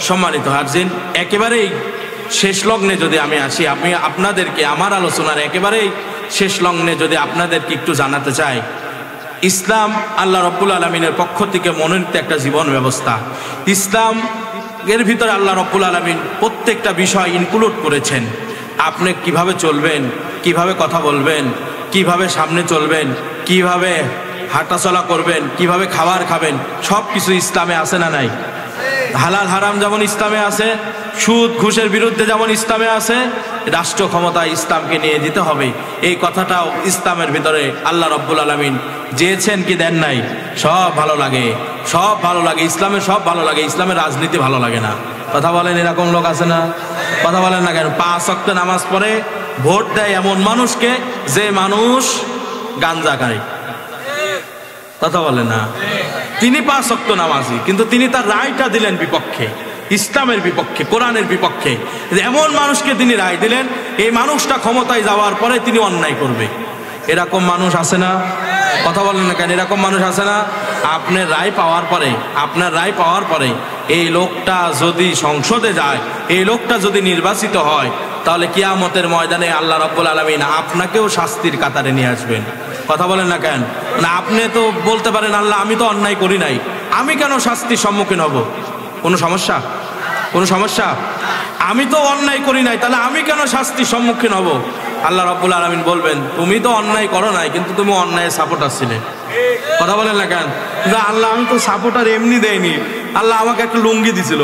সম্মানিত হাজির, একেবারেই শেষ লগ্নে যদি আমি আসি, আমি আপনাদেরকে আমার আলোচনার একেবারেই শেষ লগ্নে যদি আপনাদেরকে একটু জানাতে চাই, ইসলাম আল্লাহ রাব্বুল আলামিনের পক্ষ থেকে মনোনীত একটা জীবন ব্যবস্থা। ইসলাম এর ভিতরে আল্লাহ রাব্বুল আলামিন প্রত্যেকটা বিষয় ইনক্লুড করেছেন। আপনি কিভাবে চলবেন, কিভাবে কথা বলবেন, কিভাবে সামনে চলবেন, কিভাবে হাঁটাচলা করবেন, কিভাবে খাবার খাবেন, সব কিছু ইসলামে আছে না নাই? হালাল হারাম যেমন ইসলামে আছে, সুদ ঘুষের বিরুদ্ধে যেমন ইসলামে আছে, রাষ্ট্র ক্ষমতা ইসলামকে নিয়ে দিতে হবে, এই কথাটাও ইসলামের ভিতরে আল্লাহ রাব্বুল আলামিন চেয়েছেন কি দেন নাই? সব ভালো লাগে, সব ভালো লাগে, ইসলামের সব ভালো লাগে, ইসলামের রাজনীতি ভালো লাগে না। কথা বলেন, এরকম লোক আছে না? কথা বলেন না কেন? 5 ওয়াক্ত নামাজ পড়ে ভোট দেয় এমন মানুষকে যে মানুষ গাঞ্জা খায়। কথা বলে না? তিনি 5 ওয়াক্ত নামাজি, কিন্তু তিনি তার রায়টা দিলেন বিপক্ষে, ইসলামের বিপক্ষে, কোরআনের বিপক্ষে। এমন মানুষকে তিনি রায় দিলেন, এই মানুষটা ক্ষমতায় যাওয়ার পরে তিনি অন্যায় করবে, এরকম মানুষ আছে না? কথা বলেন না কেন? এরকম মানুষ আছে না? আপনার রায় পাওয়ার পরে এই লোকটা যদি সংসদে যায়, এই লোকটা যদি নির্বাচিত হয়, তাহলে কিয়ামতের ময়দানে আল্লাহ রাব্বুল আলামিন আপনাকেও শাস্তির কাতারে নিয়ে আসবেন। কথা বলেন না কেন? না, আপনি তো বলতে পারেন আল্লাহ আমি তো অন্যায় করি নাই, আমি কেন শাস্তির সম্মুখীন হব? কোনো সমস্যা? আমি তো অন্যায় করি নাই, তাহলে আমি কেন শাস্তির সম্মুখীন হব? আল্লাহ রাব্বুল আলামিন বলবেন তুমি তো অন্যায় করো নাই, কিন্তু তুমি অন্যায়ের সাপোর্টার ছিলে। কথা বলেন না কেন? আল্লাহ আমি তো সাপোর্টার এমনি দেয়নি, আল্লাহ আমাকে একটা লুঙ্গি দিছিল,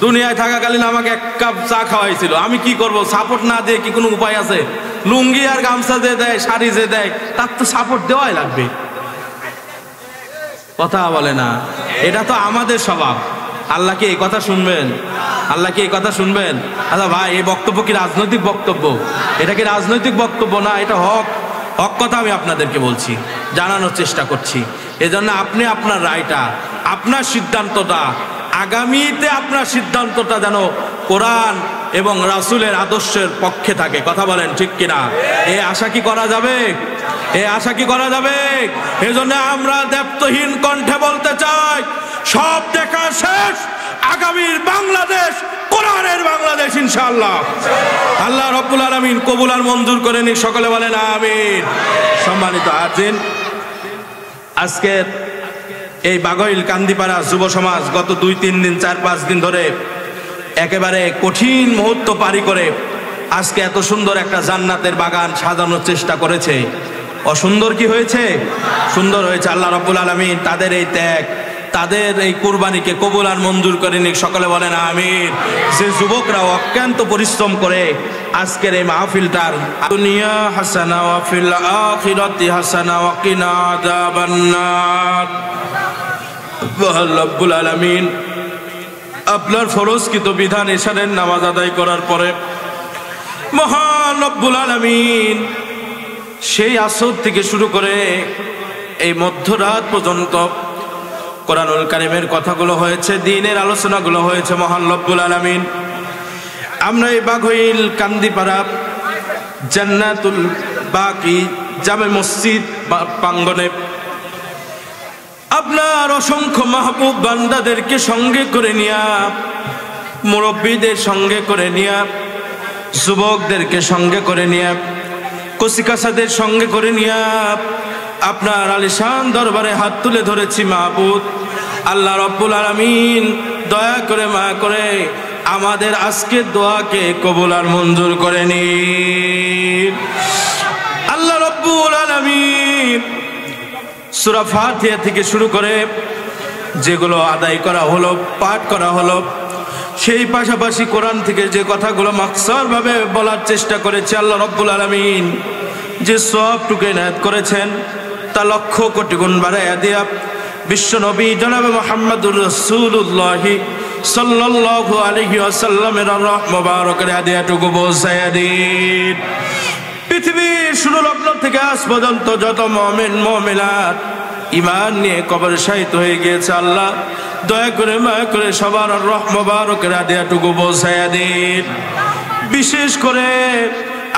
দুনিয়ায় থাকাকালীন আমাকে এক কাপ চা খাওয়াইছিল, আমি কি করব? সাপোর্ট না দিয়ে কি কোনো উপায় আছে? লুঙ্গি আর গামছা যে দেয়, শাড়ি যে দেয়, তার তো সাপোর্ট দেওয়াই লাগবে। কথা বলে না, এটা তো আমাদের স্বভাব। আল্লাহ কি এই কথা শুনবেন? আচ্ছা ভাই, এই বক্তব্য কি রাজনৈতিক বক্তব্য? এটা কি রাজনৈতিক বক্তব্য না, এটা হক কথা আমি আপনাদেরকে বলছি, জানানোর চেষ্টা করছি। এজন্য আপনি আপনার রায়টা, আপনার সিদ্ধান্তটা, আগামীতে আপনার সিদ্ধান্তটা যেন কোরআন এবং রাসূলের আদর্শের পক্ষে থাকে। কথা বলেন ঠিক কিনা? এই আশা কি করা যাবে? এজন্য আমরা দেবত্বহীন কণ্ঠে বলতে চাই, সব দেখা শেষ, আগামীর বাংলাদেশ কোরআনের বাংলাদেশ ইনশাআল্লাহ। আল্লাহ রাব্বুল আলামিন কবুল আর মঞ্জুর করে নিক, সকলে বলেন আমিন। সম্মানিত হাজির, আজকের এই বাঘইল কান্দিপাড়া যুব সমাজ গত 2-3 দিন 4-5 দিন ধরে একেবারে কঠিন মুহূর্ত পারি করে আজকে এত সুন্দর একটা জান্নাতের বাগান সাজানোর চেষ্টা করেছে। অসুন্দর কি হয়েছে? সুন্দর হয়েছে। আল্লাহ রাব্বুল আলামিন তাদের এই ত্যাগ, তাদের এই কুরবানিকে কবুল আর মঞ্জুর করে নিক, সকলে বলেন আমিন। যে যুবকরা অক্লান্ত পরিশ্রম করে আজকের এই মাহফিলটার দুনিয়া হাসানা ওয়া ফিল আখিরাতি হাসানা ওয়া কিনা আযাবান্নার। রব্বুল আলামিন আপনার ফরজকৃত বিধান এশারের নামাজ আদায় করার পরে মহান রব্বুল আলামিন সেই আসর থেকে শুরু করে এই মধ্যরাত পর্যন্ত কোরআনুল কারীমের কথাগুলো হয়েছে, দ্বীনের আলোচনাগুলো হয়েছে। মহান রব্বুল আলামিন আমরা এই বাঘইল কান্দিপাড়া জান্নাতুল বাকি জামে মসজিদ প্রাঙ্গণে আপনার অসংখ্য মাহবুব বান্দাদেরকে সঙ্গে করে নিয়া, মুরব্বীদের সঙ্গে করে নিয়া, যুবকদেরকে সঙ্গে করে নিয়া, কচিকাচাদের সঙ্গে করে নিয়া আপনার আলিশান দরবারে হাত তুলে ধরেছি। মাহবুব আল্লাহ রাব্বুল আলামিন দয়া করে মায়া করে আমাদের আজকের দোয়াকে কবুল আর মঞ্জুর করে নিন। আল্লাহ রাব্বুল আলামিন সূরা ফাতিহা থেকে শুরু করে যেগুলো আদায় করা হলো, পাঠ করা হলো, সেই পাশাপাশি কোরআন থেকে যে কথাগুলো মাকসার ভাবে বলার চেষ্টা করেছে, আল্লাহ রাব্বুল আলামিন যে সওয়াবটুকু ইনায়াত করেছেন তা লক্ষ কোটি গুণ বাড়াইয়া দিয়া বিশ্ব নবী জনাবে মুহাম্মদুর রাসূলুল্লাহ সাল্লাল্লাহু আলাইহি ওয়াসাল্লামের রহ মুবারকের হাদিয়াটুকু পৌঁছাইয়া দিন। পৃথিবীর শুরু লগ্ন থেকে আজ পর্যন্ত যত মুমিন মুমিনাত ঈমান নিয়ে কবরে শায়িত হয়ে গিয়েছে, আল্লাহ দয়া করে মায়া করে সবার রহ মুবারকের হাদিয়াটুকু পৌঁছাইয়া দিন। বিশেষ করে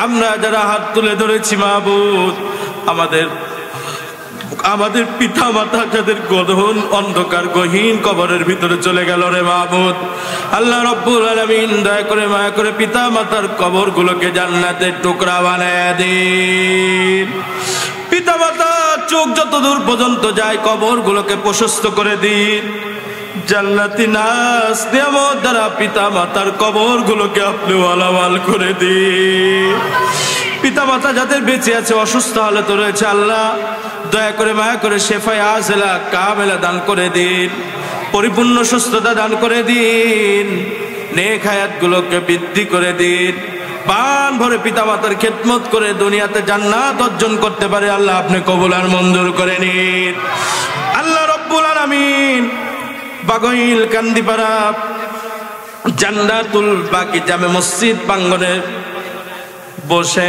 আমরা যারা হাত তুলে ধরেছি মাহবুব, আমাদের পিতা মাতা যাদের গহন অন্ধকার গহীন কবরের ভিতরে চলে গেল রে মাহবুব, আল্লাহ রাব্বুল আলামিন দয়া করে মায়া করে পিতা মাতার কবরগুলোকে জান্নাতের টুকরা বানায় দিন। পিতা মাতা চোখ যত দূর পর্যন্ত যায় কবরগুলোকে প্রশস্ত করে দিন। জান্নাতি নাস নিয়ামত দ্বারা পিতা মাতার কবরগুলোকে আপনি ওয়ালাওয়াল করে দিন। পিতা মাতা যাদের বেঁচে আছে অসুস্থ হালতে রয়েছে, আল্লাহ দয়া করে মায়া করে শেফায়ে আজলা কামেলা দান করে দিন, পরিপূর্ণ সুস্থতা দান করে দিন, নেক হায়াতগুলোকে বৃদ্ধি করে দিন। প্রাণ ভরে পিতা মাতার খেদমত করে দুনিয়াতে জান্নাত অর্জন করতে পারে আল্লাহ আপনি কবুল আর মঞ্জুর করে নিন। আল্লাহ রাব্বুল আলামিন বাঘইল কান্দিপাড়া জান্নাতুল বাকি জামে মসজিদ প্রাঙ্গণে বসে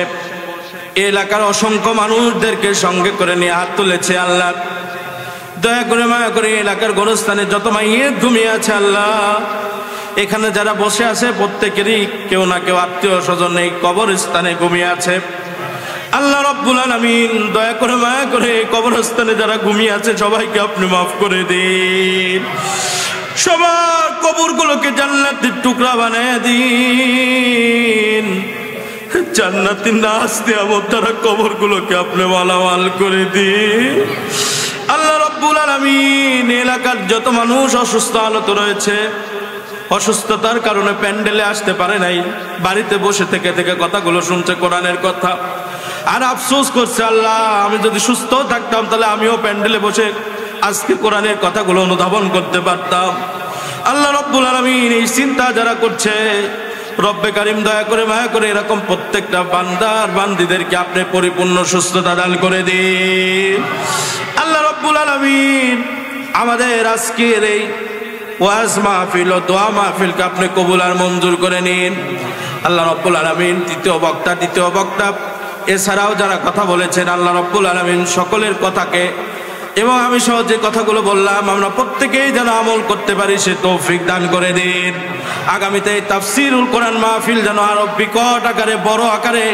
এলাকার অসংখ্য মানুষদেরকে সঙ্গে করে নিয়ে হাত তুলেছে। আল্লাহ দয়া করে মায়া করে এলাকার গোরস্থানে যত মাইয়ের ঘুমিয়ে আছে, আল্লাহ এখানে যারা বসে আছে প্রত্যেকেরই কেউ না কেউ আত্মীয় স্বজন এই কবরস্থানে ঘুমিয়ে আছে। আল্লাহ রাব্বুল আলামিন দয়া করে মায়া করে কবরস্থানে যারা ঘুমিয়ে আছে সবাইকে আপনি মাফ করে দিন, সবার কবরগুলোকে জান্নাতের টুকরা বানায় দিন, জান্নাতি নাচ নিয়ামত দ্বারা কবরগুলোকে আপনি মালামাল করে দিন। আল্লাহ রাব্বুল আলামিন এলাকার যত মানুষ অসুস্থ হালতে রয়েছে, অসুস্থতার কারণে প্যান্ডেলে আসতে পারে নাই, বাড়িতে বসে থেকে থেকে কথাগুলো শুনছে কোরআনের কথা, আর আফসোস করছে আল্লাহ আমি যদি সুস্থ থাকতাম তাহলে আমিও প্যান্ডেলে বসে আজকে কোরআনের কথাগুলো অনুধাবন করতে পারতাম। আল্লাহ রাব্বুল আলামিন এই চিন্তা যারা করছে, রব্বে কারিম দয়া করে মায়া করে এরকম প্রত্যেকটা বান্দার বান্দিদেরকে আপনি পরিপূর্ণ সুস্থতা দান করে দিন। আল্লাহ রাব্বুল আলামিন আমাদের আজকের এই ওয়াজ মাহফিল ও দোয়া মাহফিলকে আপনি কবুল আর মঞ্জুর করে নিন। আল্লাহ রাব্বুল আলামিন দ্বিতীয় বক্তা এছাড়াও যারা কথা বলেছেন, আল্লাহ রাব্বুল আলামিন সকলের কথাকে এবং আমি সহ যে কথাগুলো বললাম আমরা প্রত্যেকেই যেন আমল করতে পারি সে তৌফিক দান করে দিন। আগামীতে এই তাফসীরুল কোরআন মাহফিল যেন আরো বিকট আকারে বড় আকারে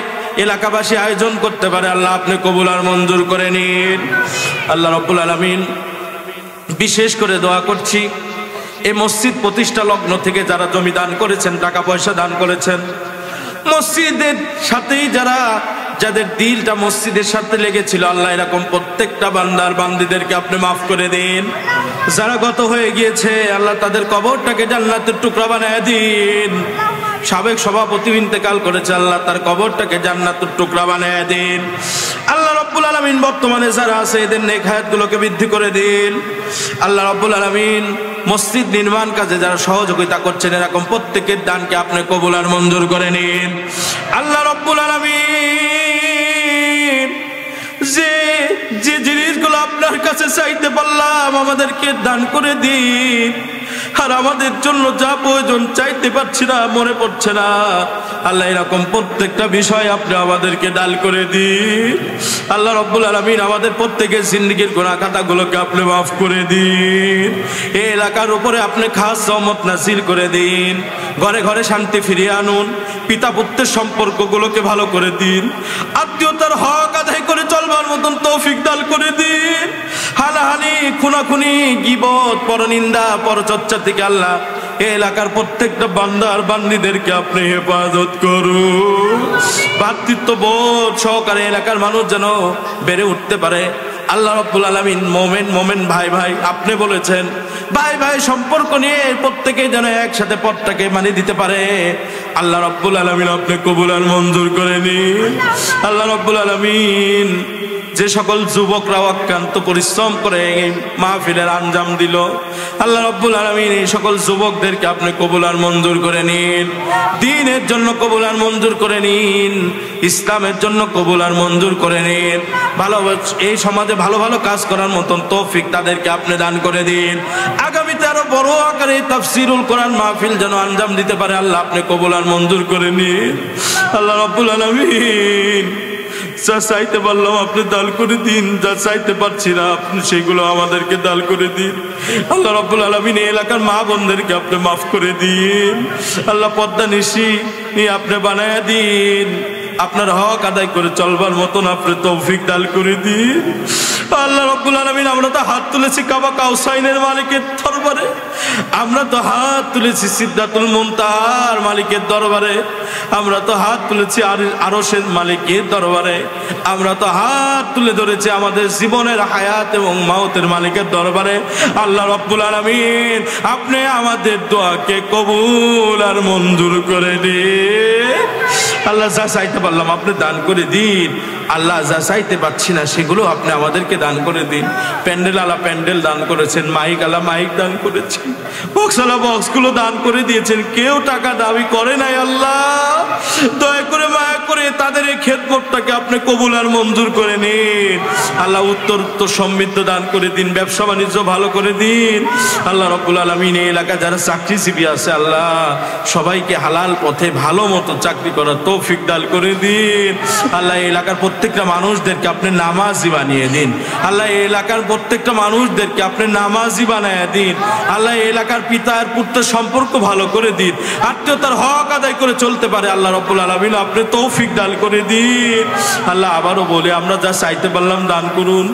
এলাকাবাসী আয়োজন করতে পারে আল্লাহ আপনি কবুল আর মঞ্জুর করে নিন। আল্লাহ রাব্বুল আলামিন বিশেষ করে দোয়া করছি এই মসজিদ প্রতিষ্ঠা লগ্ন থেকে যারা জমি দান করেছেন, টাকা পয়সা দান করেছেন, মসজিদের সাথেই যাদের দিলটা মসজিদের সাথে লেগেছিল আল্লাহ এরকম প্রত্যেকটা বান্দার বান্দিদেরকে আপনি মাফ করে দিন। যারা গত হয়ে গিয়েছে আল্লাহ তাদের কবরটাকে জান্নাতের টুকরা বানায় দিন। সাবেক সভাপতি ইন্তেকাল করেছে আল্লাহ তার কবরটাকে জান্নাতের টুকরা বানায় দিন। আল্লাহ রাব্বুল আলামিন বর্তমানে যারা আছে এদের নেক হায়াতগুলোকে বৃদ্ধি করে দিন। আল্লাহ রাব্বুল আলামিন মসজিদ নির্মাণ কাজে যারা সহযোগিতা করছেন এরকম প্রত্যেকের দানকে আপনি কবুল আর মঞ্জুর করে নিন। আল্লাহ রাব্বুল আলামিন যে জিনিসগুলো আপনার কাছে চাইতে পারলাম আমাদেরকে দান করে দিন, আর আমাদের জন্য যা প্রয়োজন চাইতে পারছি না, মনে পড়ছে না আল্লাহ এরকম প্রত্যেকটা বিষয় আপনি আমাদেরকে দান করে দিন। আল্লাহ রাব্বুল আলামিন আমাদের প্রত্যেকের জিন্দেগীর গুনাহ খাতাগুলোকে আপনি মাফ করে দিন। এই এলাকার উপরে আপনি খাস রহমত নাযিল করে দিন। ঘরে ঘরে শান্তি ফিরিয়ে আনুন। পিতা পুত্রের সম্পর্কগুলোকে ভালো করে দিন। আত্মীয়তার হক আদায় করে চলবার মতন তৌফিক দান করে দিন। হানাহানি খুনাখুনি গীবত পরনিন্দা পরচর্চা থেকে আল্লাহ এই এলাকার প্রত্যেকটা বান্দার বান্দিদেরকে আপনি হেফাজত করুন। ভ্রাতৃত্ববোধ সহকারে এলাকার মানুষ যেন বেড়ে উঠতে পারে। আল্লাহ রাব্বুল আলামিন মোমেন ভাই আপনি বলেছেন ভাই সম্পর্ক নিয়ে প্রত্যেকে যেন একসাথে পথটাকে মানে দিতে পারে। আল্লাহ রাব্বুল আলামিন আপনি কবুল আর মঞ্জুর করে নিন। আল্লাহ রাব্বুল আলামিন যে সকল যুবকরা অক্লান্ত পরিশ্রম করে এই মাহফিলের আঞ্জাম দিল, আল্লাহ রাব্বুল আলামিন এই সকল যুবকদেরকে আপনি কবুল আর মঞ্জুর করে নিন। দ্বীনের জন্য কবুল আর মঞ্জুর করে নিন। ইসলামের জন্য কবুল আর মঞ্জুর করে নিন। এই সমাজে ভালো ভালো কাজ করার মতন তৌফিক তাদেরকে আপনি দান করে দিন। আগামীতে আরো বড় আকারে তাফসীরুল কোরআন মাহফিল যেন আঞ্জাম দিতে পারে আল্লাহ আপনি কবুল আর মঞ্জুর করে নিন। আল্লাহ রাব্বুল আলামিন যা চাইতে পারলাম আপনি দান করে দিন, যা চাইতে পারছি না আপনি সেগুলো আমাদেরকে দান করে দিন। আল্লাহ রাব্বুল আলামিন এই এলাকার মা বোনদেরকে আপনি মাফ করে দিন। আল্লাহ পর্দা নিশি আপনি বানায়া দিন। আপনার হক আদায় করে চলবার মতন আপনি তৌফিক দান করে দিন। আল্লাহ রাব্বুল আলামিন আমরা তো হাত তুলেছি কাবা কাউসাইনের মালিকের দরবারে, আমরা তো হাত তুলেছি সিদরাতুল মুনতাহার মালিকের দরবারে, আমরা তো হাত তুলেছি আরশের মালিকের দরবারে, আমরা তো হাত তুলে ধরেছি আমাদের জীবনের হায়াত এবং মাউতের মালিকের দরবারে। আল্লাহ রাব্বুল আলামিন আপনি আমাদের দোয়াকে কবুল আর মঞ্জুর করে দিন। আল্লাহ যা চাইতে পারলাম আপনি দান করে দিন। আল্লাহ যা চাইতে পাচ্ছি না সেগুলো আপনি আমাদেরকে দান করে দিন। প্যান্ডেল আলা প্যান্ডেল দান করেছেন, মাইক আলা মাইক দান করেছেন, বক্স আলা বক্সগুলো দান করে দিয়েছেন, কেউ টাকা দাবি করে নাই। আল্লাহ দয়া করে মায়া করে তাদের এই খেদমতটাকে আপনি কবুল আর মঞ্জুর করে নিন। আল্লাহ উত্তর সমৃদ্ধ দান করে দিন, ব্যবসা বাণিজ্য ভালো করে দিন। আল্লাহ রাব্বুল আলামিন এই এলাকায় যারা চাকরিজীবী আছে আল্লাহ সবাইকে হালাল পথে ভালো মতো চাকরি করার তৌফিক দান করে দিন। আল্লাহ এই এলাকার প্রত্যেকটা মানুষদেরকে আপনি নামাজি বানিয়ে দিন। আল্লাহ এই এলাকার প্রত্যেকটা মানুষদেরকে আপনি নামাজি বানিয়ে দিন। আল্লাহ এই এলাকার পিতা আর পুত্রের সম্পর্ক ভালো করে দিন, আত্মীয়তার হক আদায় করে চলতে পারে আল্লাহ রাব্বুল আলামিন আপনি তৌফিক দান করে দিন। আল্লাহ আবারও বলে আমরা যা চাইতে পারলাম দান করুন,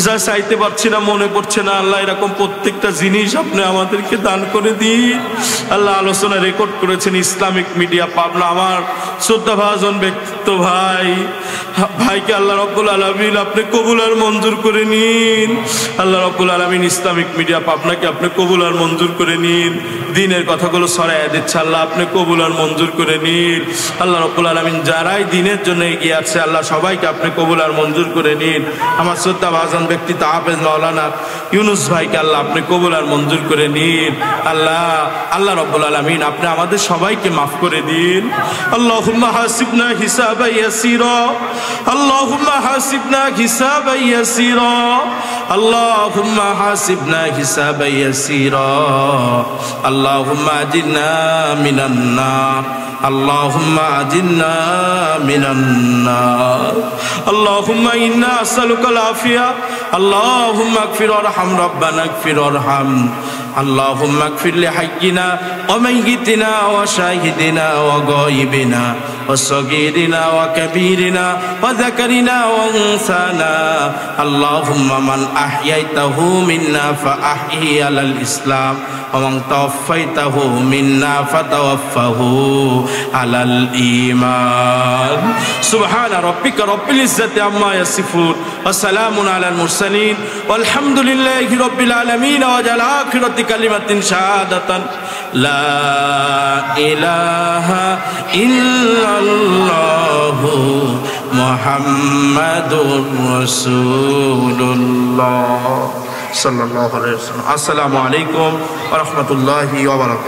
যা চাইতে পারছি না মনে পড়ছে না আল্লাহ এরকম প্রত্যেকটা জিনিস আপনি আমাদেরকে দান করে দিন। আল্লাহ আলোচনা রেকর্ড করেছেন ইসলামিক মিডিয়া পাবনা আমার শ্রদ্ধাভাজন ব্যক্তিত্ব ভাইকে আল্লাহ রাব্বুল আলামিন আপনি কবুল আর মঞ্জুর করে নিন। আল্লাহ রাব্বুল আলামিন ইসলামিক মিডিয়া পাবনাকে আপনি কবুল আর মঞ্জুর করে নিন। দিনের কথাগুলো ছড়াইয়া দিচ্ছে আল্লাহ আপনি কবুল আর মঞ্জুর করে নিন। আল্লাহ রাব্বুল আলামিন যারাই দিনের জন্য এগিয়ে আসছে আল্লাহ সবাইকে আপনি কবুল আর মঞ্জুর করে নিন। আমার শ্রদ্ধাভাজন ব্যক্তিত্ব হাফেজ মাওলানা ইউনুস ভাইকে আল্লাহ আপনি কবুল আর মঞ্জুর করে নিন। আল্লাহ রাব্বুল আলামিন আপনি আমাদের সবাইকে মাফ করে দিন। আল্লাহুম্মা হাসিবনা হিসাবান ইয়াসীরা, আল্লাহুম্মা হাসিবনা হিসাবান ইয়াসীরা, আল্লাহুম্মা হাসিবনা হিসাবান ইয়াসীরা, আল্লাহুম্মা আজিরনা মিনান নার, আল্লাহুম্মা আজিরনা মিনান নার, আল্লাহুম্মা ইন্না আসআলুকাল আফিয়া, আল্লাহুম্মা আগফির ওয়ারহাম রাব্বানা আগফির ওয়ারহাম, اللهم اغفر لحينا وميتنا وشاهدنا وغائبنا وصغيرنا وكبيرنا وذكرنا وانثانا، اللهم من احييته منا فاحيه على الاسلام ومن توفيته منا فتوفه على الايمان. سبحان ربك رب العزة عما يصفون وسلام على المرسلين والحمد لله رب العالمين. وجعل آخرة كلمة شهادة لا إله إلا الله محمد رسول الله صلى الله عليه وسلم. السلام عليكم ورحمة الله وبركاته.